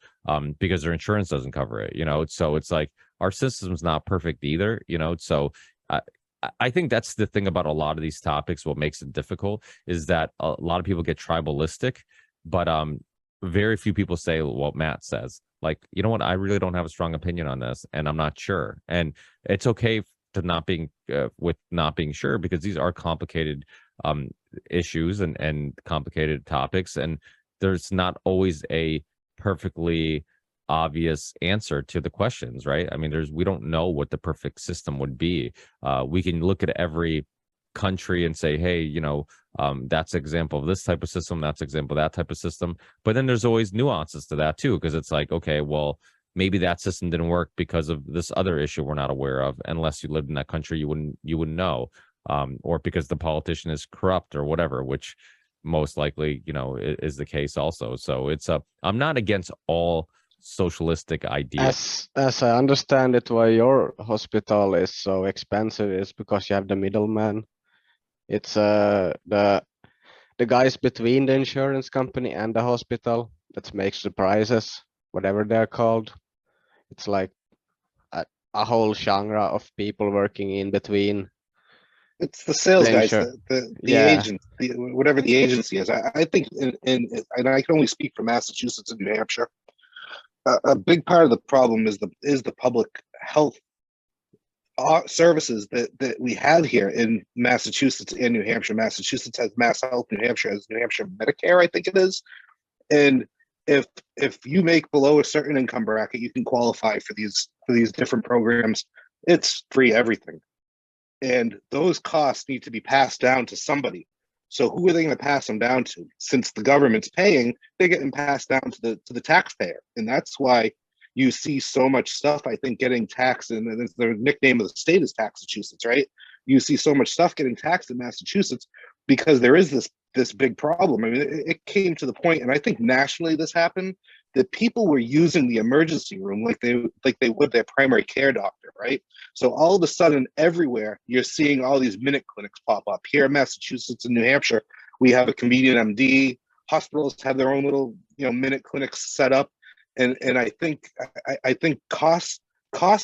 because their insurance doesn't cover it, you know? So it's like our system's not perfect either, you know? So I think that's the thing about a lot of these topics. What makes it difficult is that a lot of people get tribalistic, but very few people say what Matt says. Like, you know what? I really don't have a strong opinion on this, and I'm not sure. And it's okay to not being with not being sure, because these are complicated issues and complicated topics, and there's not always a perfectly obvious answer to the questions, right? I mean, we don't know what the perfect system would be. We can look at every country and say, hey, you know, that's an example of this type of system, that's an example of that type of system. But then there's always nuances to that too, because it's like, okay, well, maybe that system didn't work because of this other issue we're not aware of. Unless you lived in that country, you wouldn't know. or because the politician is corrupt or whatever, which most likely, is the case also. So I'm not against all socialistic ideas. As I understand it, why your hospital is so expensive is because you have the middleman. It's the guys between the insurance company and the hospital that makes the prices, whatever they're called. It's like a whole genre of people working in between. It's the sales The guys, insur- the Yeah. agent, whatever the agency is. I think, and I can only speak for Massachusetts and New Hampshire. A big part of the problem is the public health services that we have here in Massachusetts and New Hampshire. Massachusetts has Mass Health, New Hampshire has New Hampshire Medicare, I think it is. And if you make below a certain income bracket, you can qualify for these different programs. It's free everything. And those costs need to be passed down to somebody. So who are they going to pass them down to? Since the government's paying, they're getting passed down to the taxpayer. And that's why you see so much stuff, I think, getting taxed, and the nickname of the state is Taxachusetts, right? You see so much stuff getting taxed in Massachusetts because there is this big problem. I mean, it came to the point, and I think nationally this happened, that people were using the emergency room like they would their primary care doctor, right? So all of a sudden, everywhere you're seeing all these minute clinics pop up. Here in Massachusetts and New Hampshire, we have a convenient MD. Hospitals have their own little, minute clinics set up, and I think costs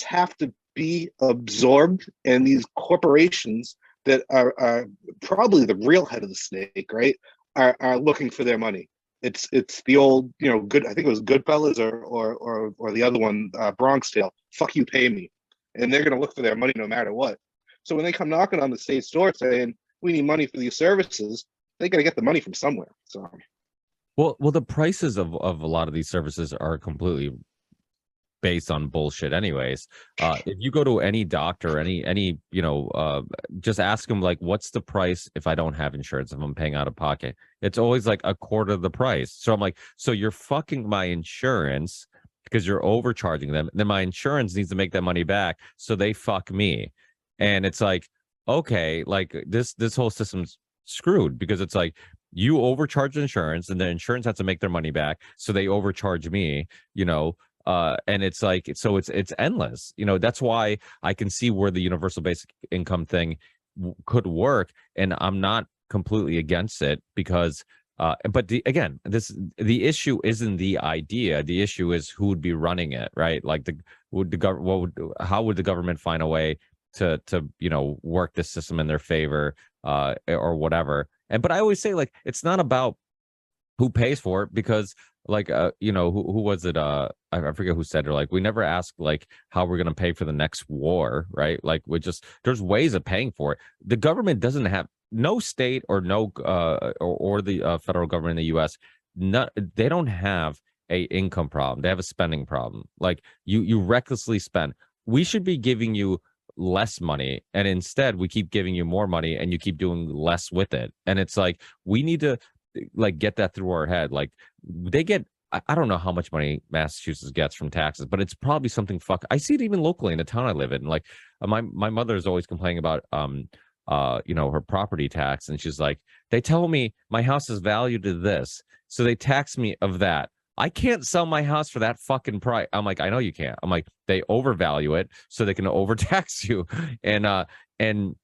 have to be absorbed, and these corporations that are probably the real head of the snake, right, are looking for their money. It's the old, good. I think it was Goodfellas or the other one, Bronx Tale. Fuck you, pay me, and they're gonna look for their money no matter what. So when they come knocking on the state's door saying we need money for these services, they gotta get the money from somewhere. So, Well, the prices of a lot of these services are completely based on bullshit anyways. If you go to any doctor, any just ask them, like, what's the price if I don't have insurance, if I'm paying out of pocket? It's always like a quarter of the price. So I'm like, so you're fucking my insurance because you're overcharging them. Then my insurance needs to make that money back, so they fuck me. And it's like, okay, like this whole system's screwed, because it's like you overcharge insurance and the insurance has to make their money back, so they overcharge me, and it's like, so it's endless. That's why I can see where the universal basic income thing could work, and I'm not completely against it, because but the issue isn't the idea. The issue is who would be running it, right? Like how would the government find a way to work the system in their favor, or whatever? But I always say, like, it's not about who pays for it, because like who was it, I forget who said it, like, we never ask like how we're going to pay for the next war, right? Like, there's ways of paying for it. The government doesn't have, no state or no or the federal government in the US, they don't have a income problem, they have a spending problem. Like, you recklessly spend. We should be giving you less money, and instead we keep giving you more money and you keep doing less with it. And it's like, we need to like get that through our head. Like, they get, I don't know how much money Massachusetts gets from taxes, but it's probably something I see it even locally in the town I live in. Like, my mother is always complaining about her property tax, and she's like, they tell me my house is valued to this, so they tax me of that. I can't sell my house for that fucking price. I'm like, I know you can't. I'm like, they overvalue it so they can overtax you. And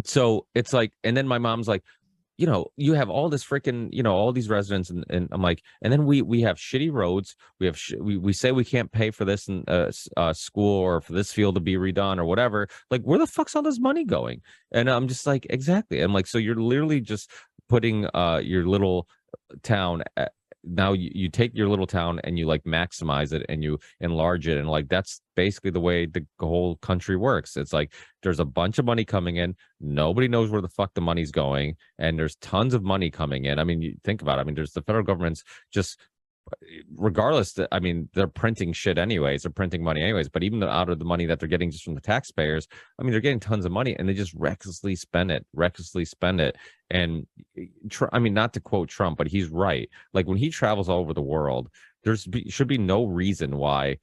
so it's like, and then my mom's like, you have all this freaking, all these residents, and I'm like, and then we have shitty roads. We have we say we can't pay for this in school, or for this field to be redone or whatever. Like, where the fuck's all this money going? And I'm just like, exactly. I'm like, so you're literally just putting your little town now you take your little town and you like maximize it and you enlarge it, and like that's basically the way the whole country works. It's like there's a bunch of money coming in, nobody knows where the fuck the money's going, and there's tons of money coming in. I mean, you think about it, I mean, there's the federal government's just, regardless, I mean, they're printing shit anyways, they're printing money anyways, but even out of the money that they're getting just from the taxpayers, I mean, they're getting tons of money, and they just recklessly spend it. And I mean, not to quote Trump, but he's right. Like, when he travels all over the world, should be no reason why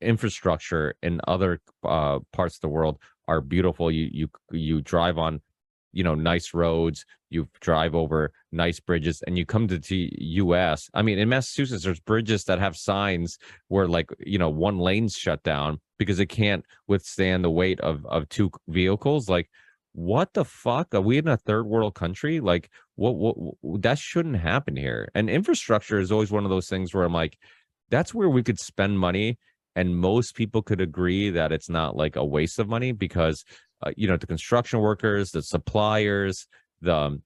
infrastructure in other parts of the world are beautiful. You drive on, nice roads. You drive over nice bridges, and you come to the U.S. I mean, in Massachusetts, there's bridges that have signs where like one lane's shut down because it can't withstand the weight of two vehicles. Like, what the fuck? Are we in a third world country? Like, what that shouldn't happen here. And infrastructure is always one of those things where I'm like, that's where we could spend money, and most people could agree that it's not like a waste of money because the construction workers, the suppliers, the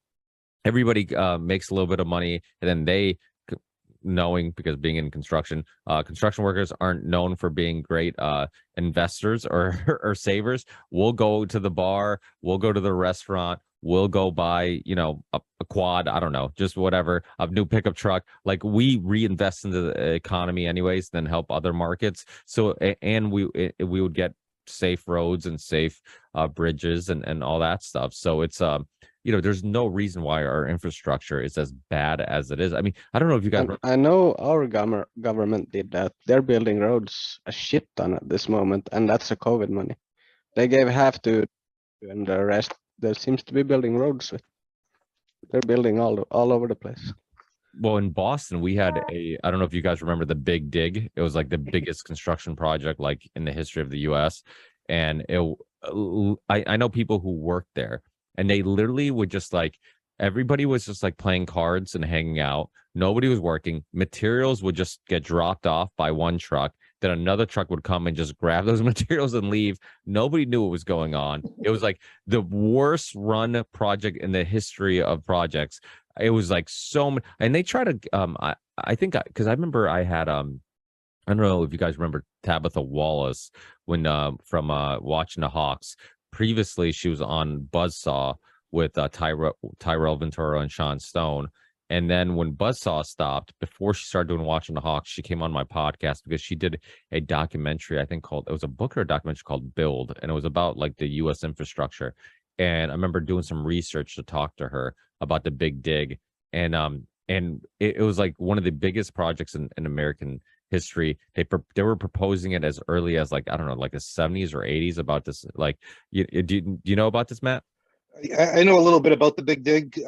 everybody makes a little bit of money, and then they knowing because being in construction workers aren't known for being great investors or or savers. We'll go to the bar, we'll go to the restaurant, we'll go buy a quad, I don't know, just whatever, a new pickup truck. Like, we reinvest into the economy anyways, then help other markets. So and we would get safe roads and safe bridges and all that stuff. So it's there's no reason why our infrastructure is as bad as it is. I mean, I don't know if you guys. I know our government did that. They're building roads a shit ton at this moment, and that's the COVID money. They gave half to, and the rest there seems to be building roads with. They're building all over the place. Well, in Boston, we had I don't know if you guys remember the Big Dig. It was like the biggest construction project like in the history of the US. And I know people who worked there, and they literally would just like, everybody was just like playing cards and hanging out. Nobody was working. Materials would just get dropped off by one truck. Then another truck would come and just grab those materials and leave. Nobody knew what was going on. It was like the worst run project in the history of projects. It was like so many, and they try to I think because I remember I had I don't know if you guys remember Tabitha Wallace when from Watching the Hawks. Previously, she was on Buzzsaw with Tyrell Ventura and Sean Stone. And then when Buzzsaw stopped, before she started doing Watching the Hawks, she came on my podcast because she did a documentary, I think it was a book or a documentary called Build, and it was about like the U.S. infrastructure. And I remember doing some research to talk to her about the Big Dig, and it was like one of the biggest projects in American history. They were proposing it as early as like, I don't know, like the 70s or 80s about this. Like, do you know about this, Matt? I know a little bit about the Big Dig,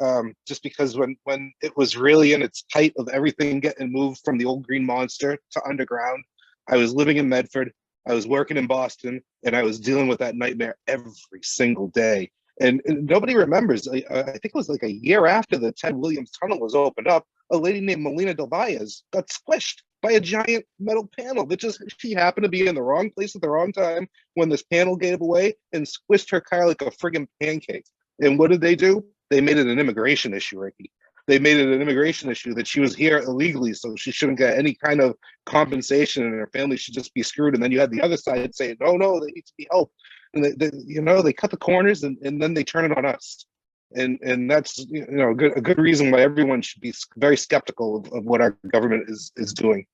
just because when it was really in its height of everything getting moved from the old Green Monster to underground, I was living in Medford, I was working in Boston, and I was dealing with that nightmare every single day. And nobody remembers. I think it was like a year after the Ted Williams Tunnel was opened up, a lady named Melina Del Valles got squished by a giant metal panel that just, she happened to be in the wrong place at the wrong time when this panel gave away and squished her car like a friggin' pancake. And what did they do? They made it an immigration issue, Ricky. They made it an immigration issue that she was here illegally, so she shouldn't get any kind of compensation, and her family should just be screwed. And then you had the other side saying, no, they need to be helped. And they cut the corners, and then they turn it on us. And that's a good reason why everyone should be very skeptical of what our government is doing.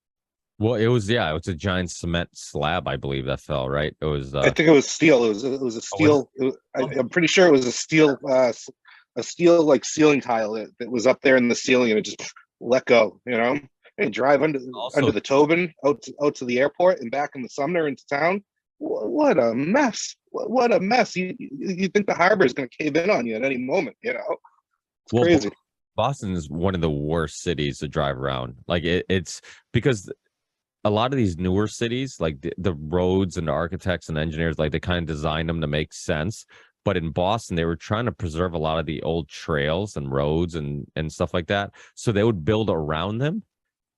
Well, it was a giant cement slab, I believe, that fell, right? It was I think it was steel. It was a steel. I'm pretty sure it was a steel like ceiling tile that was up there in the ceiling, and it just let go. And drive under the Tobin out to the airport and back in the Sumner into town. What a mess! What a mess! You think the harbor is going to cave in on you at any moment? It's crazy. Boston is one of the worst cities to drive around. Like it's because a lot of these newer cities, like the roads and the architects and engineers, like they kind of designed them to make sense. But in Boston, they were trying to preserve a lot of the old trails and roads and stuff like that. So they would build around them,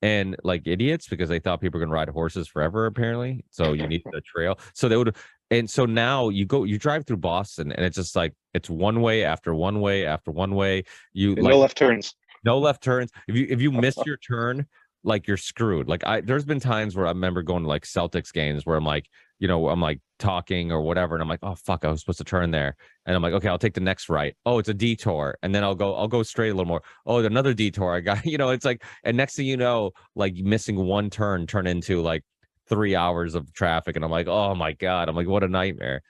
and like idiots, because they thought people were going to ride horses forever, apparently. So you need the trail. So they would, and so now you drive through Boston, and it's just like, it's one way after one way after one way. No left turns. No left turns. If you miss your turn, like you're screwed. Like there's been times where I remember going to like Celtics games where I'm like, I'm like talking or whatever, and I'm like, oh fuck, I was supposed to turn there, and I'm like, okay, I'll take the next right. Oh, it's a detour, and then I'll go straight a little more. Oh, another detour. I got, it's like, and next thing you know, like missing one turn into like 3 hours of traffic, and I'm like, oh my god, I'm like, what a nightmare.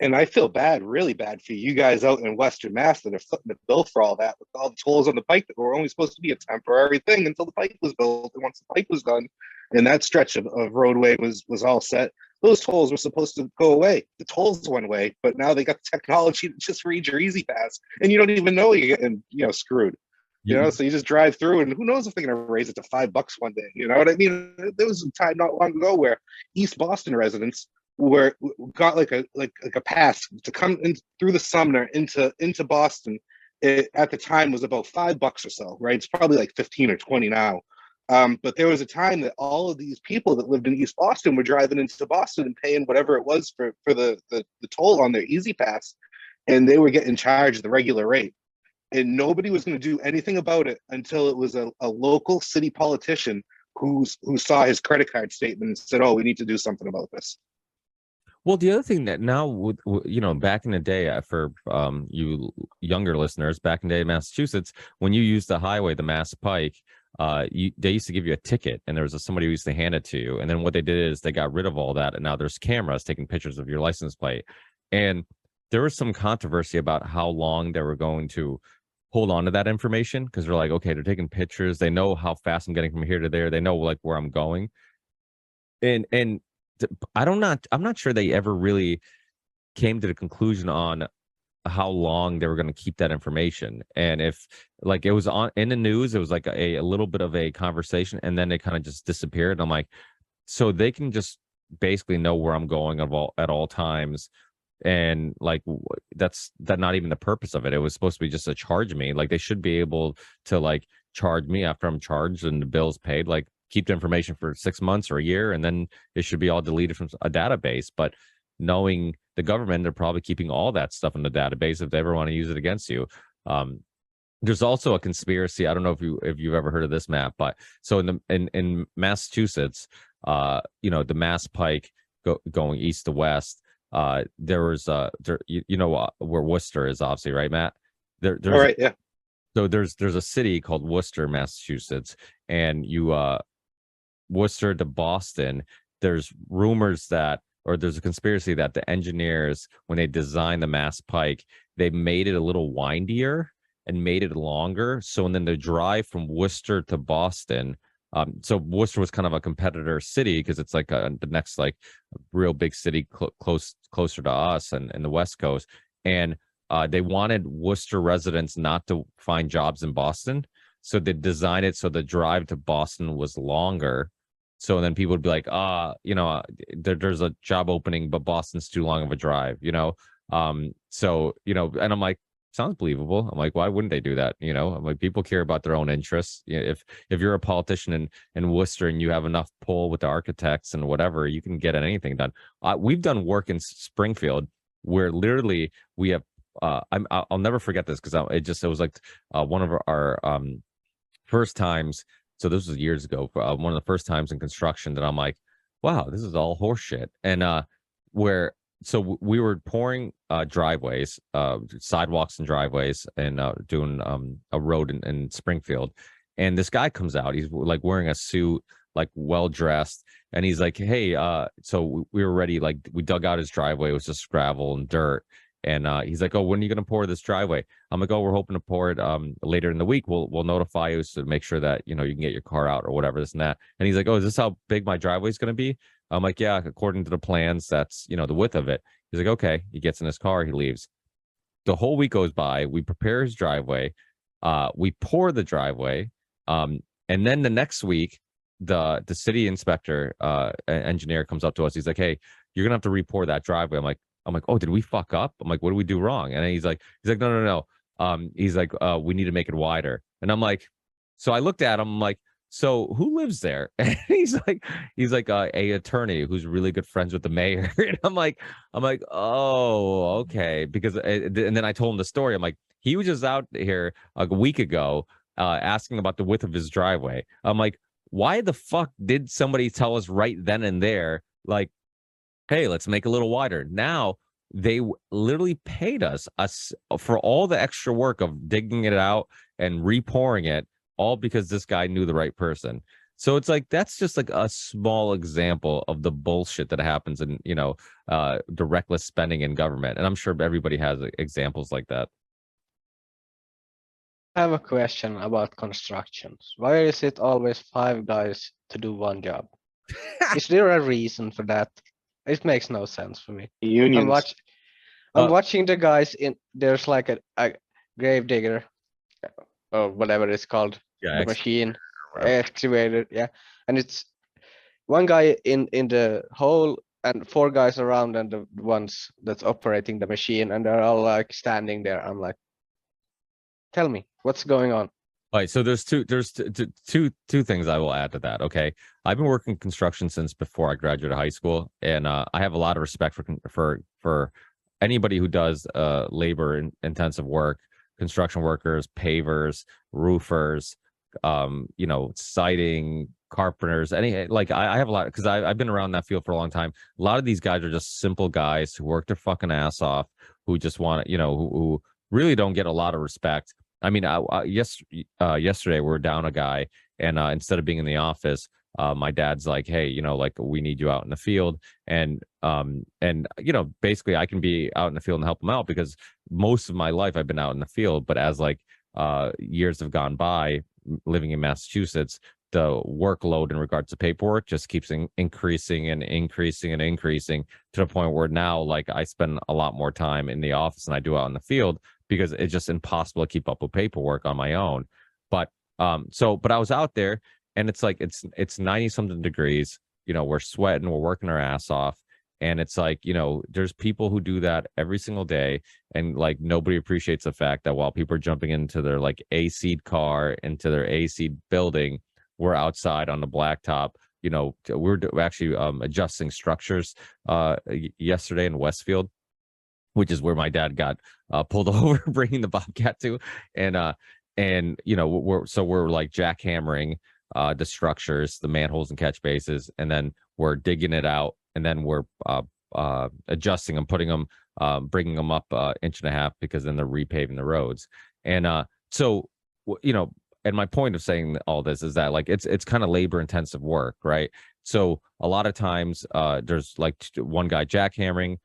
And I feel really bad for you guys out in Western Mass that are footing the bill for all that, with all the tolls on the pike that were only supposed to be a temporary thing until the pike was built. And once the pike was done and that stretch of roadway was all set, those tolls were supposed to go away. The tolls went away, but now they got the technology to just read your Easy Pass, and you don't even know you're getting, screwed. So you just drive through, and who knows if they're going to raise it to $5 one day. You know what I mean? There was a time not long ago where East Boston residents got like a pass to come in through the Sumner into Boston. It at the time was about $5 or so, right? It's probably like 15 or 20 now. But there was a time that all of these people that lived in East Boston were driving into Boston and paying whatever it was for the toll on their Easy Pass, and they were getting charged the regular rate. And nobody was going to do anything about it until it was a local city politician who saw his credit card statement and said, "Oh, we need to do something about this." Well, the other thing that now, back in the day, for you younger listeners, back in the day in Massachusetts, when you used the highway, the Mass Pike, they used to give you a ticket, and there was somebody who used to hand it to you. And then what they did is they got rid of all that, and now there's cameras taking pictures of your license plate. And there was some controversy about how long they were going to hold on to that information, because they're like, okay, they're taking pictures, they know how fast I'm getting from here to there, they know like where I'm going, and I'm not sure they ever really came to the conclusion on how long they were going to keep that information. And if like it was on in the news, it was like a little bit of a conversation, and then it kind of just disappeared. And I'm like, so they can just basically know where I'm going at all times. And like that's not even the purpose of it. It was supposed to be just to charge me. Like they should be able to like charge me after I'm charged and the bill's paid, like keep the information for 6 months or a year, and then it should be all deleted from a database. But knowing the government, they're probably keeping all that stuff in the database if they ever want to use it against you. There's also a conspiracy. I don't know if you've ever heard of this, Matt, but so in Massachusetts, the Mass Pike going east to west, there was where Worcester is, obviously, right, Matt? There's all right, yeah. So there's a city called Worcester, Massachusetts, and Worcester to Boston. There's rumors there's a conspiracy that the engineers, when they designed the Mass Pike, they made it a little windier and made it longer. So and then the drive from Worcester to Boston. So Worcester was kind of a competitor city because it's like the next like real big city closer to us and the West Coast. And they wanted Worcester residents not to find jobs in Boston. So they designed it so the drive to Boston was longer. So then people would be like, there's a job opening, but Boston's too long of a drive, and I'm like, sounds believable. I'm like, why wouldn't they do that? I'm like, people care about their own interests. If you're a politician in Worcester and you have enough pull with the architects and whatever, you can get anything done. We've done work in Springfield where literally we have. I'll never forget this because it was like one of our first times. So this was years ago. One of the first times in construction that I'm like, wow, this is all horseshit. And so we were pouring driveways, sidewalks and driveways, and doing a road in Springfield. And this guy comes out. He's like wearing a suit, like well dressed, and he's like, "Hey, so we were ready. Like we dug out his driveway. It was just gravel and dirt." And he's like, "Oh, when are you gonna pour this driveway?" I'm like, "Oh, we're hoping to pour it later in the week. We'll notify you to make sure that you can get your car out or whatever, this and that." And he's like, "Oh, is this how big my driveway is gonna be?" I'm like, "Yeah, according to the plans, that's the width of it." He's like, "Okay." He gets in his car, he leaves. The whole week goes by. We prepare his driveway. We pour the driveway. And then the next week, the city inspector engineer comes up to us. He's like, "Hey, you're gonna have to re-pour that driveway." I'm like, "Oh, did we fuck up?" I'm like, "What did we do wrong?" And he's like, "No. He's like, we need to make it wider." And I'm like, so I looked at him. I'm like, "So who lives there?" And he's like a attorney who's really good friends with the mayor. And I'm like, "Oh, okay." Because and then I told him the story. I'm like, he was just out here a week ago asking about the width of his driveway. I'm like, why the fuck did somebody tell us right then and there, like, hey, let's make a little wider? Now they literally paid us for all the extra work of digging it out and repouring it, all because this guy knew the right person. So it's like, that's just like a small example of the bullshit that happens in, the reckless spending in government. And I'm sure everybody has examples like that. I have a question about constructions. Why is it always 5 guys to do one job? Is there a reason for that? It makes no sense for me. I'm Unions. watch I'm Uh, watching the guys in there's like a grave digger or whatever it's called, Yeah, the machine, whatever. excavator, yeah. And it's one guy in the hole and four guys around and the ones that's operating the machine, and they're all like standing there. I'm like, tell me what's going on. All right, so there's two things I will add to that. Okay, I've been working construction since before I graduated high school, and I have a lot of respect for anybody who does labor intensive work, construction workers, pavers, roofers, siding, carpenters. I have a lot because I've been around that field for a long time. A lot of these guys are just simple guys who work their fucking ass off, who just want to, who really don't get a lot of respect. I mean, yesterday we were down a guy, and instead of being in the office, my dad's like, "Hey, like we need you out in the field," and basically I can be out in the field and help him out because most of my life I've been out in the field. But as years have gone by, living in Massachusetts, the workload in regards to paperwork just keeps increasing and increasing and increasing to the point where now, like, I spend a lot more time in the office than I do out in the field, because it's just impossible to keep up with paperwork on my own. But but I was out there, and it's like it's 90 something degrees, we're sweating, we're working our ass off, and it's like, there's people who do that every single day, and like nobody appreciates the fact that while people are jumping into their like AC car, into their AC building, we're outside on the blacktop. We're actually adjusting structures yesterday in Westfield, which is where my dad got pulled over bringing the Bobcat to, and we're like jackhammering the structures, the manholes and catch bases, and then we're digging it out, and then we're adjusting them, putting them, bringing them up inch and a half, because then they're repaving the roads. And and my point of saying all this is that, like, it's kind of labor intensive work, right? So a lot of times there's like one guy jackhammering,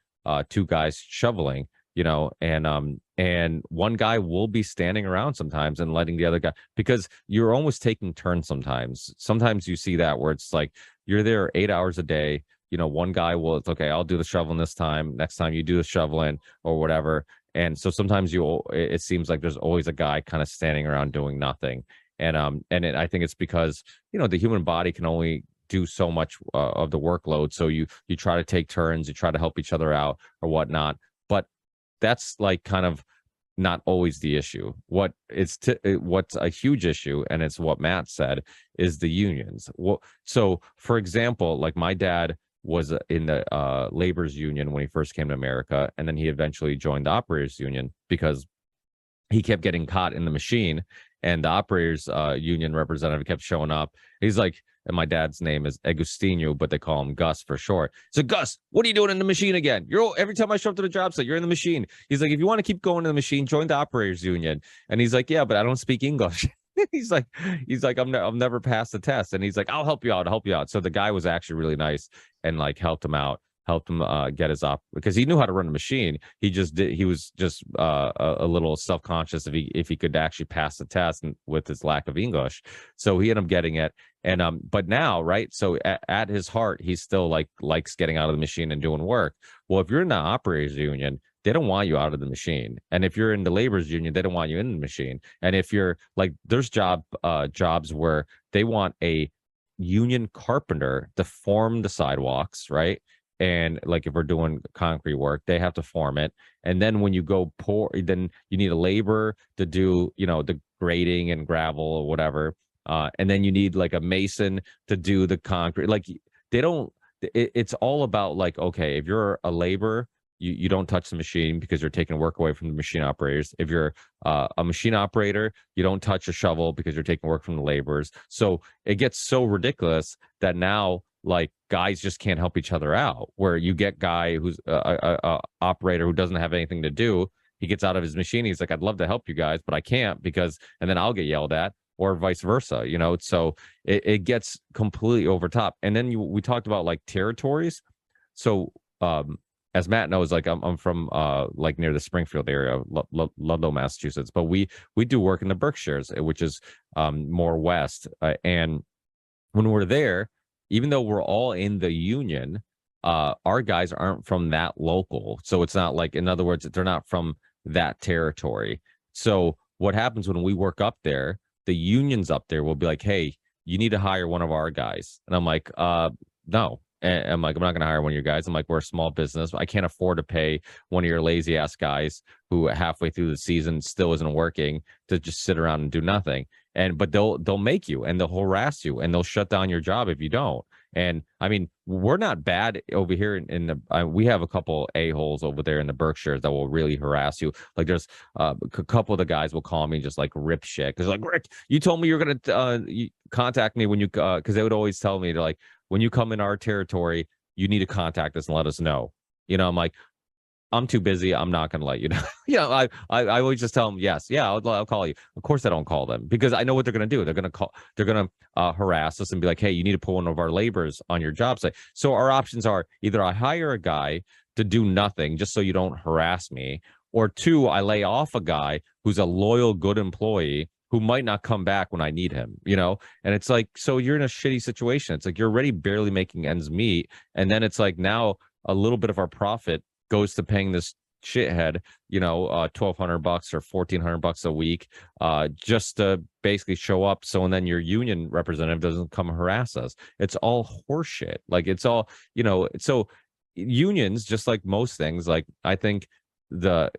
two guys shoveling, and one guy will be standing around sometimes and letting the other guy, because you're almost taking turns sometimes you see that where it's like you're there 8 hours a day, one guy will, it's okay, I'll do the shoveling this time, next time you do the shoveling or whatever. And so sometimes it seems like there's always a guy kind of standing around doing nothing. And I think it's because the human body can only do so much of the workload, so you try to take turns, you try to help each other out or whatnot. But that's like kind of not always the issue. What's a huge issue, and it's what Matt said, is the unions. So for example, like my dad was in the labor's union when he first came to America, and then he eventually joined the operators union because he kept getting caught in the machine, and the operators union representative kept showing up. He's like, and my dad's name is Agustino, but they call him Gus for short. So Gus, what are you doing in the machine again? Every time I show up to the job site, you're in the machine. He's like, if you want to keep going in the machine, join the operators union. And he's like, yeah, but I don't speak English. he's like, I'll never pass the test. And he's like, I'll help you out. So the guy was actually really nice and like helped him out, helped him get his because he knew how to run a machine. He was just a little self-conscious if he could actually pass the test, and with his lack of English. So he ended up getting it. And but now, right, so at his heart, he still likes getting out of the machine and doing work. Well, if you're in the operators union, they don't want you out of the machine. And if you're in the laborers union, they don't want you in the machine. And if you're like, there's jobs where they want a union carpenter to form the sidewalks, right? And like if we're doing concrete work, they have to form it. And then when you go pour, then you need a laborer to do, the grading and gravel or whatever. And then you need like a mason to do the concrete. Like it's all about like, okay, if you're a laborer, you don't touch the machine because you're taking work away from the machine operators. If you're a machine operator, you don't touch a shovel because you're taking work from the laborers. So it gets so ridiculous that now, like, guys just can't help each other out, where you get guy who's a operator who doesn't have anything to do. He gets out of his machine. He's like, I'd love to help you guys, but I can't and then I'll get yelled at, or vice versa, so it gets completely over top. And then we talked about like territories. So as Matt knows, like I'm from like near the Springfield area, Ludlow, Massachusetts, but we do work in the Berkshires, which is more west. And when we're there, even though we're all in the union, our guys aren't from that local. So it's not like, in other words, they're not from that territory. So what happens when we work up there, the unions up there will be like, hey, you need to hire one of our guys. And I'm like, no. And I'm like, I'm not going to hire one of your guys. I'm like, we're a small business. I can't afford to pay one of your lazy ass guys who halfway through the season still isn't working to just sit around and do nothing. But they'll make you, and they'll harass you, and they'll shut down your job if you don't. And I mean, we're not bad over here in the. We have a couple a-holes over there in the Berkshires that will really harass you. Like there's a couple of the guys will call me and just like rip shit because like, Rick, you told me you're gonna contact me when you because they would always tell me, they're like, when you come in our territory, you need to contact us and let us know. I'm like, I'm too busy. I'm not going to let you know. I always just tell them, yes, yeah, I'll call you. Of course, I don't call them because I know what they're going to do. They're going to harass us and be like, hey, you need to put one of our laborers on your job site. So our options are either I hire a guy to do nothing just so you don't harass me, or two, I lay off a guy who's a loyal, good employee who might not come back when I need him, And it's like, so you're in a shitty situation. It's like you're already barely making ends meet. And then it's like now a little bit of our profit goes to paying this shithead, $1,200 or $1,400 a week, just to basically show up. So, and then your union representative doesn't come harass us. It's all horseshit. Like it's all, so unions, just like most things, like I think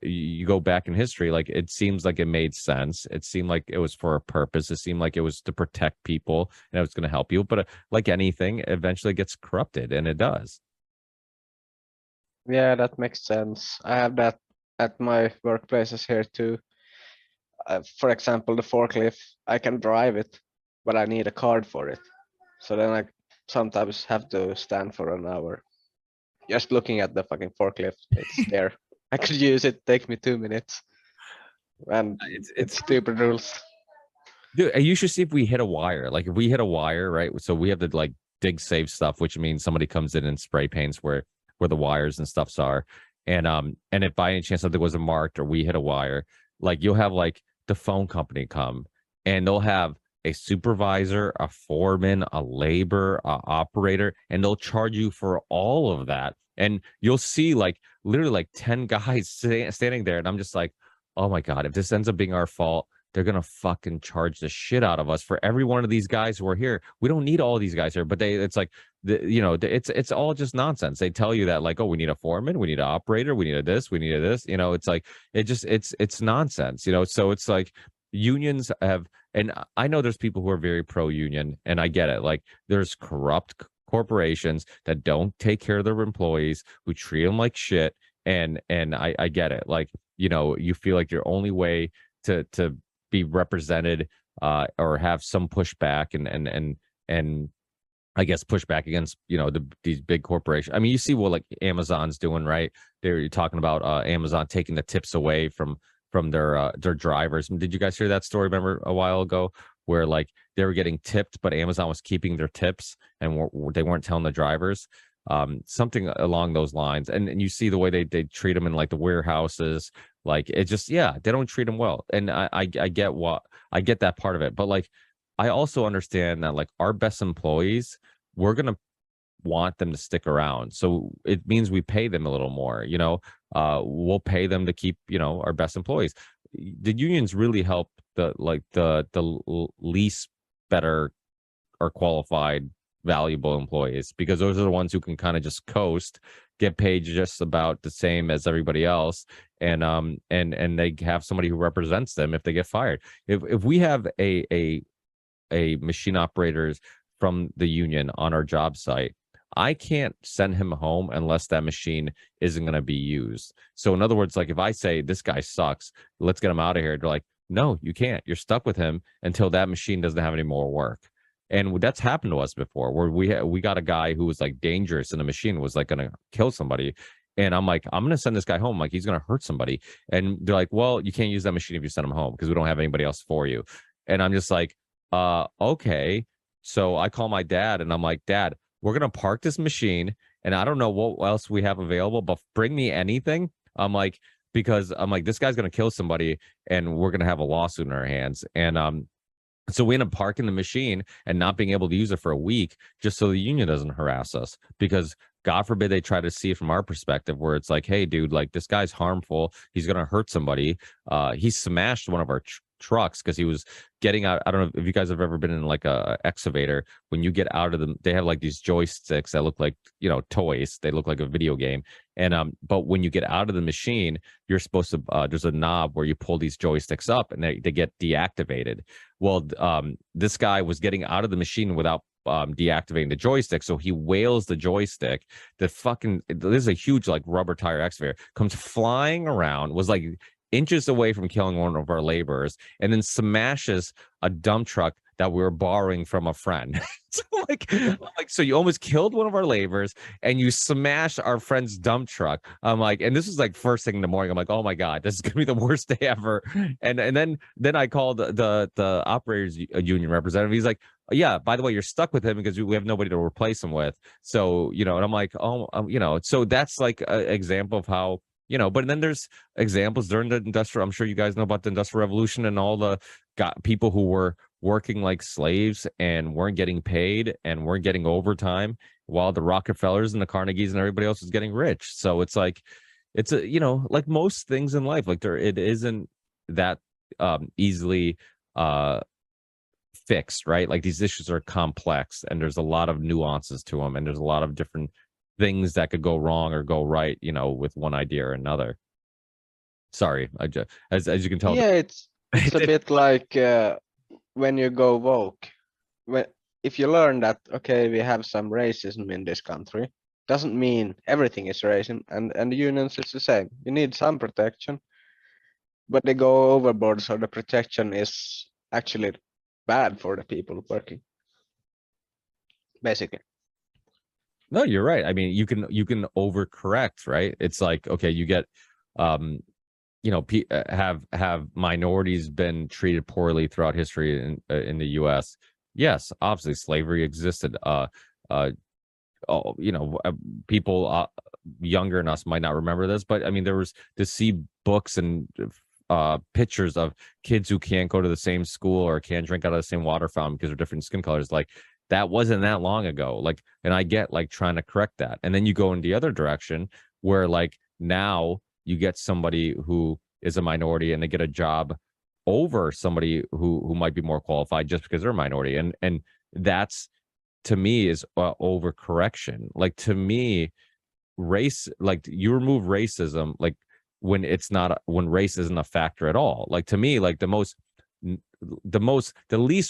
you go back in history, like it seems like it made sense. It seemed like it was for a purpose. It seemed like it was to protect people and it was going to help you. But like anything, eventually it gets corrupted, and it does. Yeah, that makes sense. I have that at my workplaces here too. For example, the forklift, I can drive it, but I need a card for it. So then I sometimes have to stand for an hour. Just looking at the fucking forklift, it's there. I could use it, take me 2 minutes. And it's stupid rules. Dude, you should see if we hit a wire. Like if we hit a wire, right? So we have to like dig safe stuff, which means somebody comes in and spray paints where the wires and stuffs are. And if by any chance something wasn't marked or we hit a wire, like you'll have like the phone company come and they'll have a supervisor, a foreman, a labor, a operator, and they'll charge you for all of that. And you'll see like literally like 10 guys standing there. And I'm just like, oh my God, if this ends up being our fault, they're going to fucking charge the shit out of us for every one of these guys who are here. We don't need all these guys here, but it's like, it's all just nonsense. They tell you that like, oh, we need a foreman, we need an operator, we need a this, we need a this, it's like, it's nonsense, so it's like unions have, and I know there's people who are very pro-union and I get it. Like there's corrupt corporations that don't take care of their employees, who treat them like shit. And I get it. Like, you feel like your only way to be represented or have some pushback and I guess pushback against these big corporations. I mean, you see what like Amazon's doing, right? They're talking about Amazon taking the tips away from their drivers. Did you guys hear that story? Remember a while ago where like they were getting tipped, but Amazon was keeping their tips and they weren't telling the drivers. Something along those lines. And you see the way they treat them in like the warehouses. Like it just, yeah, they don't treat them well. And I get that part of it. But like, I also understand that like our best employees, we're going to want them to stick around. So it means we pay them a little more, we'll pay them to keep, our best employees. The unions really help the least better or qualified valuable employees, because those are the ones who can kind of just coast, get paid just about the same as everybody else, and they have somebody who represents them if they get fired. If we have a machine operators from the union on our job site, I can't send him home unless that machine isn't going to be used. So in other words, like if I say this guy sucks, let's get him out of here, they're like, no, you can't. You're stuck with him until that machine doesn't have any more work. And that's happened to us before, where we got a guy who was like dangerous in the machine, was like going to kill somebody. And I'm like, I'm going to send this guy home. Like he's going to hurt somebody. And they're like, well, you can't use that machine if you send him home because we don't have anybody else for you. And I'm just like, okay. So I call my dad and I'm like, Dad, we're going to park this machine and I don't know what else we have available, but bring me anything. I'm like, because I'm like, this guy's going to kill somebody and we're going to have a lawsuit in our hands. And so we end up parking the machine and not being able to use it for a week just so the union doesn't harass us, because God forbid they try to see it from our perspective, where it's like, hey, dude, like this guy's harmful. He's gonna hurt somebody. He smashed one of our trucks because he was getting out. I don't know if you guys have ever been in like a excavator. When you get out of them, they have like these joysticks that look like, you know, toys. They look like a video game. And but when you get out of the machine, you're supposed to there's a knob where you pull these joysticks up and they get deactivated. Well, this guy was getting out of the machine without deactivating the joystick, so he whales the joystick. The fucking, this is a huge like rubber tire excavator, comes flying around, was like inches away from killing one of our laborers, and then smashes a dump truck that we were borrowing from a friend. So like so you almost killed one of our laborers and you smashed our friend's dump truck. I'm like, and this was like first thing in the morning. I'm like, oh my God, this is gonna be the worst day ever. And then I called the operators union representative. He's like, yeah, by the way, you're stuck with him because we have nobody to replace him with. So, you know, and I'm like, oh, you know, so that's like an example of how, you know, but then there's examples during the industrial, I'm sure you guys know about the Industrial Revolution and all the people who were working like slaves and weren't getting paid and weren't getting overtime, while the Rockefellers and the Carnegies and everybody else was getting rich. So it's like, it's a, you know, like most things in life, like it isn't that easily fixed, right? Like these issues are complex and there's a lot of nuances to them, and there's a lot of different things that could go wrong or go right, you know, with one idea or another. Sorry, I just, as you can tell. Yeah, it's a bit like when you go woke. If you learn that, okay, we have some racism in this country, doesn't mean everything is racism, and the unions is the same. You need some protection, but they go overboard, so the protection is actually bad for the people working, basically. No, you're right. I mean, you can overcorrect, right? It's like, okay, you get you know, have minorities been treated poorly throughout history in the US? Yes, obviously slavery existed. You know, people younger than us might not remember this, but I mean, there was to see books and pictures of kids who can't go to the same school or can't drink out of the same water fountain because of different skin colors. Like that wasn't that long ago. Like, and I get like trying to correct that. And then you go in the other direction where like now you get somebody who is a minority and they get a job over somebody who might be more qualified just because they're a minority. And that's, to me, is overcorrection. Like, to me, race, like you remove racism, like when race isn't a factor at all. Like, to me, like the least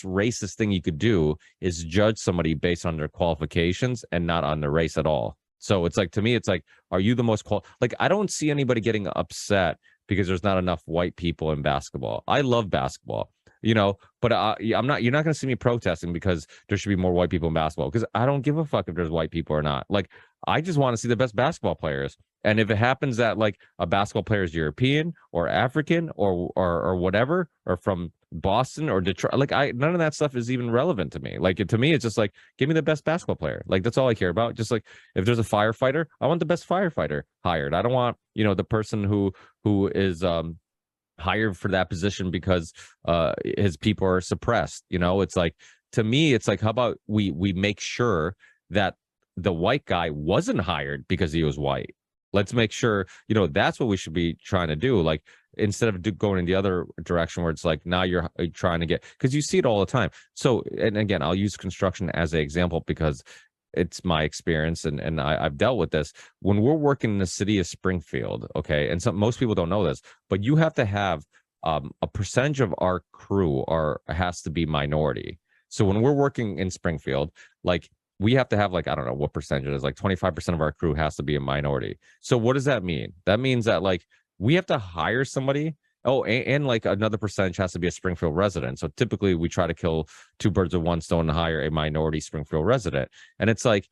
racist thing you could do is judge somebody based on their qualifications and not on their race at all. So it's like, to me, it's like, are you the most like, I don't see anybody getting upset because there's not enough white people in basketball. I love basketball, you know, but you're not going to see me protesting because there should be more white people in basketball, because I don't give a fuck if there's white people or not. Like, I just want to see the best basketball players. And if it happens that like a basketball player is European or African or whatever, or from Boston or Detroit, like none of that stuff is even relevant to me. Like, to me, it's just like, give me the best basketball player. Like, that's all I care about. Just like, if there's a firefighter, I want the best firefighter hired. I don't want, you know, the person who is hired for that position because his people are suppressed. You know, it's like, to me, it's like, how about we make sure that the white guy wasn't hired because he was white. Let's make sure, you know, that's what we should be trying to do. Like, instead of going in the other direction where it's like, now you're trying to get, because you see it all the time. So, and again, I'll use construction as an example because it's my experience and I've dealt with this. When we're working in the city of Springfield, okay, and most people don't know this, but you have to have a percentage of our crew has to be minority. So when we're working in Springfield, like, we have to have, like, I don't know what percentage it is, like 25% of our crew has to be a minority. So what does that mean? That means that, like, we have to hire somebody. Oh, and like another percentage has to be a Springfield resident. So typically we try to kill two birds with one stone and hire a minority Springfield resident. And it's like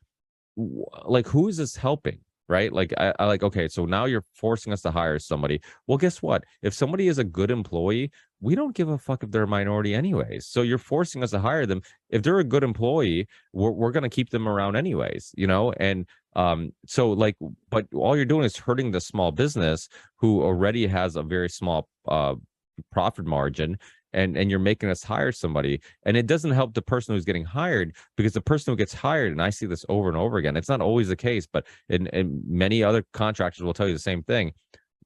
who is this helping? Right? Like, I like, okay, so now you're forcing us to hire somebody. Well, guess what? If somebody is a good employee, we don't give a fuck if they're a minority anyways. So you're forcing us to hire them. If they're a good employee, we're going to keep them around anyways, you know? And so like, but all you're doing is hurting the small business who already has a very small profit margin. and you're making us hire somebody, and it doesn't help the person who's getting hired, because the person who gets hired, and I see this over and over again, it's not always the case, but in many other contractors will tell you the same thing.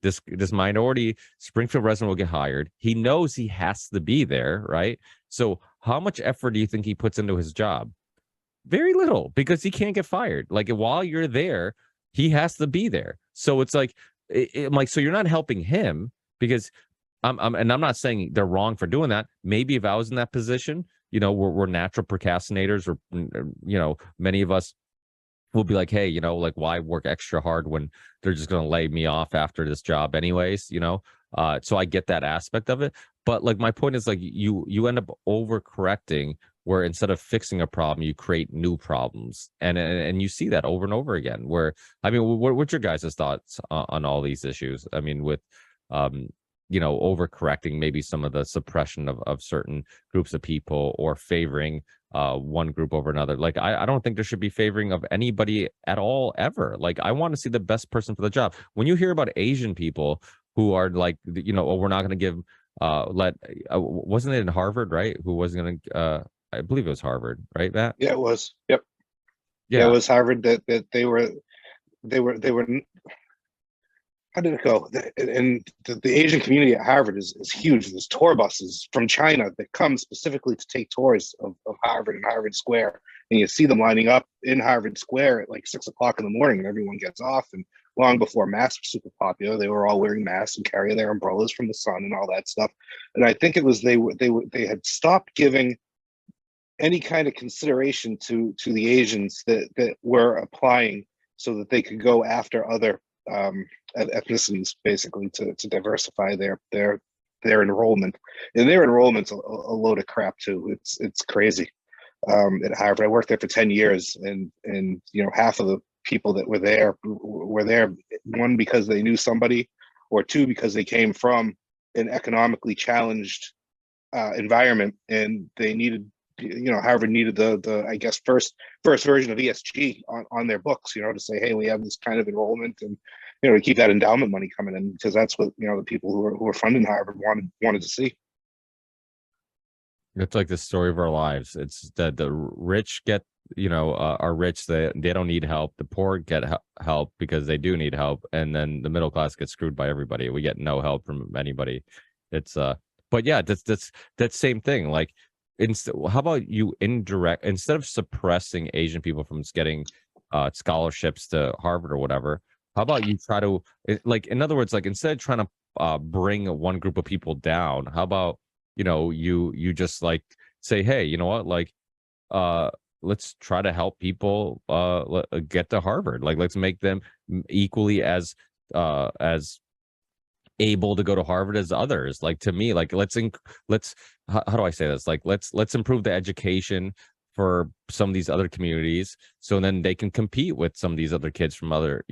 This minority Springfield resident will get hired. He knows he has to be there, right? So how much effort do you think he puts into his job? Very little, because he can't get fired. Like, while you're there, he has to be there. So it's like, so you're not helping him, because and I'm not saying they're wrong for doing that. Maybe if I was in that position, we're natural procrastinators, or many of us will be like, hey, like, why work extra hard when they're just going to lay me off after this job anyways, so I get that aspect of it. But like, my point is, like, you end up overcorrecting, where instead of fixing a problem, you create new problems, and you see that over and over again. Where, I mean, what's your guys' thoughts on all these issues? I mean, with overcorrecting, maybe some of the suppression of certain groups of people, or favoring one group over another. Like, I don't think there should be favoring of anybody at all, ever. Like, I want to see the best person for the job. When you hear about Asian people who are like, oh, we're not going to give wasn't it in Harvard, right? Who wasn't going to I believe it was Harvard, right, Matt? Yeah, it was. Yep. Yeah, it was Harvard that they were. How did it go? And the Asian community at Harvard is huge. There's tour buses from China that come specifically to take tours of Harvard and Harvard Square. And you see them lining up in Harvard Square at like 6 o'clock in the morning, and everyone gets off. And long before masks were super popular, they were all wearing masks and carrying their umbrellas from the sun and all that stuff. And I think it was they had stopped giving any kind of consideration to the Asians that were applying, so that they could go after other ethnicities, basically, to diversify their enrollment. And their enrollment's a load of crap too. It's crazy. At Harvard, I worked there for 10 years, and half of the people that were there, one, because they knew somebody, or two, because they came from an economically challenged environment, and they needed, Harvard needed the I guess first version of ESG on their books, to say, hey, we have this kind of enrollment, and to keep that endowment money coming in, because that's what the people who are funding Harvard wanted to see. It's like the story of our lives. It's that the rich get, are rich. They don't need help. The poor get help because they do need help, and then the middle class gets screwed by everybody. We get no help from anybody. It's but yeah, that's same thing. Like, how about you instead of suppressing Asian people from getting scholarships to Harvard or whatever, how about you try to, like, in other words, like, instead of trying to bring one group of people down, how about you just, like, say, hey, you know what, like, let's try to help people get to Harvard. Like, let's make them equally as able to go to Harvard as others. Like, to me, like, let's how do I say this? Like, let's improve the education for some of these other communities, so then they can compete with some of these other kids from other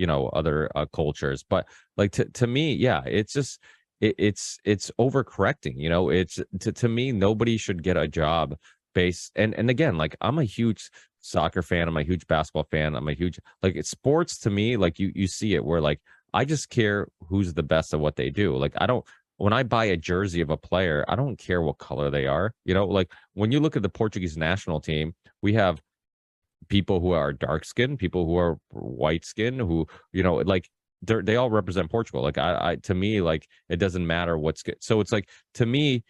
cultures. But like, to me, yeah, it's just it's overcorrecting. It's to me, nobody should get a job based, and again, like, I'm a huge soccer fan, I'm a huge basketball fan, I'm a huge, like, it's sports to me, like, you see it where, like, I just care who's the best at what they do. Like, when I buy a jersey of a player, I don't care what color they are. Like, when you look at the Portuguese national team, we have people who are dark skinned, people who are white skinned, who, like, they all represent Portugal. Like, I to me, like, it doesn't matter what's good. So it's like, to me,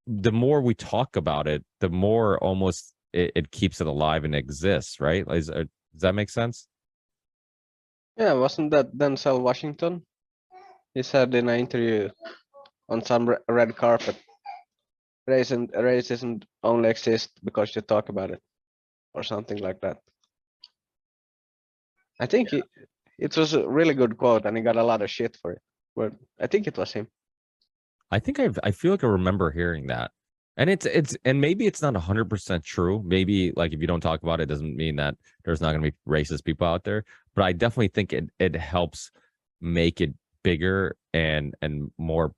the more we talk about it, the more almost it keeps it alive and exists, right? Does that make sense? Yeah, wasn't that Denzel Washington? He said in an interview on some red carpet, racism only exists because you talk about it, or something like that. I think it was a really good quote, and he got a lot of shit for it, but I think it was him. I think I feel like I remember hearing that, and and maybe it's not 100% true. Maybe, like, if you don't talk about it, doesn't mean that there's not going to be racist people out there. But I definitely think it helps make it bigger and more,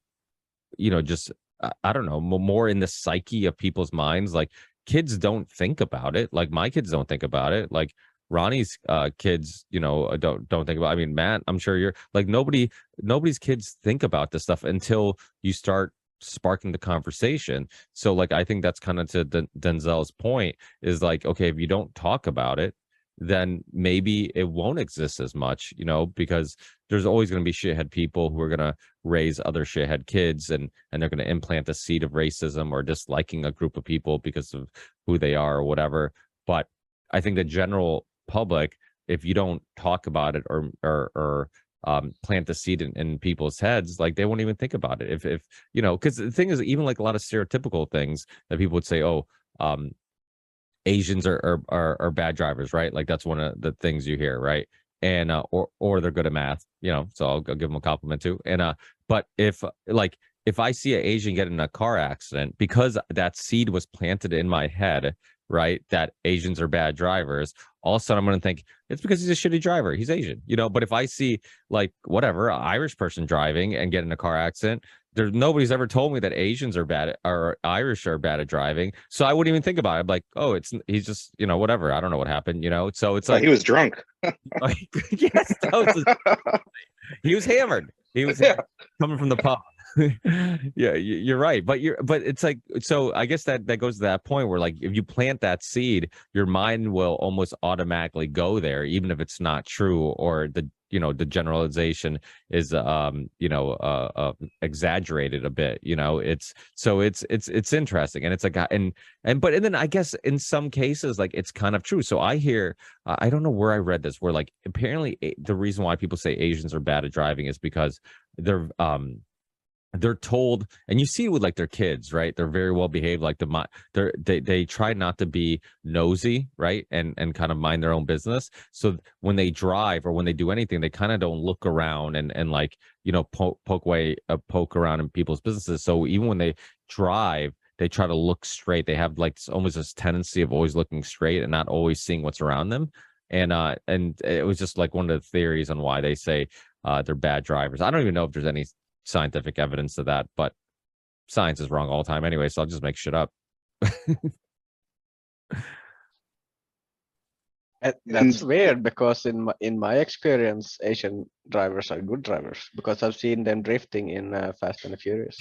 just I don't know, more in the psyche of people's minds. Like, kids don't think about it. Like, my kids don't think about it. Like, Ronnie's kids, don't think about. I mean, Matt, I'm sure you're like, nobody's kids think about this stuff until you start sparking the conversation. So like I think that's kind of to Denzel's point, is like, okay, if you don't talk about it, then maybe it won't exist as much, because there's always going to be shithead people who are going to raise other shithead kids, and they're going to implant the seed of racism or disliking a group of people because of who they are or whatever. But I think the general public, if you don't talk about it or plant the seed in people's heads, like they won't even think about it. If because the thing is, even like a lot of stereotypical things that people would say, oh, Asians are bad drivers, right? Like that's one of the things you hear, right? And or they're good at math, so I'll give them a compliment too. And but if I see an Asian get in a car accident, because that seed was planted in my head, right, that Asians are bad drivers, all of a sudden I'm going to think it's because he's a shitty driver. He's Asian, But if I see like whatever, an Irish person driving and get in a car accident, nobody's ever told me that Asians are bad or Irish are bad at driving. So I wouldn't even think about it. I'm like, oh, he's just, whatever. I don't know what happened, So it's like he was drunk. Like, yes, he was hammered. He was coming from the pub. Yeah, you're right, but it's like, so I guess that goes to that point where like if you plant that seed, your mind will almost automatically go there, even if it's not true, or the generalization is exaggerated a bit. It's interesting, and it's like and then I guess in some cases like it's kind of true. So I hear I don't know where I read this, where like apparently the reason why people say Asians are bad at driving is because they're told, and you see it with like their kids, right? They're very well behaved, like they try not to be nosy, right? And kind of mind their own business. So when they drive or when they do anything, they kind of don't look around and like, poke around in people's businesses. So even when they drive, they try to look straight. They have like almost this tendency of always looking straight and not always seeing what's around them. And it was just like one of the theories on why they say they're bad drivers. I don't even know if there's any scientific evidence to that, but science is wrong all the time anyway, so I'll just make shit up. That's weird, because in my experience, Asian drivers are good drivers, because I've seen them drifting in Fast and the Furious.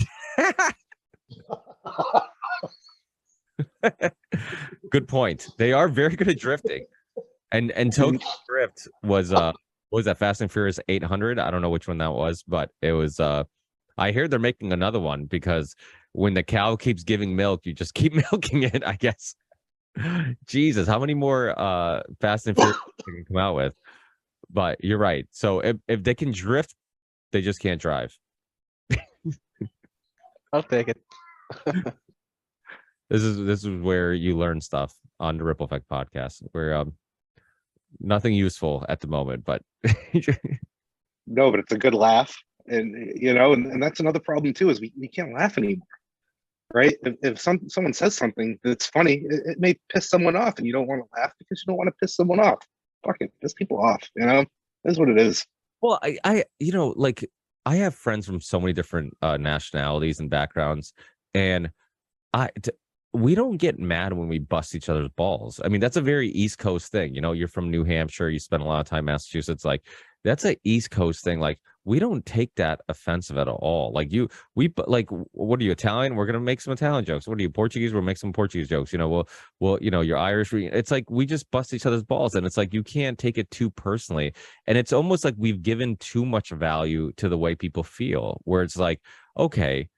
Good point. They are very good at drifting, and Tokyo Drift was what was that, Fast and Furious 800? I don't know which one that was, but it was I hear they're making another one, because when the cow keeps giving milk, you just keep milking it, I guess. Jesus, how many more Fast and Furious they can come out with? But you're right. So if they can drift, they just can't drive. I'll take it. This is where you learn stuff on the Ripple Effect podcast. Where nothing useful at the moment, but No, but it's a good laugh. And and that's another problem too, is we can't laugh anymore, right? If someone says something that's funny, it may piss someone off, and you don't want to laugh because you don't want to piss someone off. Fuck it, piss people off. That's what it is. Well, I like I have friends from so many different nationalities and backgrounds, and we don't get mad when we bust each other's balls. I mean, that's a very East Coast thing. You're from New Hampshire, you spend a lot of time in Massachusetts. Like that's an East Coast thing. Like we don't take that offensive at all. Like what are you, Italian? We're gonna make some Italian jokes. What are you, Portuguese? We'll make some Portuguese jokes. Well, you're Irish. It's like we just bust each other's balls, and it's like you can't take it too personally. And it's almost like we've given too much value to the way people feel, where it's like, okay,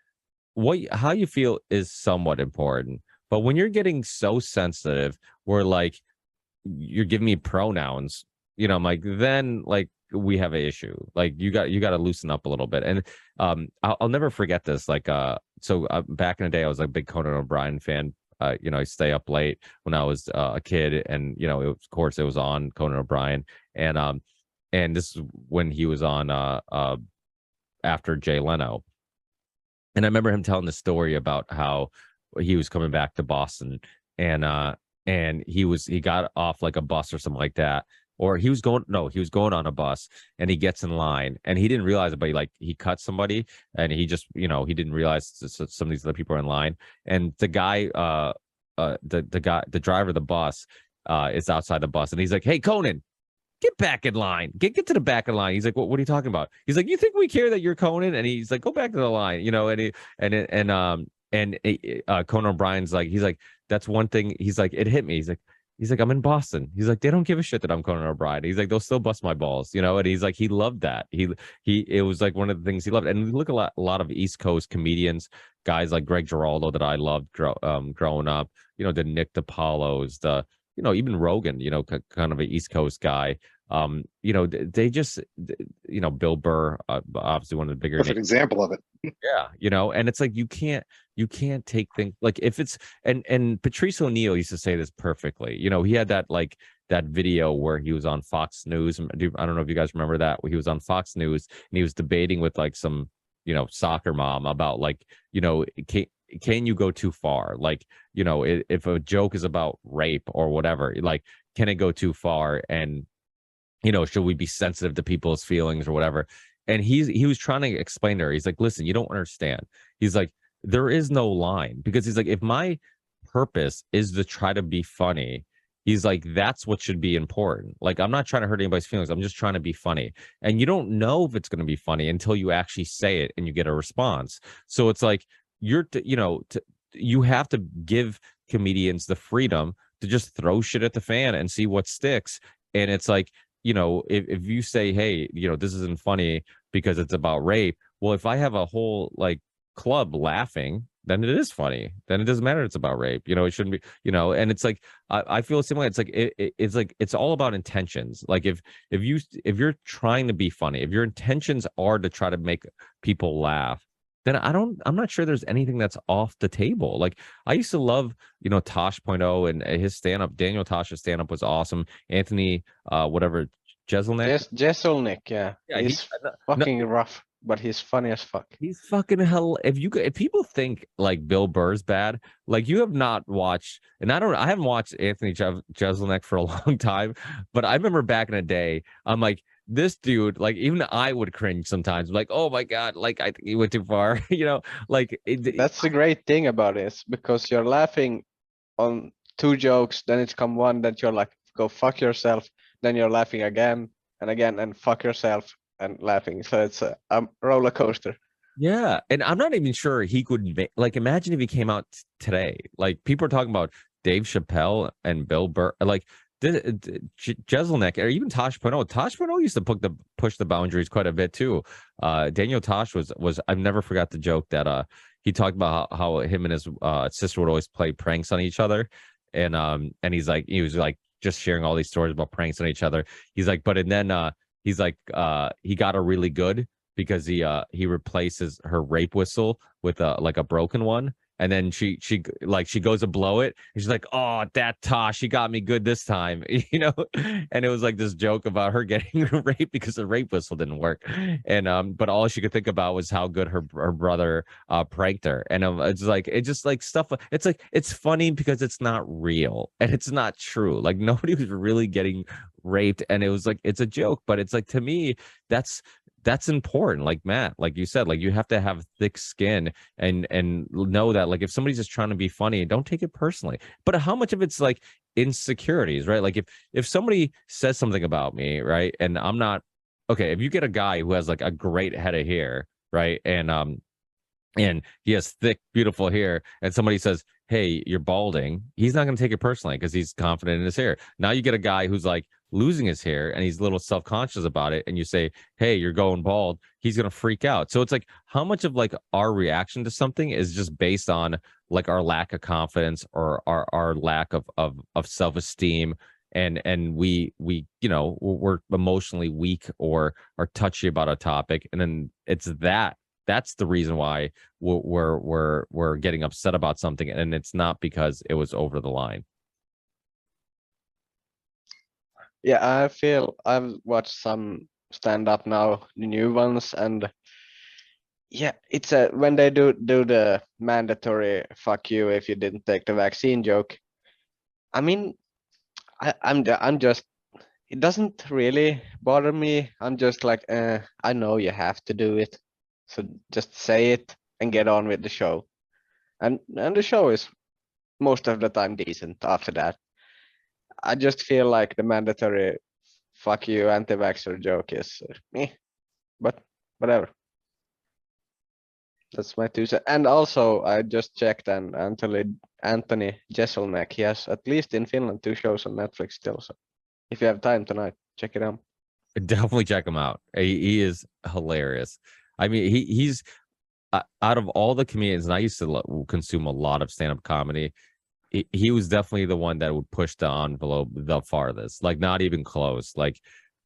how you feel is somewhat important, but when you're getting so sensitive, where like you're giving me pronouns, I'm like, then like we have an issue. Like you got to loosen up a little bit. And I'll never forget this. Like so back in the day, I was a big Conan O'Brien fan. I stay up late when I was a kid, and of course it was on Conan O'Brien, and this is when he was on after Jay Leno. And I remember him telling the story about how he was coming back to Boston, and he got off like a bus or something like that, or he was going on a bus, and he gets in line, and he didn't realize it, but he cut somebody, and he just he didn't realize some of these other people are in line, and the guy the driver of the bus is outside the bus, and he's like, "Hey, Conan, get back in line. Get to the back of the line. He's like, what are you talking about? He's like, you think we care that you're Conan? And he's like, go back to the line, you know, and Conan O'Brien's like, he's like, that's one thing. He's like, it hit me. He's like, I'm in Boston. He's like, they don't give a shit that I'm Conan O'Brien. He's like, they'll still bust my balls, you know. And he's like, he loved that. It was like one of the things he loved. And we look at a lot of East Coast comedians, guys like Greg Giraldo that I loved growing up. You know, the Nick DiPaolos, you know, even Rogan, you know, kind of an East Coast guy. You know, they just, you know, Bill Burr, obviously one of the bigger Perfect example of it. Yeah, you know, and it's like you can't take things like if it's and Patrice O'Neill used to say this perfectly. You know, he had that video where he was on Fox News. I don't know if you guys remember that, where he was on Fox News and he was debating with like some, you know, soccer mom about like, you know, can you go too far? Like, you know, if a joke is about rape or whatever, like, can it go too far? And, you know, should we be sensitive to people's feelings or whatever? And he was trying to explain to her, he's like, listen, you don't understand. He's like, there is no line, because he's like, if my purpose is to try to be funny, he's like, that's what should be important. Like, I'm not trying to hurt anybody's feelings. I'm just trying to be funny. And you don't know if it's going to be funny until you actually say it and you get a response. So it's like, you have to give comedians the freedom to just throw shit at the fan and see what sticks. And it's like, you know, if you say, hey, you know, this isn't funny because it's about rape. Well, if I have a whole like club laughing, then it is funny. Then it doesn't matter it's about rape. You know, it shouldn't be, you know, and it's like, I feel the same way. It's like, it's like, it's all about intentions. Like if you're trying to be funny, if your intentions are to try to make people laugh, then I'm not sure there's anything that's off the table. Like I used to love, you know, Tosh Point oh and his stand-up. Daniel Tosh's stand-up was awesome. Anthony, whatever, Jeselnik. Jeselnik, yeah. Yeah, He's fucking rough, but he's funny as fuck. He's fucking hell. If people think like Bill Burr's bad, like you have not watched, and I haven't watched Anthony Jeselnik for a long time, but I remember back in the day, I'm like, this dude, like even I would cringe sometimes, like, oh my god, like I think he went too far, you know, like That's the great thing about it, because you're laughing on two jokes, then it's come one that you're like, go fuck yourself, then you're laughing again and fuck yourself and laughing. So it's a roller coaster. Yeah, and I'm not even sure he could like imagine if he came out today. Like people are talking about Dave Chappelle and Bill Burr, like Jeselnik or even Tosh Point oh. Tosh Point oh used to push the boundaries quite a bit too. Daniel Tosh was I've never forgot the joke that he talked about how him and his sister would always play pranks on each other, and he was like just sharing all these stories about pranks on each other. He's like, but and then he's like he got her really good because he replaces her rape whistle with like a broken one. And then she goes to blow it, and she's like, "Oh, that Tosh, she got me good this time," you know. And it was like this joke about her getting raped because the rape whistle didn't work, and but all she could think about was how good her brother pranked her, and it's just like stuff. It's like it's funny because it's not real and it's not true. Like nobody was really getting raped, and it was like it's a joke, but it's like to me that's important. Like Matt, like you said, like you have to have thick skin and know that like if somebody's just trying to be funny, don't take it personally. But how much of it's like insecurities, right? Like if somebody says something about me, right, and I'm not okay, if you get a guy who has like a great head of hair, right, and he has thick, beautiful hair, and somebody says, "Hey, you're balding," he's not going to take it personally because he's confident in his hair. Now you get a guy who's like losing his hair and he's a little self-conscious about it, and you say, "Hey, you're going bald," he's going to freak out. So it's like how much of like our reaction to something is just based on like our lack of confidence or our lack of self-esteem, and we you know we're emotionally weak or are touchy about a topic, and then that's the reason why we're getting upset about something, and it's not because it was over the line. Yeah, I feel I've watched some stand up now, the new ones, and yeah, it's when they do the mandatory "fuck you if you didn't take the vaccine" joke. I mean, I'm just, it doesn't really bother me. I'm just like, I know you have to do it, so just say it and get on with the show. And the show is most of the time decent after that. I just feel like the mandatory fuck you anti-vaxxer joke is me, but whatever. That's my 2 cents. And also, I just checked, and Anthony Jeselnik, he has, at least in Finland, 2 shows on Netflix still. So if you have time tonight, check it out. Definitely check him out. He is hilarious. I mean, he's out of all the comedians, and I used to consume a lot of stand-up comedy. He was definitely the one that would push the envelope the farthest, like not even close. Like,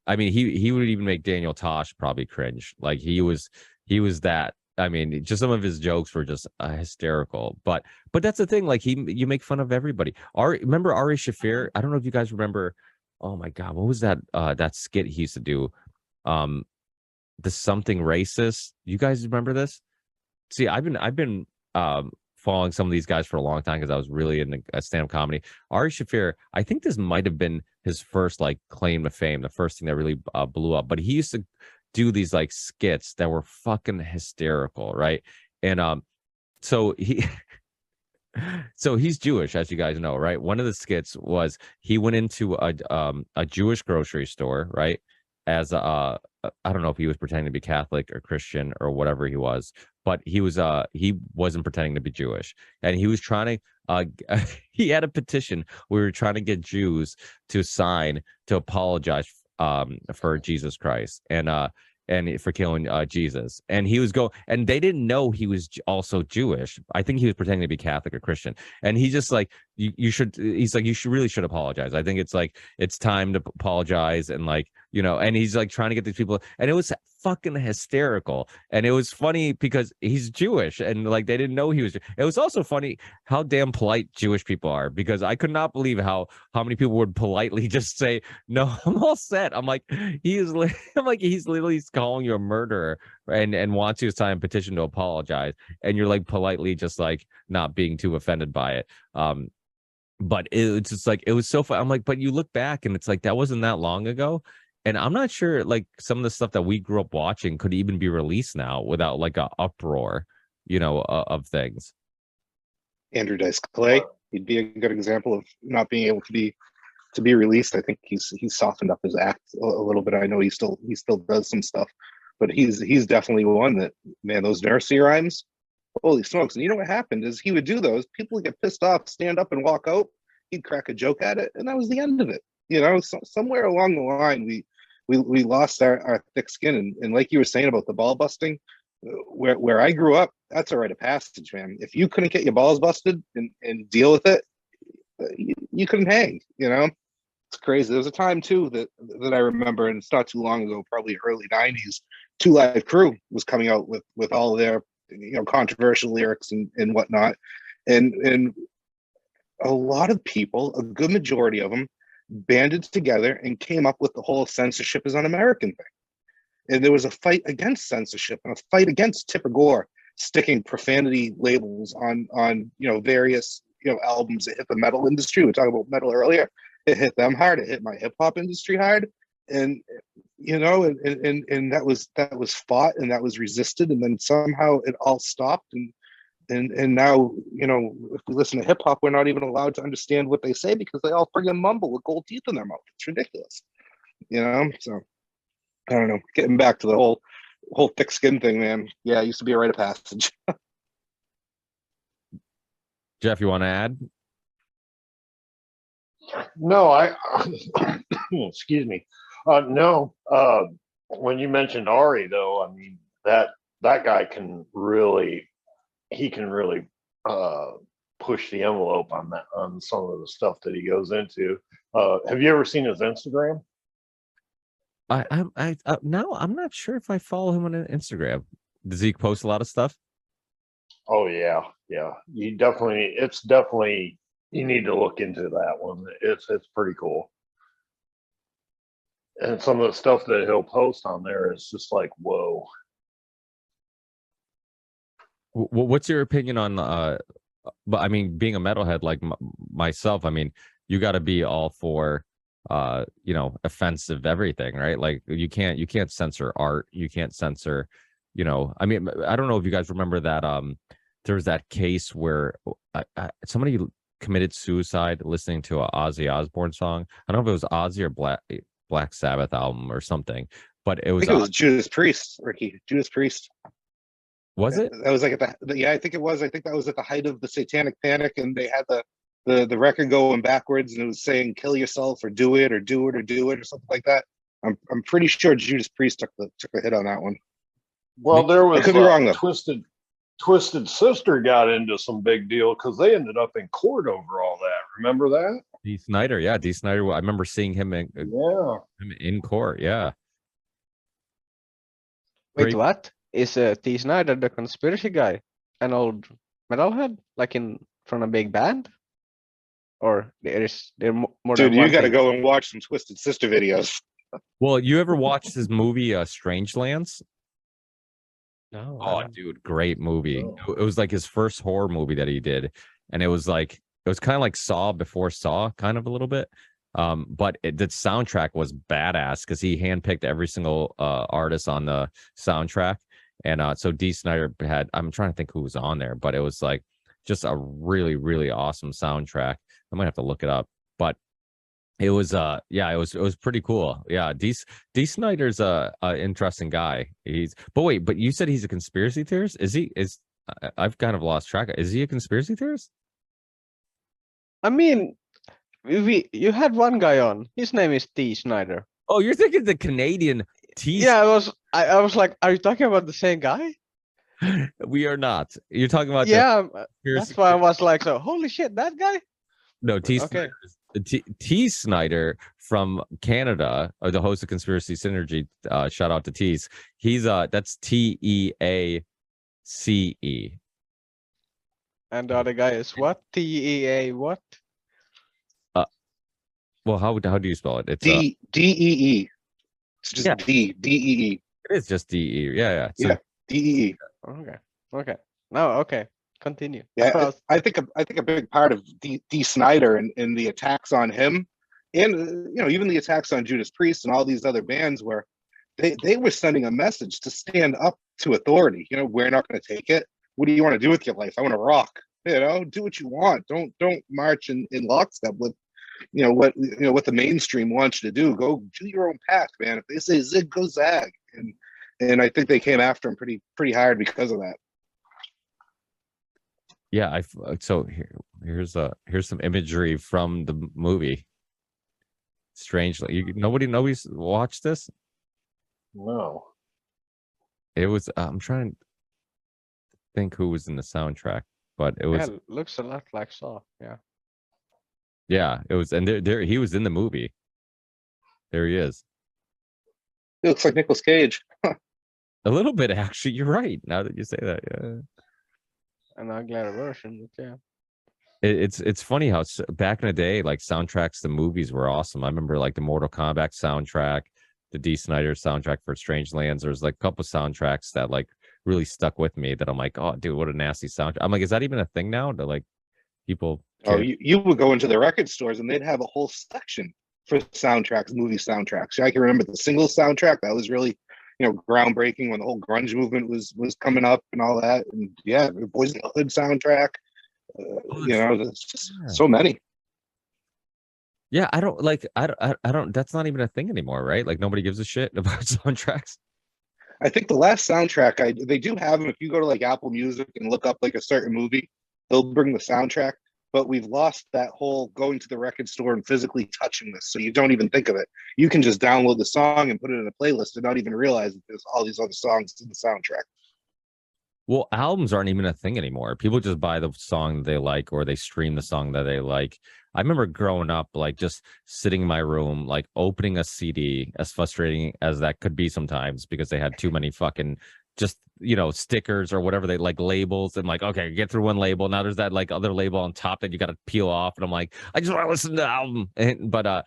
I mean, he would even make Daniel Tosh probably cringe. Like he was that. I mean, just some of his jokes were just hysterical. But that's the thing. Like you make fun of everybody. Remember Ari Shaffir? I don't know if you guys remember. Oh my God, what was that? That skit he used to do. The something racist. You guys remember this? See, I've been following some of these guys for a long time because I was really in a stand-up comedy. Ari Shaffir, I think this might have been his first like claim to fame, the first thing that really blew up. But he used to do these like skits that were fucking hysterical, right? And so he's Jewish, as you guys know, right? One of the skits was he went into a Jewish grocery store, right? As I don't know if he was pretending to be Catholic or Christian or whatever he was, but he wasn't pretending to be Jewish, and he was trying to he had a petition where we were trying to get Jews to sign to apologize for Jesus Christ and for killing Jesus. And he was and they didn't know he was also Jewish. I think he was pretending to be Catholic or Christian. And he just like, he's like, you really should apologize. I think it's like, it's time to apologize. And like, you know, and he's like trying to get these people, and it was fucking hysterical. And it was funny because he's Jewish and like, they didn't know he was. It was also funny how damn polite Jewish people are, because I could not believe how many people would politely just say, no, I'm all set. I'm like, he's literally calling you a murderer and wants you to sign a petition to apologize, and you're like politely just like not being too offended by it. But it's just like, it was so fun. I'm like, but you look back and it's like, that wasn't that long ago. And I'm not sure like some of the stuff that we grew up watching could even be released now without like a uproar, you know, of things. Andrew Dice Clay, he'd be a good example of not being able to be released. I think he's softened up his act a little bit. I know he still does some stuff, but he's definitely one that, man, those nursery rhymes, holy smokes. And you know what happened is he would do those, people would get pissed off, stand up and walk out, he'd crack a joke at it, and that was the end of it. You know, somewhere along the line we lost our thick skin, and like you were saying about the ball busting, where I grew up, that's a rite of passage, man. If you couldn't get your balls busted and deal with it, you couldn't hang. You know, it's crazy. There was a time too that I remember, and it's not too long ago, probably early 90s, Two Live Crew was coming out with all their, you know, controversial lyrics and whatnot, and a lot of people, a good majority of them, banded together and came up with the whole censorship is un-American thing. And there was a fight against censorship and a fight against Tipper Gore sticking profanity labels on you know, various, you know, albums that hit the metal industry. We were talking about metal earlier. It hit them hard. It hit my hip hop industry hard. And you know, and that was fought and that was resisted, and then somehow it all stopped. And now, you know, if we listen to hip hop, we're not even allowed to understand what they say because they all friggin' mumble with gold teeth in their mouth. It's ridiculous, you know. So I don't know. Getting back to the whole thick skin thing, man. Yeah, it used to be a rite of passage. Jeff, you want to add? No, excuse me. No. When you mentioned Ari, though, I mean that guy can really. He can really push the envelope on some of the stuff that he goes into. Have you ever seen his Instagram? No, I'm not sure if I follow him on Instagram. Does he post a lot of stuff? Oh yeah. It's definitely you need to look into that one. It's pretty cool. And some of the stuff that he'll post on there is just like, whoa. What's your opinion on but I mean, being a metalhead like myself, I mean, you got to be all for you know, offensive everything, right? Like you can't censor art, you can't censor, you know, I mean, I don't know if you guys remember that there was that case where somebody committed suicide listening to a Ozzy Osbourne song. I don't know if it was Ozzy or Black Sabbath album or something. But it I was think it was Judas Priest, Ricky. Judas Priest. was it? That was like at yeah, I think it was. I think that was at the height of the Satanic Panic, and they had the record going backwards, and it was saying "kill yourself" or "do it" or "do it" or "do it" or something like that. I'm pretty sure Judas Priest took the hit on that one. Well, there I was could be wrong though. Twisted Sister got into some big deal because they ended up in court over all that. Remember that? Dee Snider, yeah, Dee Snider. I remember seeing him in court. Yeah. Wait, Great. what? Is T. Snyder the conspiracy guy? An old metalhead? Like from a big band? Or there more Dude, than you one got to thing? go and watch some Twisted Sister videos. Well, you ever watched his movie Strangelands? No. Oh, dude, great movie. Oh. It was like his first horror movie that he did, and it was kind of like Saw before Saw, kind of a little bit. But the soundtrack was badass because he handpicked every single artist on the soundtrack, and so Dee Snider had. I'm trying to think who was on there, but it was like just a really, really awesome soundtrack. I might have to look it up, but it was it was pretty cool. Yeah, Dee Snider's a interesting guy. But you said he's a conspiracy theorist? I've kind of lost track. Is he a conspiracy theorist? I mean, you had one guy on. His name is T. Snyder. Oh, you're thinking the Canadian T. Yeah, I was like, are you talking about the same guy? We are not. You're talking about Yeah, the that's why I was like, so holy shit, that guy? no T. Okay. T. Snyder from Canada, or the host of Conspiracy Synergy. Shout out to Tease. He's that's TEACE. And the other guy is what? TEA what? Well, how do you spell it? It's DEE. It's just Yeah. DEE. It is just DE. Yeah. So, Yeah, DEE. Okay. No, okay. Continue. Yeah, I think a big part of D. Snyder and the attacks on him, and even the attacks on Judas Priest and all these other bands, where they were sending a message to stand up to authority. We're not going to take it. What do you want to do with your life? I want to rock. Do what you want. Don't march in lockstep with what the mainstream wants you to do. Go do your own path, man. If they say zig, go zag. And I think they came after him pretty hard because of that. yeah, so here's some imagery from the movie. Strangely, nobody's watched this. No. It was I'm trying to think who was in the soundtrack, but it was looks a lot like Saw. Yeah. yeah, it was, and there he was in the movie. There he is. It looks like Nicolas Cage. A little bit, actually. You're right. Now that you say that, yeah. An uglier version, but yeah. It's funny how back in the day, like soundtracks to movies were awesome. I remember like the Mortal Kombat soundtrack, the Dee Snider soundtrack for Strangelands. There's like a couple soundtracks that like really stuck with me that I'm like, oh, dude, what a nasty soundtrack. I'm like, is that even a thing now? To like people. Oh, you would go into the record stores and they'd have a whole section for soundtracks, movie soundtracks. I can remember the single soundtrack that was really, groundbreaking when the whole grunge movement was coming up and all that. And yeah, the Boys in the Hood soundtrack. There's just so many. Yeah, I don't. That's not even a thing anymore, right? Like nobody gives a shit about soundtracks. I think the last soundtrack they do have them. If you go to like Apple Music and look up like a certain movie, they'll bring the soundtrack. But we've lost that whole going to the record store and physically touching this, so you don't even think of it. You can just download the song and put it in a playlist and not even realize that there's all these other songs in the soundtrack. Well, albums aren't even a thing anymore. People just buy the song they like, or they stream the song that they like. I remember growing up, like just sitting in my room, like opening a CD, as frustrating as that could be sometimes, because they had too many fucking just stickers or whatever, they like labels, and like, okay, get through one label, now there's that like other label on top that you got to peel off, and I'm like, I just want to listen to the album. But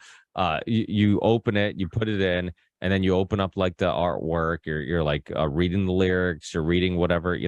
you open it, you put it in, and then you open up like the artwork, you're like reading the lyrics, you're reading whatever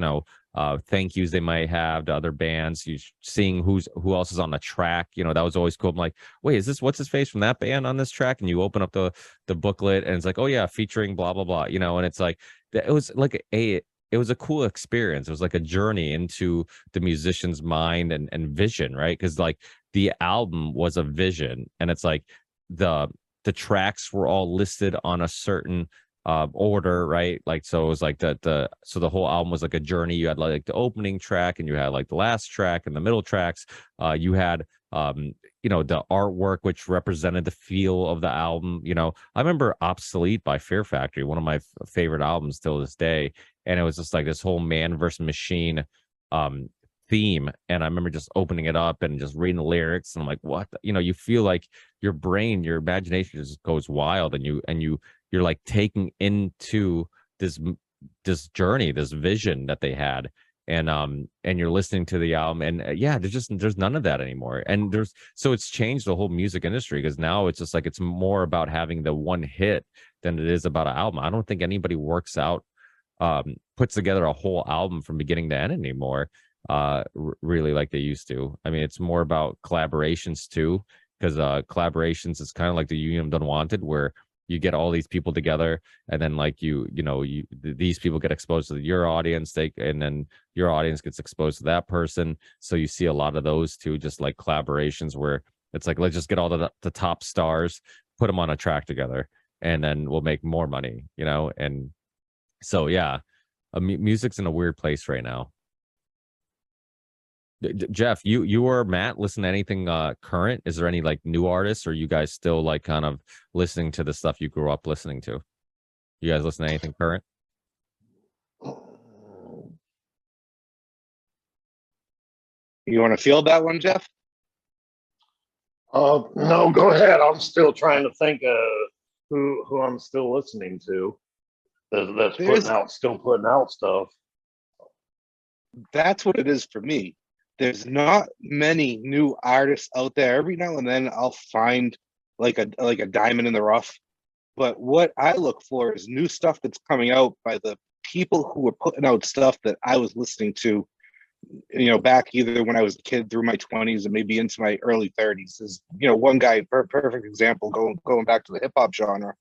thank yous they might have to other bands, you seeing who else is on the track. That was always cool. I'm like, wait, is this what's his face from that band on this track? And you open up the booklet and it's like, oh yeah, featuring blah blah blah, and it's like it was like it was a cool experience. It was like a journey into the musician's mind and vision, right? Because like the album was a vision, and it's like the the tracks were all listed on a certain order, right? Like, so it was like so the whole album was like a journey. You had like the opening track, and you had like the last track and the middle tracks. You had the artwork, which represented the feel of the album. I remember Obsolete by Fear Factory, one of my favorite albums till this day, and it was just like this whole man versus machine theme. And I remember just opening it up and just reading the lyrics, and I'm like, what? You feel like your brain, your imagination just goes wild, and you're like taking into this journey, this vision that they had. And you're listening to the album, and there's none of that anymore. And so it's changed the whole music industry, because now it's just like it's more about having the one hit than it is about an album. I don't think anybody works out, puts together a whole album from beginning to end anymore, really, like they used to. I mean, it's more about collaborations too, because collaborations is kind of like the Union Unwanted, where you get all these people together, and then like these people get exposed to your audience, and then your audience gets exposed to that person. So you see a lot of those too, just like collaborations where it's like, let's just get all the top stars, put them on a track together, and then we'll make more money, And so music's in a weird place right now. Jeff, you or Matt listen to anything current? Is there any like new artists, or you guys still like kind of listening to the stuff you grew up listening to? You guys listen to anything current? You want to field that one, Jeff? No, go ahead. I'm still trying to think of who I'm still listening to. That's still putting out stuff. That's what it is for me. There's not many new artists out there. Every now and then I'll find like a diamond in the rough. But what I look for is new stuff that's coming out by the people who are putting out stuff that I was listening to, back either when I was a kid through my 20s and maybe into my early 30s. Is one guy, perfect example, going back to the hip hop genre,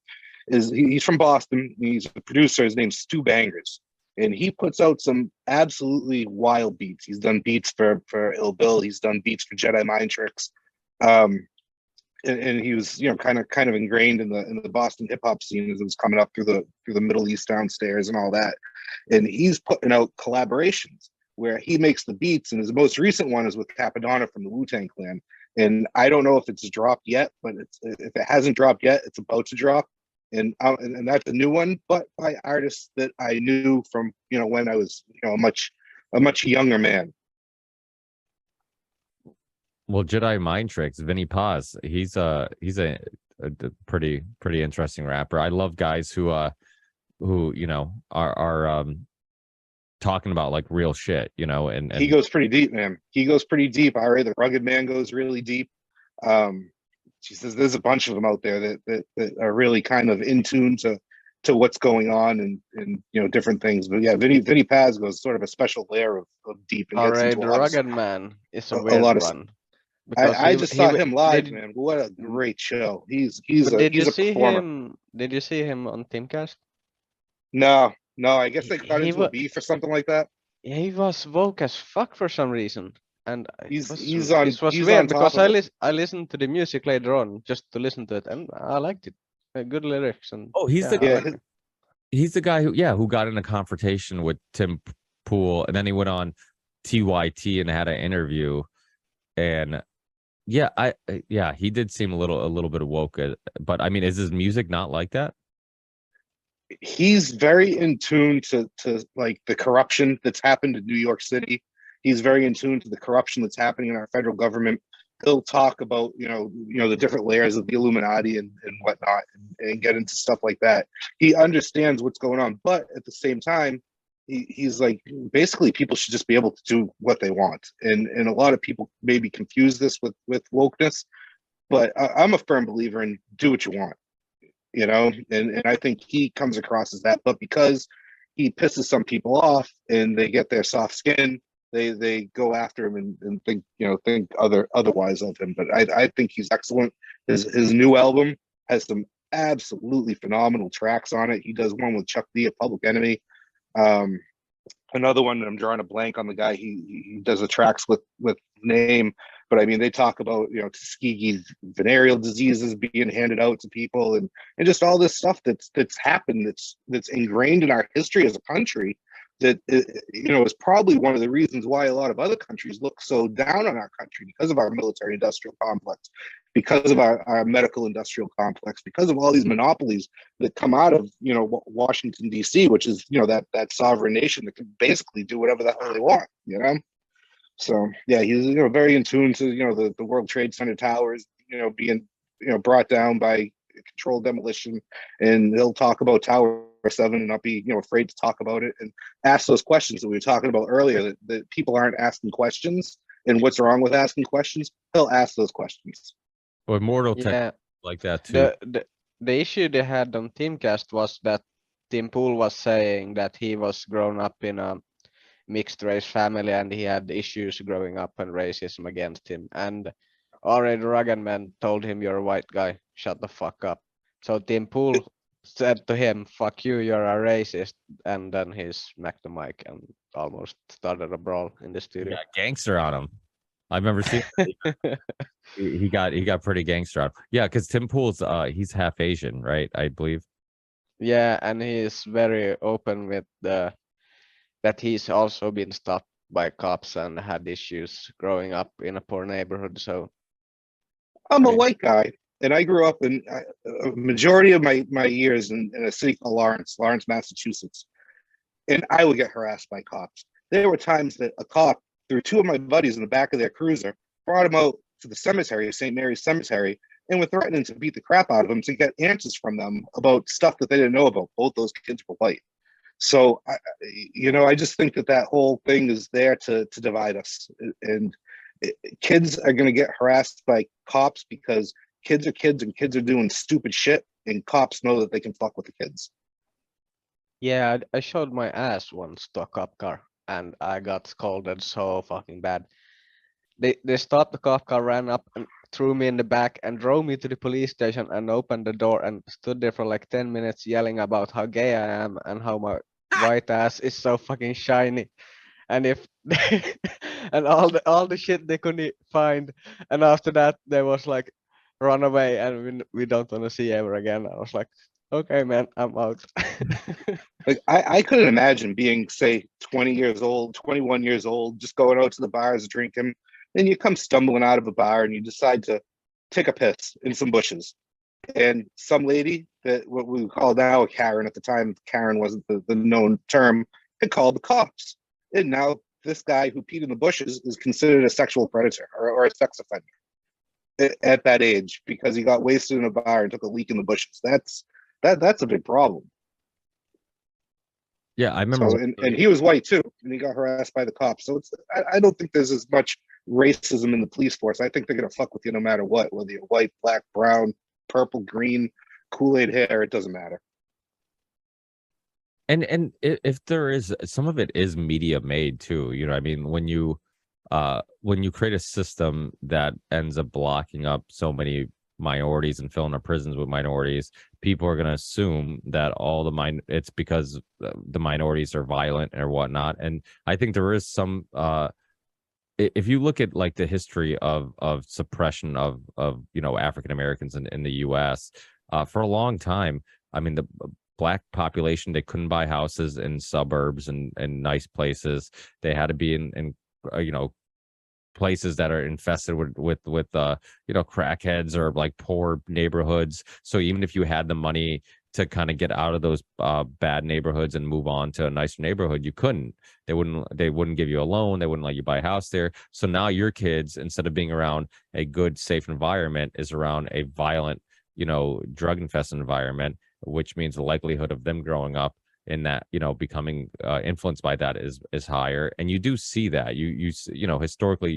is he's from Boston. He's a producer. His name's Stu Bangers. And he puts out some absolutely wild beats. He's done beats for Ill Bill. He's done beats for Jedi Mind Tricks. And he was, kind of ingrained in the Boston hip hop scene as it was coming up through the Middle East downstairs and all that. And he's putting out collaborations where he makes the beats. And his most recent one is with Capadonna from the Wu-Tang Clan. And I don't know if it's dropped yet, but if it hasn't dropped yet, it's about to drop. And that's a new one, but by artists that I knew from when I was a much younger man. Well, Jedi Mind Tricks, Vinny Paz, he's a pretty interesting rapper. I love guys who are talking about like real shit, and he goes pretty deep, man. He goes pretty deep. R.A. the Rugged Man goes really deep. She says there's a bunch of them out there that are really kind of in tune to what's going on and different things. But yeah, Vinny Paz goes sort of a special layer of deep. And All right, the Rugged Man is a weird one. I just saw him live, man. What a great show! He's a performer. Did you see him on Teamcast? No. I guess they got into a beef or something like that. Yeah, he was woke as fuck for some reason. And it was weird because I listened to the music later on just to listen to it, and I liked it. Good lyrics and he's the guy who got in a confrontation with Tim Pool, and then he went on TYT and had an interview, and he did seem a little bit woke, but I mean, is his music not like that? He's very in tune to like the corruption that's happened in New York City. He's very in tune to the corruption that's happening in our federal government. He'll talk about, the different layers of the Illuminati and whatnot, and get into stuff like that. He understands what's going on, but at the same time, he's like, basically, people should just be able to do what they want. And a lot of people maybe confuse this with wokeness, but I'm a firm believer in do what you want, and I think he comes across as that. But because he pisses some people off and they get their soft skin, they go after him and think otherwise of him. But I think he's excellent. His new album has some absolutely phenomenal tracks on it. He does one with Chuck D, a Public Enemy. Another one that I'm drawing a blank on the guy. He does the tracks with name. But I mean, they talk about, Tuskegee venereal diseases being handed out to people, and just all this stuff that's happened, that's ingrained in our history as a country, that is probably one of the reasons why a lot of other countries look so down on our country, because of our military industrial complex, because of our medical industrial complex, because of all these monopolies that come out of Washington D.C., which is that sovereign nation that can basically do whatever the hell they want. So yeah, he's very in tune to the World Trade Center towers being brought down by controlled demolition, and he'll talk about Tower 7 and not be afraid to talk about it and ask those questions that we were talking about earlier, that people aren't asking questions, and what's wrong with asking questions. He'll ask those questions. Or Immortal Tech Yeah, like that too. the issue they had on Teamcast was that Tim Pool was saying that he was grown up in a mixed race family and he had issues growing up and racism against him. And already Ruggenman told him, "You're a white guy, shut the fuck up." So Tim Pool said to him, "Fuck you, you're a racist." And then he smacked the mic and almost started a brawl in the He studio. got gangster on him. I've never seen he got pretty gangster on. Yeah, because Tim Pool's he's half Asian, right? I believe. Yeah, and he is very open with that he's also been stopped by cops and had issues growing up in a poor neighborhood. So I'm I a mean, white guy, and I grew up in a majority of my years in a city called Lawrence, Massachusetts, and I would get harassed by cops. There were times that a cop threw two of my buddies in the back of their cruiser, brought them out to the cemetery, St. Mary's Cemetery, and were threatening to beat the crap out of them to get answers from them about stuff that they didn't know about. Both those kids were white. So, I just think that whole thing is there to divide us. And kids are going to get harassed by cops because kids are kids, and kids are doing stupid shit, and cops know that they can fuck with the kids. yeah, I showed my ass once to a cop car and I got scolded so fucking bad. They stopped the cop car, ran up and threw me in the back and drove me to the police station and opened the door and stood there for like 10 minutes yelling about how gay I am and how my white ass is so fucking shiny. And if and all the shit they couldn't find. And after that they was like, "Run away and we don't want to see you ever again." I was like, "Okay, man, I'm out." Like I couldn't imagine being, say, 20 years old, 21 years old, just going out to the bars drinking, and you come stumbling out of a bar and you decide to take a piss in some bushes. And some lady, that what we call now a Karen, at the time Karen wasn't the known term, had called the cops. And now this guy who peed in the bushes is considered a sexual predator or a sex offender at that age, because he got wasted in a bar and took a leak in the bushes. That's a big problem. Yeah, I remember. So, and he was white too, and he got harassed by the cops. So I don't think there's as much racism in the police force. I think they're gonna fuck with you no matter what, whether you're white, black, brown, purple, green, Kool-Aid hair. It doesn't matter. And if there is, some of it is media made too. I mean, when you create a system that ends up blocking up so many minorities and filling up prisons with minorities, people are going to assume that it's because the minorities are violent or whatnot. And I think there is some if you look at like the history of suppression of African Americans in the US, for a long time, I mean, the Black population, they couldn't buy houses in suburbs and nice places. They had to be in places that are infested with crackheads or like poor neighborhoods. So even if you had the money to kind of get out of those bad neighborhoods and move on to a nicer neighborhood, you couldn't. They wouldn't give you a loan. They wouldn't let you buy a house there. So now your kids, instead of being around a good, safe environment, is around a violent, drug infested environment, which means the likelihood of them growing up in that, becoming influenced by that is higher. And you do see that. You historically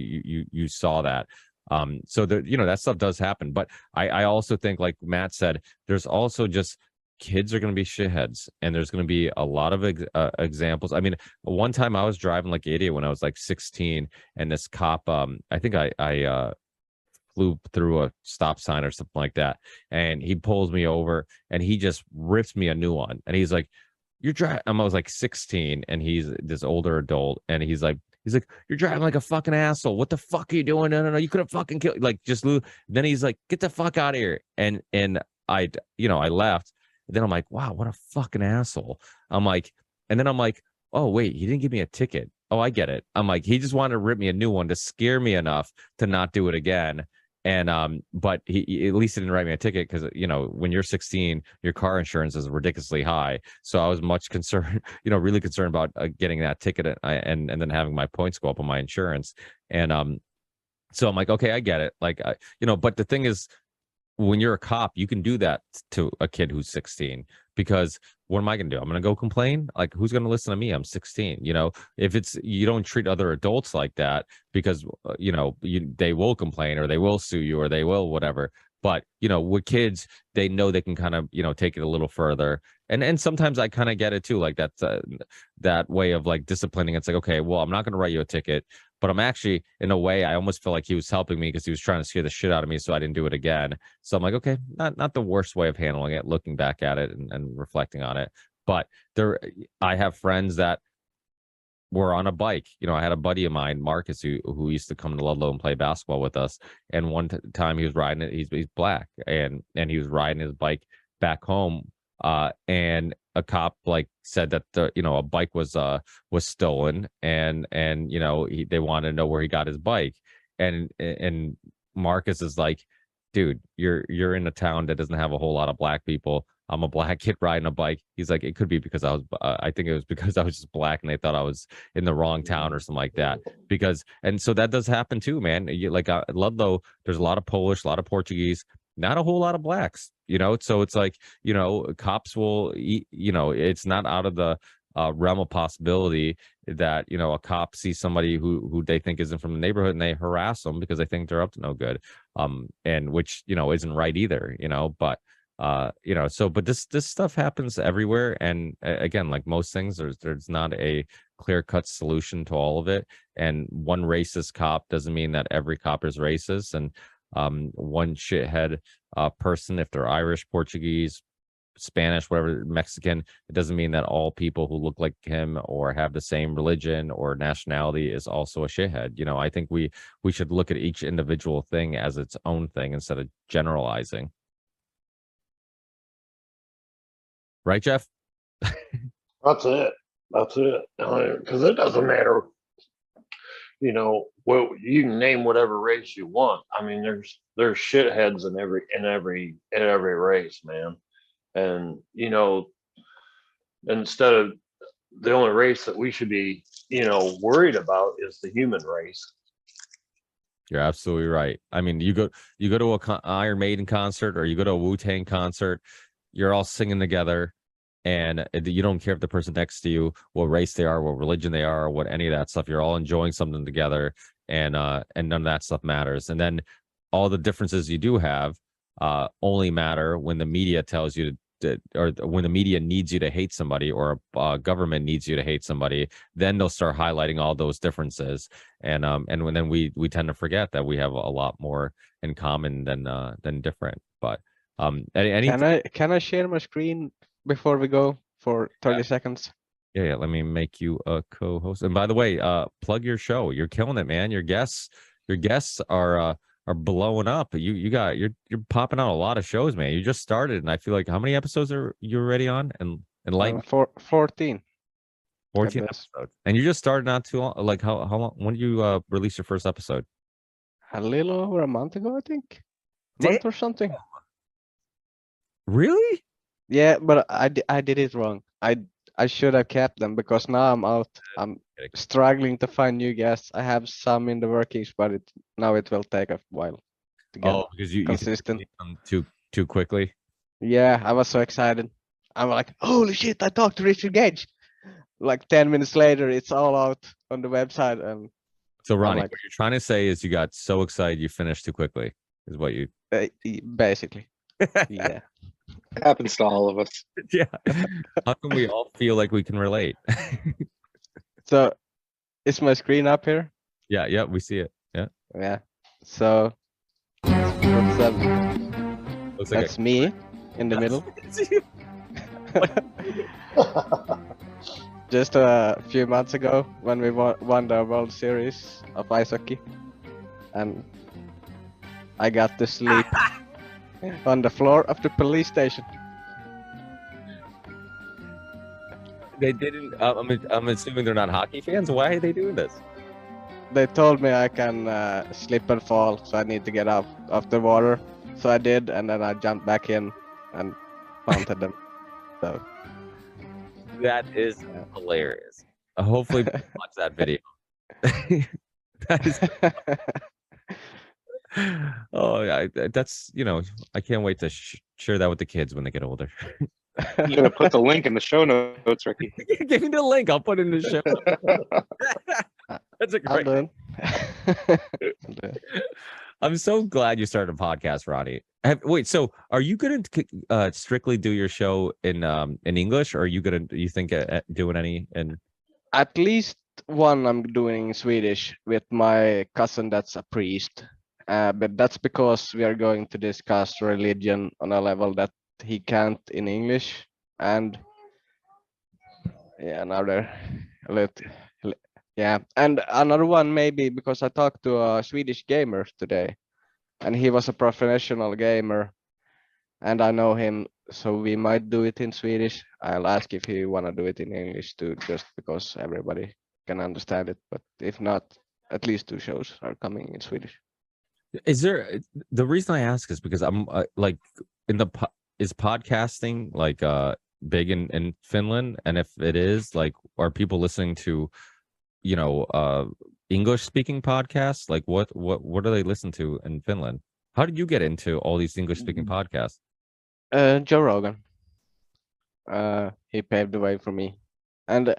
you saw that. So that stuff does happen. But I also think, like Matt said, there's also just kids are going to be shitheads, and there's going to be a lot of examples. I mean, one time I was driving like an idiot when I was like 16, and this cop, I think I flew through a stop sign or something like that, and he pulls me over and he just rips me a new one, and he's like, "You're driving." I was like 16, and he's this older adult, and he's like, He's like, "You're driving like a fucking asshole. What the fuck are you doing? No, you could have fucking killed." Like, just then he's like, "Get the fuck out of here!" And I, I left. And then I'm like, "Wow, what a fucking asshole." I'm like, and then I'm like, "Oh wait, he didn't give me a ticket. Oh, I get it." I'm like, he just wanted to rip me a new one to scare me enough to not do it again. And but he at least didn't write me a ticket because when you're 16, your car insurance is ridiculously high. So I was much concerned, really concerned about getting that ticket and then having my points go up on my insurance. And so I'm like, okay, I get it. Like, but the thing is, when you're a cop, you can do that to a kid who's 16 because what am I going to do? I'm going to go complain? Like, who's going to listen to me? I'm 16. If you don't treat other adults like that because, they will complain or they will sue you or they will whatever. But, with kids, they know they can kind of, take it a little further. And sometimes I kind of get it too. Like that way of like disciplining. It's like, okay, well, I'm not going to write you a ticket, but I'm actually, in a way, I almost feel like he was helping me because he was trying to scare the shit out of me so I didn't do it again. So I'm like, okay, not the worst way of handling it, looking back at it and reflecting on it. But I have friends that were on a bike. I had a buddy of mine, Marcus, who used to come to Ludlow and play basketball with us. And one time he was riding it. He's black, and he was riding his bike back home. And a cop like said that a bike was stolen, and they wanted to know where he got his bike, and Marcus is like, dude, you're in a town that doesn't have a whole lot of black people. I'm a black kid riding a bike. He's like, it could be because I think it was because I was just black and they thought I was in the wrong town or something like that. And so that does happen too, man. Ludlow, there's a lot of Polish, a lot of Portuguese, not a whole lot of blacks, so it's like, cops will, it's not out of the realm of possibility that, a cop sees somebody who they think isn't from the neighborhood and they harass them because they think they're up to no good. And which, isn't right either, but but this stuff happens everywhere. And again, like most things, there's not a clear-cut solution to all of it. And one racist cop doesn't mean that every cop is racist. And one shithead person, if they're Irish, Portuguese, Spanish, whatever, Mexican, it doesn't mean that all people who look like him or have the same religion or nationality is also a shithead. I think we should look at each individual thing as its own thing instead of generalizing. Right, Jeff? That's it. Because it doesn't matter. Well, you can name whatever race you want. I mean, there's shitheads in every race, man. And instead of the only race that we should be, worried about is the human race. You're absolutely right. I mean, you go to a Iron Maiden concert or you go to a Wu-Tang concert, you're all singing together, and you don't care if the person next to you, what race they are, what religion they are, or what any of that stuff. You're all enjoying something together, and none of that stuff matters. And then all the differences you do have only matter when the media tells you or when the media needs you to hate somebody, or government needs you to hate somebody. Then they'll start highlighting all those differences, and then we tend to forget that we have a lot more in common than different. But can I share my screen before we go for 30 seconds? Yeah, let me make you a co-host. And by the way, plug your show. You're killing it, man. Your guests are blowing up. You're popping out a lot of shows, man. You just started, and I feel like, how many episodes are you already on? And like 14 episodes. And you just started not too long. Like how long? When did you release your first episode? A little over a month ago, I think. Month or something. Really? Yeah, but I did it wrong. I should have kept them because now I'm out. I'm struggling to find new guests. I have some in the workings, but now it will take a while to get because you consistent. Too quickly. Yeah, I was so excited. I'm like, holy shit! I talked to Richard Gage. Like 10 minutes later, it's all out on the website. And so, Ronnie, what you're trying to say is you got so excited you finished too quickly. Is what you basically? Yeah. It happens to all of us. Yeah. How can we all feel like we can relate? So, is my screen up here? Yeah, we see it. Yeah. So, what's up? Looks That's me in the middle. Just a few months ago when we won the World Series of ice hockey, and I got to sleep on the floor of the police station. They didn't. I'm assuming they're not hockey fans. Why are they doing this? They told me I can slip and fall, so I need to get out of the water. So I did, and then I jumped back in and mounted them. So That is hilarious. Hopefully, people watch that video. That is. Oh, yeah, that's I can't wait to share that with the kids when they get older. I'm gonna put the link in the show notes, Ricky. Give me the link. I'll put it in the show. That's a I'm great. doing. I'm so glad you started a podcast, Ronnie. Wait, so are you going to strictly do your show in English, or are you going to? You think doing any in? At least one I'm doing in Swedish with my cousin that's a priest. But that's because we are going to discuss religion on a level that he can't in English. And yeah, another yeah, and another one maybe because I talked to a Swedish gamer today, and he was a professional gamer, and I know him, so we might do it in Swedish. I'll ask if he wanna do it in English too, just because everybody can understand it. But if not, at least 2 shows are coming in Swedish. Is there the reason I ask is because I'm like in the is podcasting like big in Finland, and if it is, like, are people listening to English speaking podcasts? Like what do they listen to in Finland? How did you get into all these English speaking podcasts? Joe Rogan. He paved the way for me, and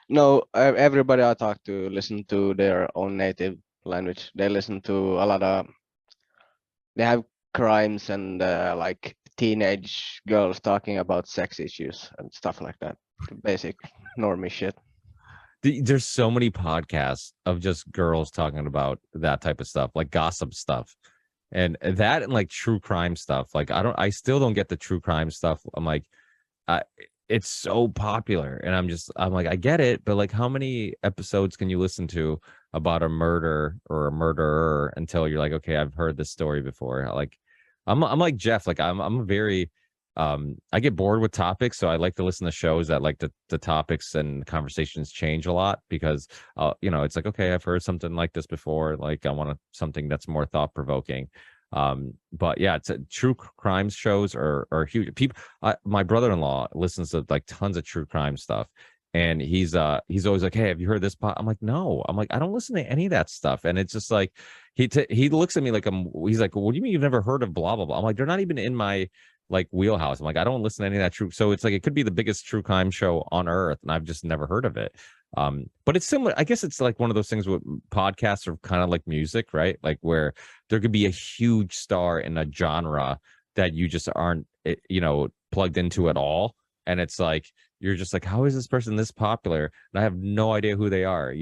no, everybody I talk to listen to their own native language. They listen to a lot of. They have crimes and like teenage girls talking about sex issues and stuff like that. Basic normie shit. There's so many podcasts of just girls talking about that type of stuff, like gossip stuff, and that, and like true crime stuff. Like I still don't get the true crime stuff. I'm like, it's so popular, and I'm like, I get it, but like, how many episodes can you listen to about a murder or a murderer until you're like, okay, I've heard this story before? Like, I'm like Jeff, like I'm a very I get bored with topics, so I like to listen to shows that like the topics and conversations change a lot, because it's like, okay, I've heard something like this before, like I want something that's more thought provoking. But yeah, it's true crime shows are huge. People, my brother-in-law listens to like tons of true crime stuff, and he's always like, hey, have you heard this I'm like, no. I'm like, I don't listen to any of that stuff. And it's just like he looks at me like he's like, what do you mean you've never heard of blah blah blah? I'm like, they're not even in my like wheelhouse. I'm like, I don't listen to any of that true. So it's like, it could be the biggest true crime show on earth, and I've just never heard of it. But it's similar. I guess it's like one of those things with podcasts are kind of like music, right? Like where there could be a huge star in a genre that you just aren't, plugged into at all. And it's like, you're just like, how is this person this popular? And I have no idea who they are.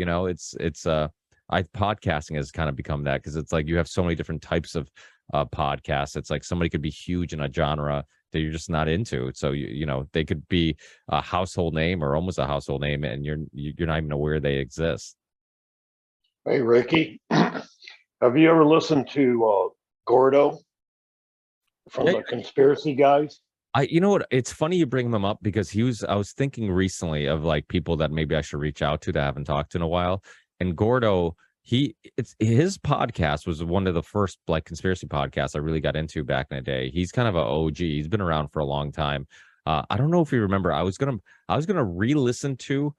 Podcasting has kind of become that, because it's like you have so many different types of podcasts. It's like somebody could be huge in a genre that you're just not into. So they could be a household name or almost a household name, and you're not even aware they exist. Hey, Ricky, have you ever listened to Gordo from the Conspiracy Guys? You know what? It's funny you bring them up, because I was thinking recently of like people that maybe I should reach out to that I haven't talked to in a while. And Gordo, his podcast was one of the first like conspiracy podcasts I really got into back in the day. He's kind of an OG. He's been around for a long time. I don't know if you remember, I was gonna re-listen to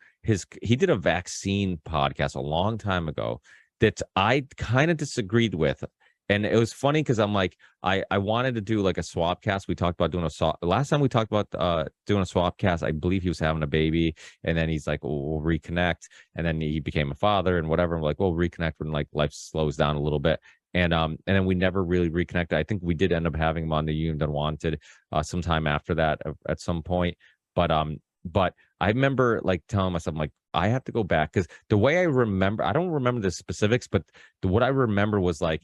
he did a vaccine podcast a long time ago that I kind of disagreed with. And it was funny because I'm like, I wanted to do like a swap cast. We talked about doing last time we talked about doing a swap cast. I believe he was having a baby, and then he's like, we'll reconnect. And then he became a father and whatever. And we're like, we'll reconnect when like life slows down a little bit. And then we never really reconnected. I think we did end up having him on the Union Unwanted sometime after that at some point. But I remember like telling myself, like, I have to go back, because the way I remember, I don't remember the specifics, but what I remember was like,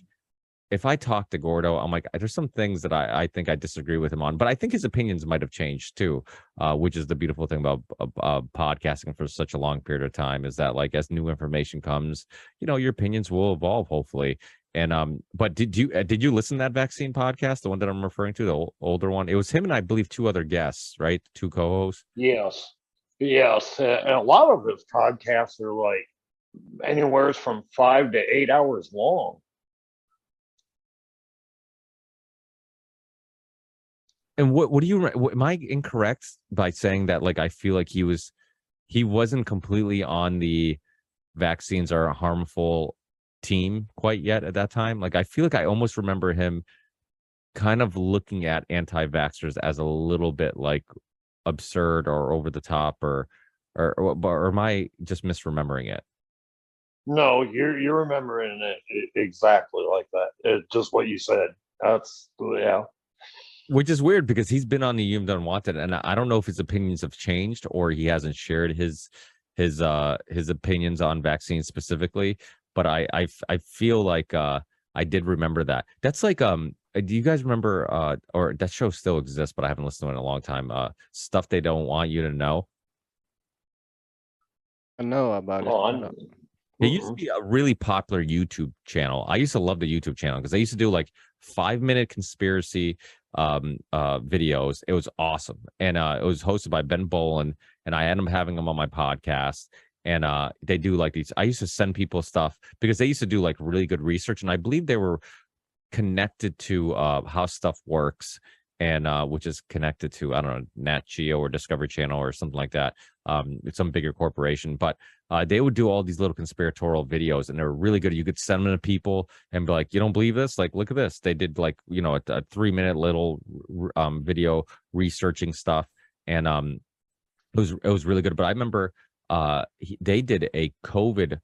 if I talk to Gordo, I'm like, there's some things that I think I disagree with him on, but I think his opinions might have changed too, which is the beautiful thing about podcasting for such a long period of time, is that like as new information comes, your opinions will evolve, hopefully. And but did you listen to that vaccine podcast, the one that I'm referring to, the older one? It was him and I believe two other guests, right? Two co-hosts. Yes. Yes. And a lot of his podcasts are like anywhere from 5 to 8 hours long. And what do you am I incorrect by saying that like I feel like he wasn't completely on the vaccines are harmful team quite yet at that time? Like I feel like I almost remember him kind of looking at anti-vaxxers as a little bit like absurd or over the top, or am I just misremembering it? No, you're remembering it exactly like that. It's just what you said. That's yeah. Which is weird because he's been on the You've Unwanted, and I don't know if his opinions have changed or he hasn't shared his opinions on vaccines specifically. But I feel like I did remember that. That's like do you guys remember or that show still exists, but I haven't listened to it in a long time. Stuff They Don't Want You to Know. I know about it. Oh, It used to be a really popular YouTube channel. I used to love the YouTube channel because they used to do like 5-minute conspiracy videos. It was awesome. And it was hosted by Ben Bolin, and I ended up having him on my podcast. And they do like these. I used to send people stuff because they used to do like really good research, and I believe they were connected to how stuff works, and which is connected to, I don't know, Nat Geo or Discovery Channel or something like that. It's some bigger corporation, but they would do all these little conspiratorial videos, and they were really good. You could send them to people and be like, you don't believe this? Like, look at this. They did like, a 3-minute little video researching stuff. And it was really good. But I remember they did a COVID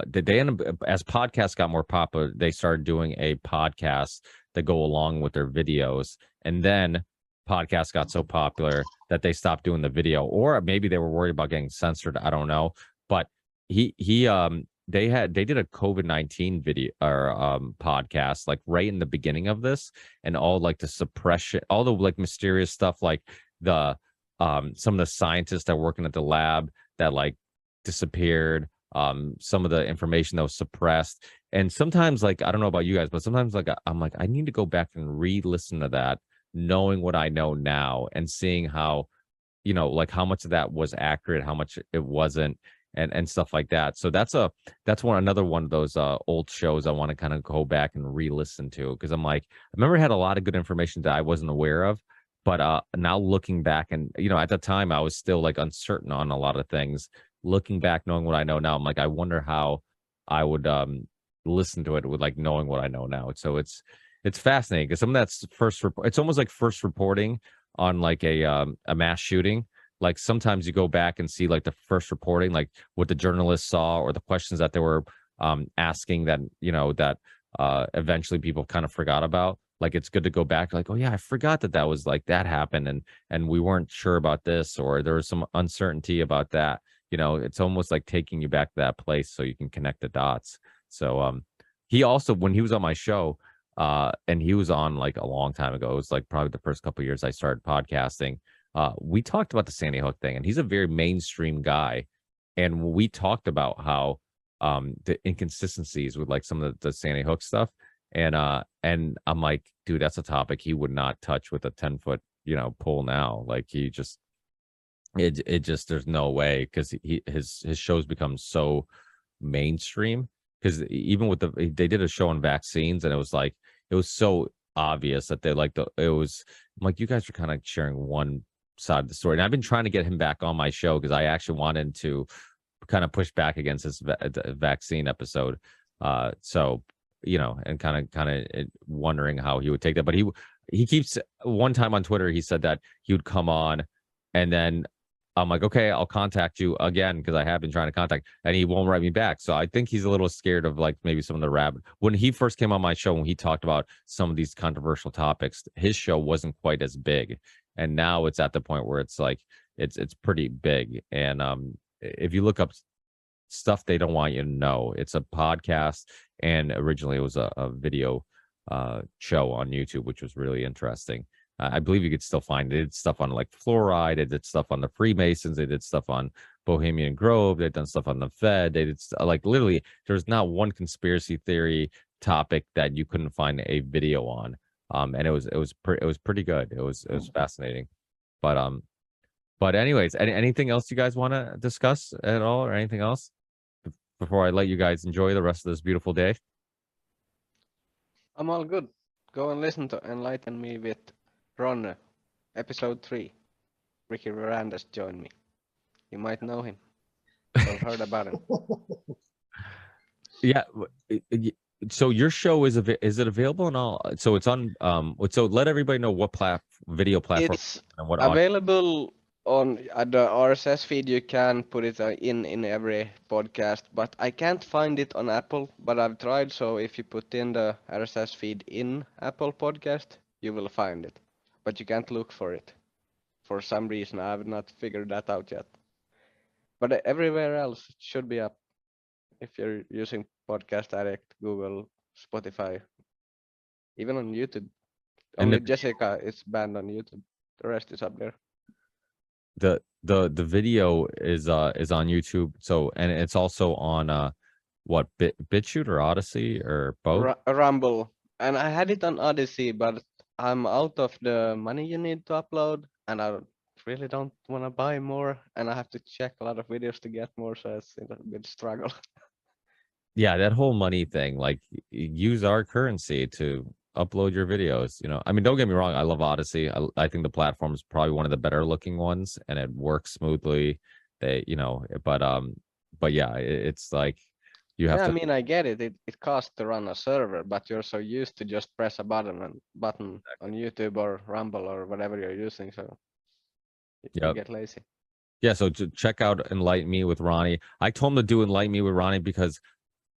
they ended up, as podcasts got more popular, they started doing a podcast that go along with their videos. And then podcasts got so popular that they stopped doing the video, or maybe they were worried about getting censored. I don't know. But they did a COVID-19 video or podcast like right in the beginning of this, and all like the suppression, all the like mysterious stuff, like the some of the scientists that were working at the lab that like disappeared, some of the information that was suppressed. And sometimes, like, I don't know about you guys, but sometimes like I'm like, I need to go back and re-listen to that, knowing what I know now and seeing how, like how much of that was accurate, how much it wasn't, and stuff like that. So that's another one of those old shows I want to kind of go back and re-listen to, because I'm like, I remember it had a lot of good information that I wasn't aware of. But now looking back, and at the time I was still like uncertain on a lot of things. Looking back, knowing what I know now, I'm like, I wonder how I would listen to it with like knowing what I know now. So it's fascinating because some of that's it's almost like first reporting on like a mass shooting. Like sometimes you go back and see like the first reporting, like what the journalists saw or the questions that they were asking that that eventually people kind of forgot about. Like it's good to go back, like, oh yeah, I forgot that was like that happened, and we weren't sure about this, or there was some uncertainty about that. It's almost like taking you back to that place so you can connect the dots. So he also, when he was on my show, and he was on like a long time ago, it was like probably the first couple of years I started podcasting, we talked about the Sandy Hook thing, and he's a very mainstream guy. And we talked about how the inconsistencies with like some of the Sandy Hook stuff. And I'm like, dude, that's a topic he would not touch with a 10-foot, pole now. Like he just, it just, there's no way, because his shows become so mainstream. Because even with they did a show on vaccines, and it was so obvious that they like I'm like, you guys are kind of sharing one side of the story. And I've been trying to get him back on my show because I actually wanted to kind of push back against this vaccine episode. So and kind of wondering how he would take that. But he keeps, one time on Twitter, he said that he would come on, and then I'm like, okay, I'll contact you again, because I have been trying to contact, and he won't write me back. So I think he's a little scared of like maybe some of the rabbit. When he first came on my show, when he talked about some of these controversial topics, his show wasn't quite as big, and now it's at the point where it's like it's pretty big. And if you look up stuff they don't want you to know. It's a podcast, and originally it was a video show on YouTube, which was really interesting. I believe you could still find it. They did stuff on like fluoride. They did stuff on the Freemasons. They did stuff on Bohemian Grove. They've done stuff on the Fed. They did like literally. There's not one conspiracy theory topic that you couldn't find a video on. And it was pretty good. It was fascinating. But anyways, anything else you guys want to discuss at all, or anything else before I let you guys enjoy the rest of this beautiful day? I'm all good. Go and listen to Enlighten Me with Ron, episode 3. Ricky Verandas joined me. You might know him. I've heard about him. Yeah. So your show is it available on all? So it's on. So let everybody know what video platform It's and what available on the RSS feed. You can put it in every podcast, but I can't find it on Apple. But I've tried. So if you put in the RSS feed in Apple Podcast, you will find it. But you can't look for it. For some reason, I have not figured that out yet. But everywhere else, it should be up. If you're using Podcast Addict, Google, Spotify, even on YouTube. And Only Jessica is banned on YouTube. The rest is up there. The video is on YouTube. So, and it's also on what BitChute or Odyssey or both? Rumble. And I had it on Odyssey, but I'm out of the money you need to upload, and I really don't want to buy more, and I have to check a lot of videos to get more, so it's a bit struggle. Yeah, that whole money thing, like use our currency to upload your videos. I mean, don't get me wrong, I love Odyssey. I think the platform is probably one of the better looking ones, and it works smoothly. But yeah, it's like you have Yeah, to. I mean, I get it. It costs to run a server, but you're so used to just press a button on YouTube or Rumble or whatever you're using, so you get lazy. Yeah, so to check out Enlighten Me with Ronnie. I told him to do Enlighten Me with Ronnie because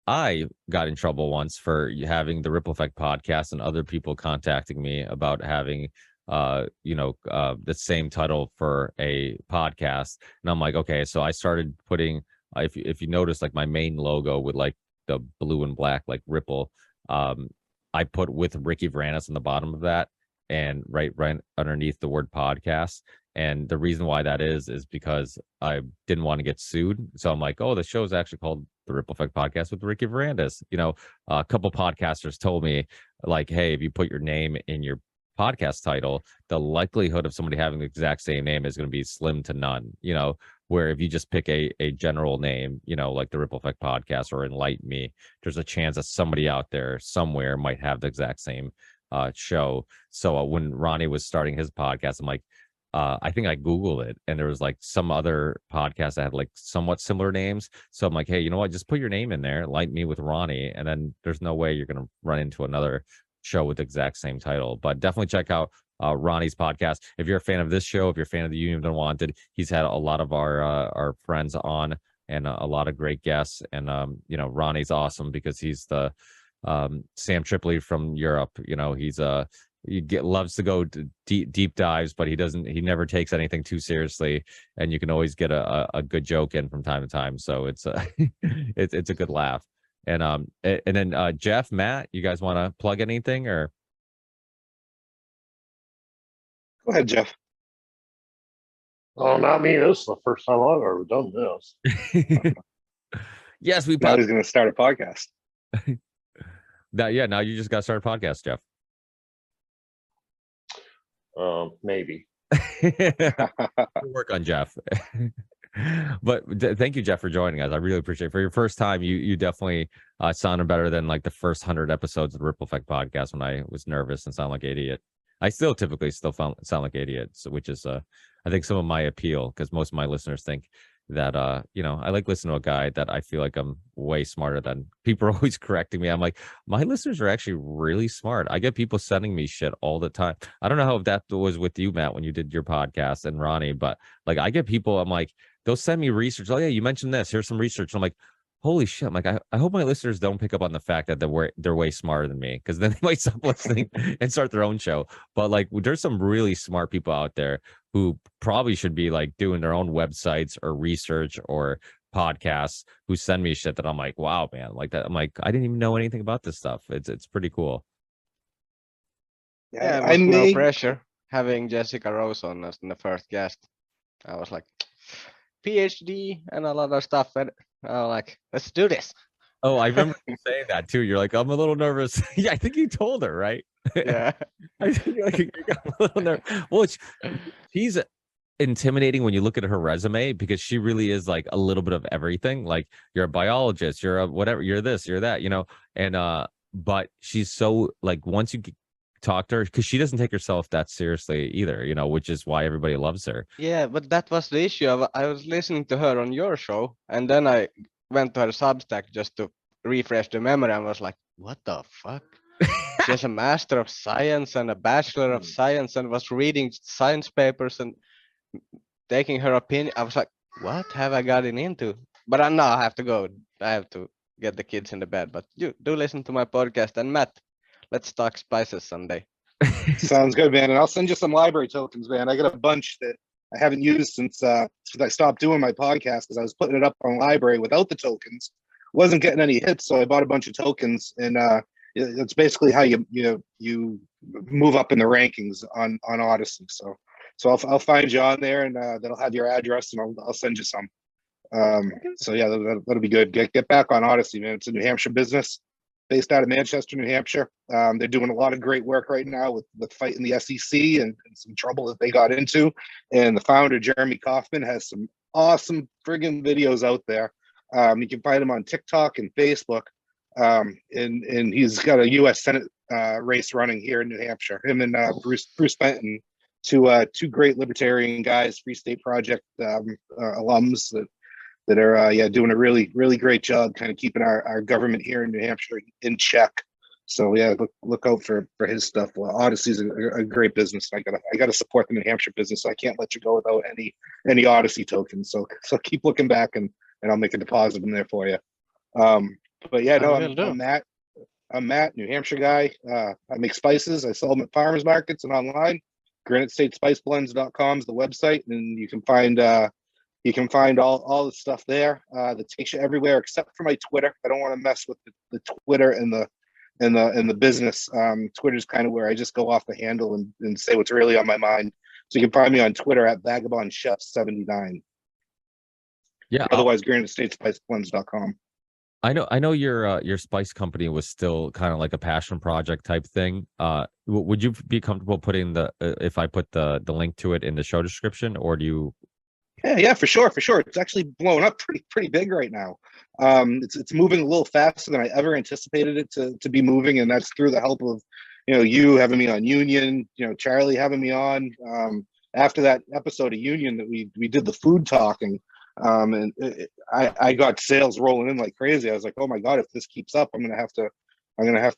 I got in trouble once for having the Ripple Effect podcast and other people contacting me about having the same title for a podcast. And I'm like, okay, so I started putting if you notice, like my main logo with like the blue and black like Ripple, I put with Ricky Varandas on the bottom of that, and right underneath the word podcast. And the reason why that is because I didn't want to get sued. So I'm like, oh, the show is actually called the Ripple Effect Podcast with Ricky Varandas. A couple podcasters told me, like, hey, if you put your name in your podcast title, the likelihood of somebody having the exact same name is going to be slim to none. Where if you just pick a general name, like the Ripple Effect Podcast or Enlighten Me, there's a chance that somebody out there somewhere might have the exact same show. So when Ronnie was starting his podcast, I'm like, I think I Googled it, and there was like some other podcast that had like somewhat similar names. So I'm like, hey, you know what? Just put your name in there, Light Me with Ronnie, and then there's no way you're going to run into another show with the exact same title. But definitely check out Ronnie's podcast. If you're a fan of this show, if you're a fan of the Union of the Unwanted, he's had a lot of our friends on, and a lot of great guests. And Ronnie's awesome because he's the Sam Tripoli from Europe. He's loves to go to deep dives, but he never takes anything too seriously, and you can always get a good joke in from time to time. So it's it's a good laugh. And then Jeff, Matt, you guys want to plug anything or? Go ahead, Jeff. Oh, not me. This is the first time I've ever done this. Yes, Now he's going to start a podcast. Now you just got to start a podcast, Jeff. Maybe. We'll work on Jeff. But thank you, Jeff, for joining us. I really appreciate it. For your first time, you definitely sounded better than like the first 100 episodes of the Ripple Effect podcast when I was nervous and sound like an idiot. I typically sound like idiots, which is I think some of my appeal, because most of my listeners think that I like listening to a guy that I feel like I'm way smarter than. People are always correcting me. I'm like, my listeners are actually really smart. I get people sending me shit all the time. I don't know how if that was with you, Matt, when you did your podcast, and Ronnie, but like I get people, I'm like, they'll send me research. Oh yeah, you mentioned this. Here's some research. I'm like, holy shit. I'm like, I hope my listeners don't pick up on the fact that they're way smarter than me, because then they might stop listening and start their own show. But like, there's some really smart people out there who probably should be like doing their own websites or research or podcasts who send me shit that I'm like, wow, man, like that. I'm like, I didn't even know anything about this stuff. It's pretty cool. Yeah, it I was no may pressure having Jessica Rose on as the first guest. I was like, PhD and a lot of stuff, and I was like, let's do this. Oh, I remember you saying that too. You're like, I'm a little nervous. Yeah, I think you told her, right? Yeah. I think you're like, you got a little nervous. Well, she's intimidating when you look at her resume because she really is like a little bit of everything. Like you're a biologist, you're a whatever, you're this, you're that, and but she's so like once you talk to her, because she doesn't take herself that seriously either, which is why everybody loves her. Yeah, but that was the issue. I was listening to her on your show, and then I went to her Substack just to refresh the memory and was like, what the fuck? She has a Master of Science and a Bachelor of Science and was reading science papers and taking her opinion. I was like, what have I gotten into? But now I have to go. I have to get the kids in the bed. But you do listen to my podcast. And Matt, let's talk spices someday. Sounds good, man. And I'll send you some library tokens, man. I got a bunch that I haven't used since I stopped doing my podcast because I was putting it up on library without the tokens. Wasn't getting any hits, so I bought a bunch of tokens, and it's basically how you move up in the rankings on Odyssey. So I'll find you on there, and that'll have your address, and I'll send you some. So yeah, that'll be good. Get back on Odyssey, man. It's a New Hampshire business based out of Manchester, New Hampshire. They're doing a lot of great work right now with fighting the SEC and some trouble that they got into. And the founder, Jeremy Kaufman, has some awesome friggin' videos out there. You can find him on TikTok and Facebook. And he's got a U.S. Senate race running here in New Hampshire. Him and Bruce Benton, two great libertarian guys, Free State Project alums that are doing a really, really great job kind of keeping our government here in New Hampshire in check. So yeah, look out for his stuff. Well, Odyssey's a great business. I gotta support the New Hampshire business. So I can't let you go without any Odyssey tokens. So keep looking back and I'll make a deposit in there for you. But yeah, no, I'm Matt, New Hampshire guy. I make spices. I sell them at farmers markets and online. GraniteStateSpiceBlends.com is the website, and you can find all the stuff there that takes you everywhere except for my Twitter. I don't want to mess with the Twitter and the business. Twitter's kind of where I just go off the handle and say what's really on my mind. So you can find me on Twitter at VagabondChef79. Yeah. Otherwise, GraniteStateSpiceBlends.com. I know your spice company was still kind of like a passion project type thing. Would you be comfortable putting if I put the link to it in the show description, or do you? Yeah, for sure. It's actually blowing up pretty big right now. It's moving a little faster than I ever anticipated it to be moving, and that's through the help of you having me on Union, Charlie having me on. After that episode of Union that we did the food talking, and I got sales rolling in like crazy. I was like, oh my god, if this keeps up, I'm gonna have to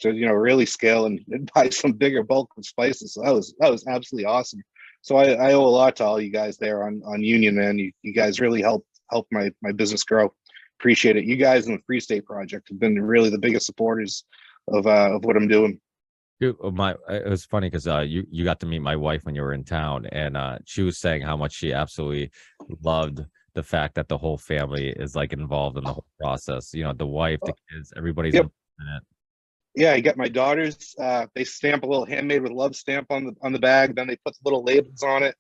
really scale and buy some bigger bulk of spices. So that was absolutely awesome. So I owe a lot to all you guys there on Union, man. You guys really help my business grow. Appreciate it. You guys in the Free State Project have been really the biggest supporters of what I'm doing. Dude, it was funny because you got to meet my wife when you were in town, and she was saying how much she absolutely loved the fact that the whole family is like involved in the whole process. The wife, the kids, everybody's Yep. in it. Yeah, you got my daughters. They stamp a little handmade with love stamp on the bag. Then they put the little labels on it.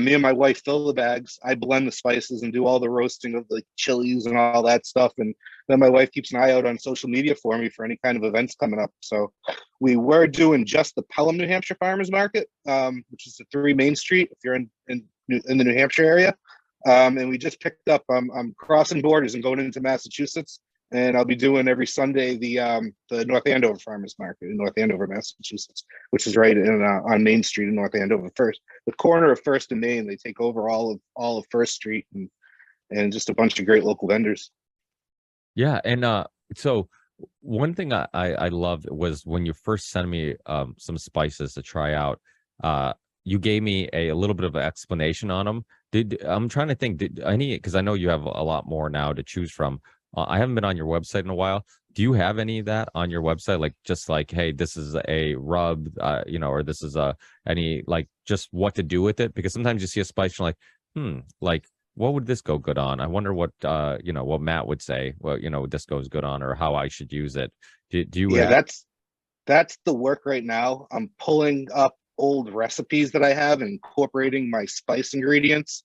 Me and my wife fill the bags. I blend the spices and do all the roasting of the chilies and all that stuff. And then my wife keeps an eye out on social media for me for any kind of events coming up. So we were doing just the Pelham, New Hampshire Farmers Market, which is the 3 Main Street if you're in the New Hampshire area. And we just picked up. I'm crossing borders and going into Massachusetts. And I'll be doing every Sunday the North Andover Farmers Market in North Andover, Massachusetts, which is right on Main Street in North Andover. The corner of First and Main. They take over all of First Street and just a bunch of great local vendors. Yeah, and so one thing I loved was when you first sent me some spices to try out. You gave me a little bit of an explanation on them. I'm trying to think, because I know you have a lot more now to choose from. I haven't been on your website in a while. Do you have any of that on your website? Like just like, hey, this is a rub, or this is any like just what to do with it? Because sometimes you see a spice, you're like, like what would this go good on? I wonder what what Matt would say. Well, this goes good on, or how I should use it. Do you Yeah, have? that's the work right now. I'm pulling up old recipes that I have and incorporating my spice ingredients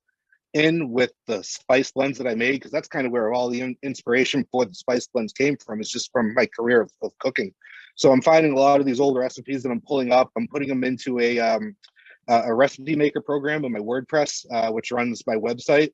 in with the spice blends that I made, because that's kind of where all the inspiration for the spice blends came from. It's just from my career of cooking. So I'm finding a lot of these old recipes that I'm pulling up. I'm putting them into a recipe maker program in my WordPress, which runs my website.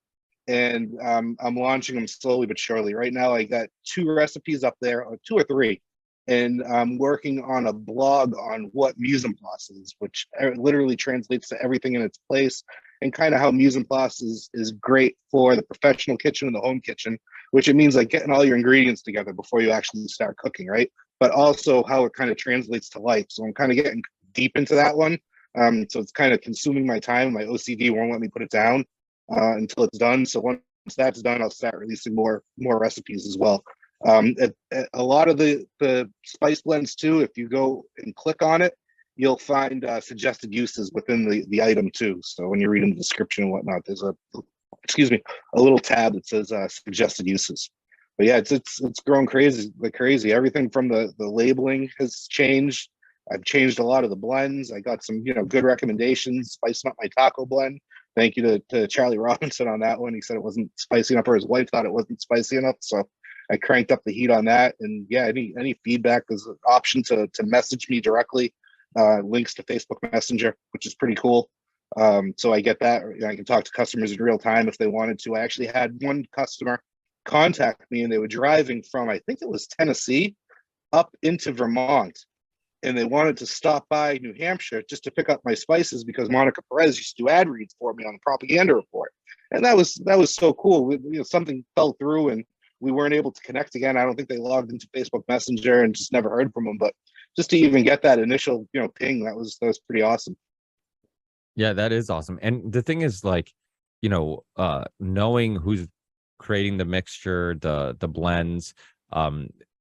And I'm launching them slowly but surely. Right now, I got 2 recipes up there, or 2 or 3, and I'm working on a blog on what mise en place is, which literally translates to everything in its place, and kind of how mise en place is great for the professional kitchen and the home kitchen, which it means like getting all your ingredients together before you actually start cooking, right? But also how it kind of translates to life. So I'm kind of getting deep into that one. So it's kind of consuming my time. My OCD won't let me put it down until it's done. So once that's done, I'll start releasing more recipes as well. A lot of the spice blends too, if you go and click on it, you'll find suggested uses within the item too. So when you're reading the description and whatnot, there's a little tab that says suggested uses. But yeah, it's grown crazy. Everything from the labeling has changed. I've changed a lot of the blends. I got some good recommendations, spicing up my taco blend. Thank you to Charlie Robinson on that one. He said it wasn't spicy enough, or his wife thought it wasn't spicy enough. So I cranked up the heat on that. And yeah, any feedback, there's an option to message me directly. Links to Facebook Messenger, which is pretty cool. So I get that. I can talk to customers in real time if they wanted to. I actually had one customer contact me, and they were driving from, I think it was Tennessee, up into Vermont, and they wanted to stop by New Hampshire just to pick up my spices, because Monica Perez used to do ad reads for me on the propaganda report. And that was so cool. Something fell through and we weren't able to connect again. I don't think they logged into Facebook Messenger, and just never heard from them. But just to even get that initial ping, that was pretty awesome. Yeah, that is awesome. And the thing is, like, knowing who's creating the mixture, the blends,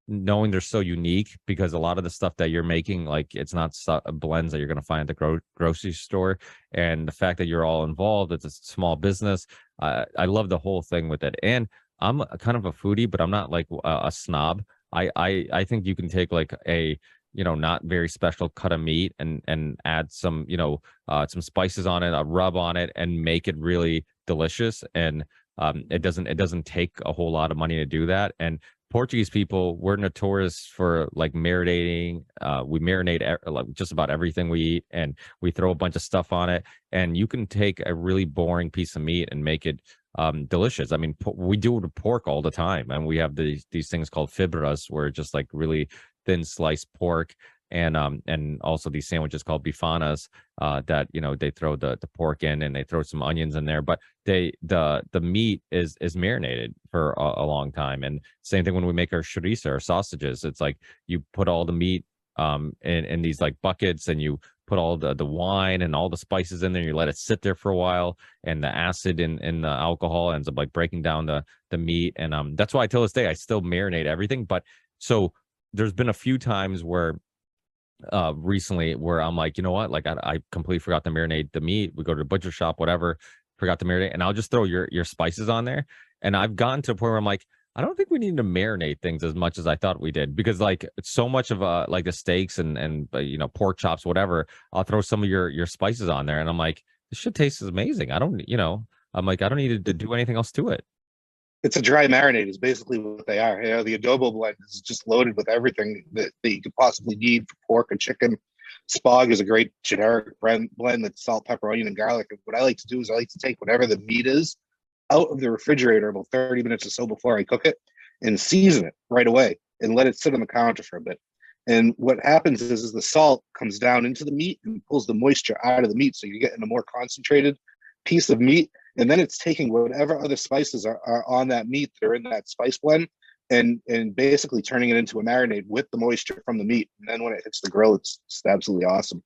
knowing they're so unique, because a lot of the stuff that you're making, like, it's not blends that you're going to find at the grocery store. And the fact that you're all involved, it's a small business. I love the whole thing with it. And I'm kind of a foodie, but I'm not like a snob. I think you can take like a not very special cut of meat and add some some spices on it, a rub on it, and make it really delicious. And it doesn't take a whole lot of money to do that. And Portuguese people, we're notorious for like marinating. We marinate like just about everything we eat, and we throw a bunch of stuff on it. And you can take a really boring piece of meat and make it delicious. I mean, we do it with pork all the time, and we have these things called fibras, where just like really thin sliced pork, and also these sandwiches called bifanas, that they throw the pork in, and they throw some onions in there, but the meat is marinated for a long time. And same thing when we make our chorizo, our sausages. It's like you put all the meat in these like buckets, and you put all the wine and all the spices in there, and you let it sit there for a while, and the acid in the alcohol ends up like breaking down the meat. And that's why till this day I still marinate everything. But so there's been a few times where recently where I'm like, you know what, like I completely forgot to marinate the meat. We go to the butcher shop, whatever, forgot to marinate, and I'll just throw your spices on there. And I've gotten to a point where I'm like, I don't think we need to marinate things as much as I thought we did, because like so much of like the steaks and pork chops, whatever, I'll throw some of your spices on there, and I'm like, this shit tastes amazing. I don't, I'm like, I don't need to do anything else to it. It's a dry marinade is basically what they are. The adobo blend is just loaded with everything that you could possibly need for pork and chicken. Spog is a great generic blend that's salt, pepper, onion, and garlic. And what I like to do is I like to take whatever the meat is out of the refrigerator about 30 minutes or so before I cook it, and season it right away and let it sit on the counter for a bit. And what happens is the salt comes down into the meat and pulls the moisture out of the meat. So you're getting a more concentrated piece of meat. And then it's taking whatever other spices are on that meat that are in that spice blend, and basically turning it into a marinade with the moisture from the meat. And then when it hits the grill, it's absolutely awesome.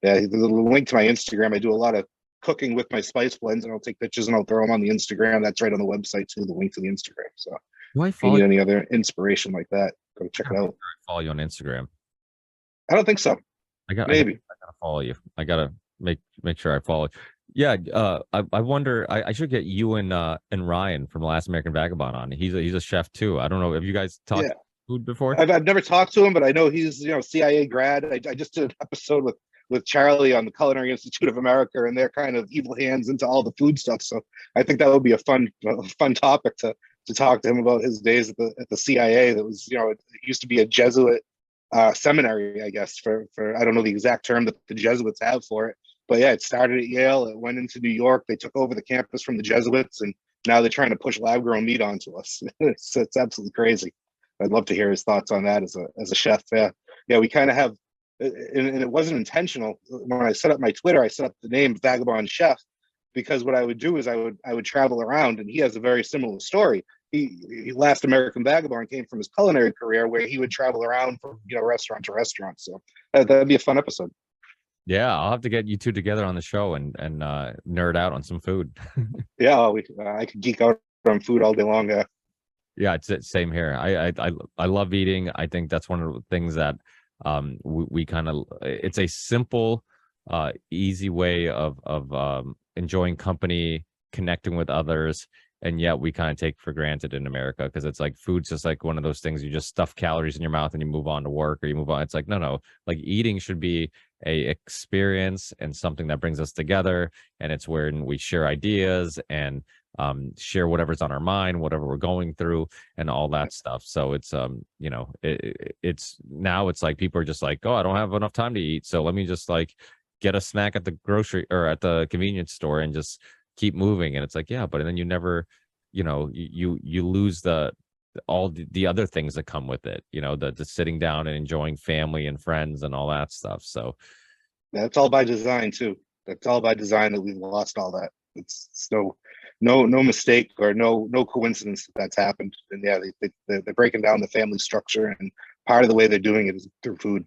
Yeah, the link to my Instagram. I do a lot of cooking with my spice blends, and I'll take pictures and I'll throw them on the Instagram. That's right on the website too, the link to the Instagram. So if you need any other inspiration like that, go check it out. Follow you on Instagram. I don't think so. Maybe I gotta follow you. I gotta make sure I follow. Yeah, I wonder. I should get you and Ryan from Last American Vagabond on. He's a chef too. I don't know. Have you guys talked Yeah, food before? I've never talked to him, but I know he's CIA grad. I just did an episode with Charlie on the Culinary Institute of America and their kind of evil hands into all the food stuff. So I think that would be a fun topic to talk to him about his days at the CIA. That was it used to be a Jesuit seminary, I guess, for I don't know the exact term that the Jesuits have for it. But yeah, it started at Yale. It went into New York. They took over the campus from the Jesuits, and now they're trying to push lab grown meat onto us. It's absolutely crazy. I'd love to hear his thoughts on that as a chef. Yeah, we kind of have, and it wasn't intentional. When I set up my Twitter, I set up the name Vagabond Chef because what I would do is I would travel around, and he has a very similar story. He Last American Vagabond came from his culinary career where he would travel around from restaurant to restaurant. So that'd be a fun episode. Yeah, I'll have to get you two together on the show and nerd out on some food. Yeah, I could geek out on food all day long. Yeah, it's same here. I love eating. I think that's one of the things that we kind of it's a simple, easy way of enjoying company, connecting with others, and yet we kind of take for granted in America because it's like food's just like one of those things you just stuff calories in your mouth and you move on to work or you move on. It's like no, like eating should be a experience and something that brings us together, and it's where we share ideas and share whatever's on our mind, whatever we're going through, and all that stuff. So it's it's now it's like people are just like, oh, I don't have enough time to eat, so let me just like get a snack at the grocery or at the convenience store and just keep moving. And it's like, yeah, but then you never, you lose all the other things that come with it, the sitting down and enjoying family and friends and all that stuff. So that's all by design too. That's all by design that we've lost all that. It's no mistake or no coincidence that's happened. And yeah, they're breaking down the family structure, and part of the way they're doing it is through food.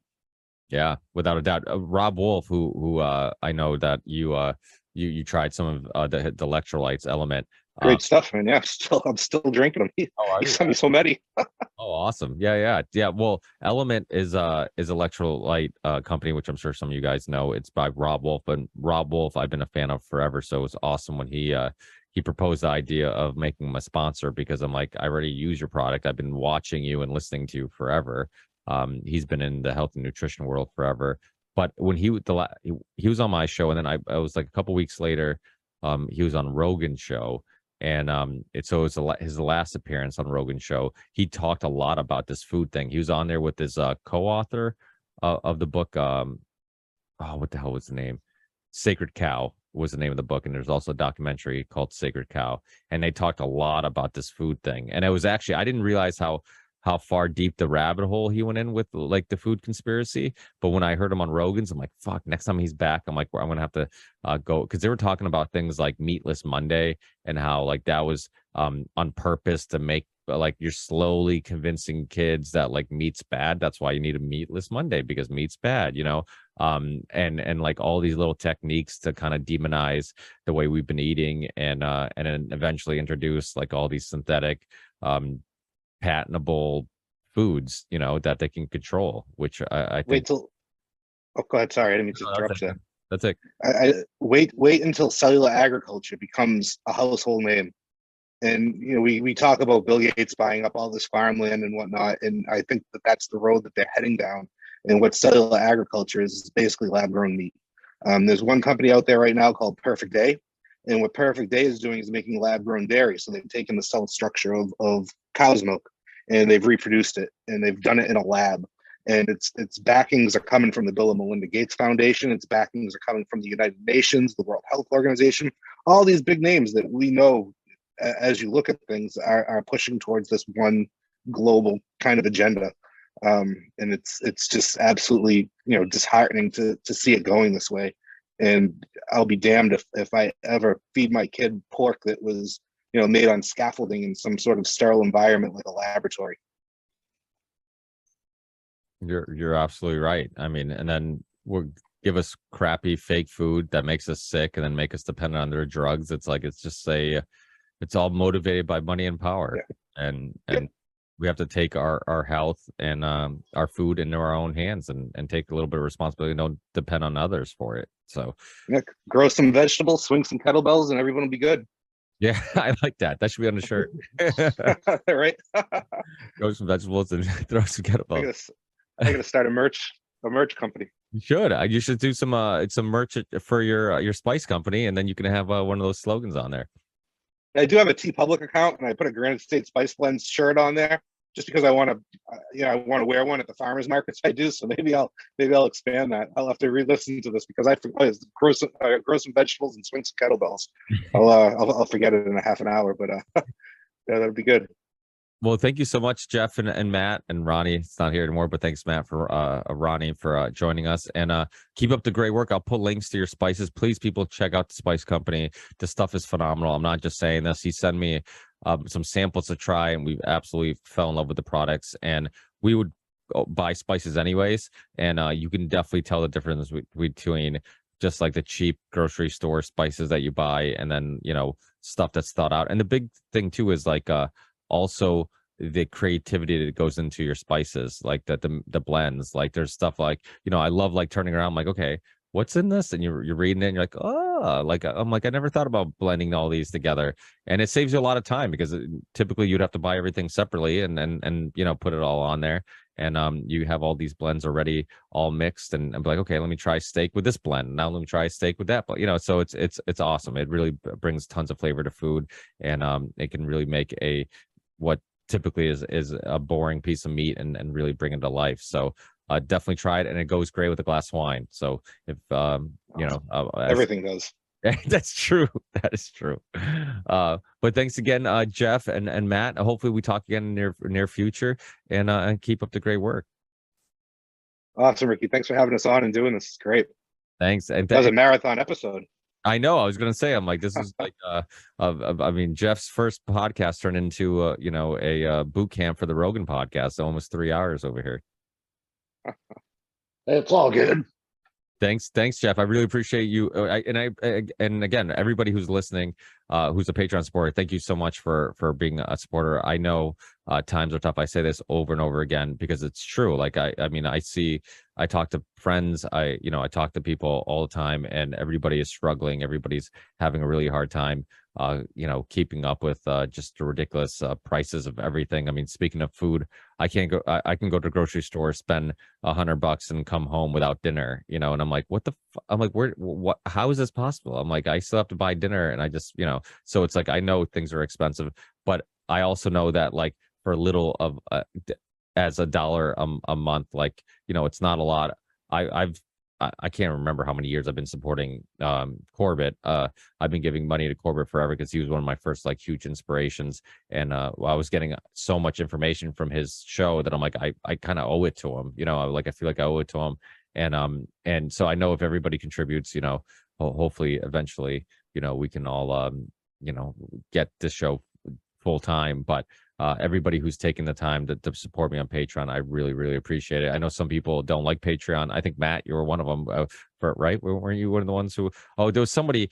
yeah, without a doubt. Rob Wolf, who I know that you tried some of the electrolytes element. Great stuff, man. Yeah, I'm still drinking them. He sent me so many. Oh, awesome. Yeah. Well, Element is electrolyte company, which I'm sure some of you guys know. It's by Rob Wolf, and Rob Wolf I've been a fan of forever. So it was awesome when he proposed the idea of making him a sponsor, because I'm like, I already use your product. I've been watching you and listening to you forever. He's been in the health and nutrition world forever. But when he was on my show, and then I was like a couple weeks later, he was on Rogan's show. And it was his last appearance on Rogan's show. He talked a lot about this food thing. He was on there with his co-author of the book. What the hell was the name? Sacred Cow was the name of the book, and there's also a documentary called Sacred Cow. And they talked a lot about this food thing. And it was actually, I didn't realize how far deep the rabbit hole he went in with like the food conspiracy. But when I heard him on Rogan's, I'm like, fuck, next time he's back, I'm like, I'm going to have to go. Cause they were talking about things like Meatless Monday and how like that was on purpose to make like you're slowly convincing kids that like meat's bad. That's why you need a Meatless Monday, because meat's bad, and like all these little techniques to kind of demonize the way we've been eating, and then eventually introduce like all these synthetic patentable foods, that they can control, which I think. Wait till. Oh, go ahead. Sorry, I didn't mean to interrupt you. That's it. I wait until cellular agriculture becomes a household name, and we talk about Bill Gates buying up all this farmland and whatnot, and I think that's the road that they're heading down. And what cellular agriculture is basically lab grown meat. There's one company out there right now called Perfect Day, and what Perfect Day is doing is making lab grown dairy. So they've taken the cell structure of cow's milk, and they've reproduced it, and they've done it in a lab. And its backings are coming from the Bill and Melinda Gates Foundation. Its backings are coming from the United Nations, the World Health Organization. All these big names that we know, as you look at things, are pushing towards this one global kind of agenda. And it's just absolutely disheartening to see it going this way. And I'll be damned if I ever feed my kid pork that was made on scaffolding in some sort of sterile environment like a laboratory. You're absolutely right. I mean, and then we'll give us crappy fake food that makes us sick and then make us dependent on their drugs. It's like it's all motivated by money and power. Yeah. And we have to take our health and our food into our own hands and take a little bit of responsibility and don't depend on others for it. So Yeah, grow some vegetables, swing some kettlebells, and everyone will be good. yeah, I like that. That should be on the shirt. Right? Grow some vegetables and throw some kettlebells. I gotta start a merch company. You should. You should do some merch for your spice company, and then you can have one of those slogans on there. I do have a TeePublic account, and I put a Granite State Spice Blends shirt on there just because I want to, I want to wear one at the farmers markets I do. So maybe I'll expand that. I'll have to re-listen to this because I forgot to grow some vegetables and swing some kettlebells. I'll forget it in a half an hour, but yeah, that'd be good. Well, thank you so much, Jeff and Matt and Ronnie. It's not here anymore, but thanks, Matt, for Ronnie for joining us, and keep up the great work. I'll put links to your spices. Please, people, check out the Spice Company. The stuff is phenomenal. I'm not just saying this. He sent me some samples to try, and we absolutely fell in love with the products. And we would buy spices anyways, and you can definitely tell the difference between just like the cheap grocery store spices that you buy, and then stuff that's thought out. And the big thing too is like also the creativity that goes into your spices, like the blends. Like there's stuff like I love like turning around, like, okay, what's in this, and you're reading it and you're like, oh, like I'm like, I never thought about blending all these together. And it saves you a lot of time because typically you'd have to buy everything separately and put it all on there. And you have all these blends already all mixed, and be like, okay, let me try steak with this blend, now let me try steak with that. But so it's awesome. It really brings tons of flavor to food, and it can really make what typically is a boring piece of meat and really bring it to life. So definitely try it, and it goes great with a glass of wine. So if everything does. That's true. That is true. But thanks again, Jeff and Matt. Hopefully we talk again in near future, and keep up the great work. Awesome, Ricky. Thanks for having us on and doing this. It's great. Thanks. And that was a marathon episode. I know. I was going to say, I'm like, this is like, I mean, Jeff's first podcast turned into, a boot camp for the Rogan podcast. So almost 3 hours over here. It's all good. Thanks, Jeff. I really appreciate you. And again, everybody who's listening, who's a Patreon supporter, thank you so much for being a supporter. I know times are tough. I say this over and over again because it's true. Like I talk to friends, I talk to people all the time, and everybody is struggling. Everybody's having a really hard time, keeping up with just the ridiculous prices of everything. I mean, speaking of food, I can go to the grocery store, spend $100 and come home without dinner, and I'm like, I'm like, what, how is this possible? I'm like, I still have to buy dinner, and I just, so it's like, I know things are expensive, but I also know that like for little of as $1 a month, like, it's not a lot. I can't remember how many years I've been supporting Corbett. I've been giving money to Corbett forever because he was one of my first like huge inspirations, and I was getting so much information from his show that I'm like, I kind of owe it to him. Like I feel like I owe it to him, and so I know if everybody contributes, hopefully eventually, we can all get this show full time. But everybody who's taking the time to support me on Patreon, I really, really appreciate it. I know some people don't like Patreon. I think, Matt, you were one of them, right? Weren't you one of the ones who? Oh, there was somebody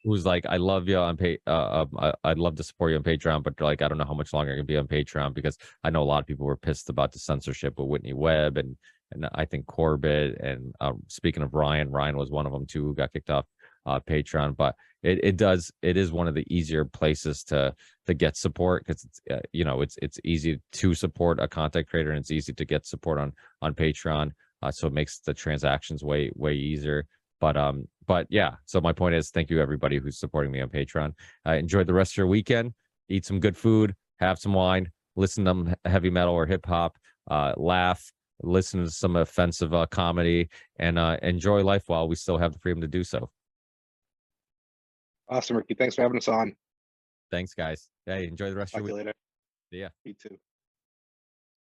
who's like, I love you on I'd love to support you on Patreon, but like, I don't know how much longer I can be on Patreon, because I know a lot of people were pissed about the censorship with Whitney Webb and I think Corbett. And speaking of Ryan was one of them too, who got kicked off Patreon. But it is one of the easier places to get support, because it's easy to support a content creator, and it's easy to get support on Patreon, so it makes the transactions way easier. But yeah, so my point is, thank you everybody who's supporting me on Patreon. Enjoy the rest of your weekend, eat some good food, have some wine, listen to heavy metal or hip hop, laugh, listen to some offensive comedy, and enjoy life while we still have the freedom to do so. Awesome, Ricky. Thanks for having us on. Thanks, guys. Hey, enjoy the rest of your week. Later. See ya. You too.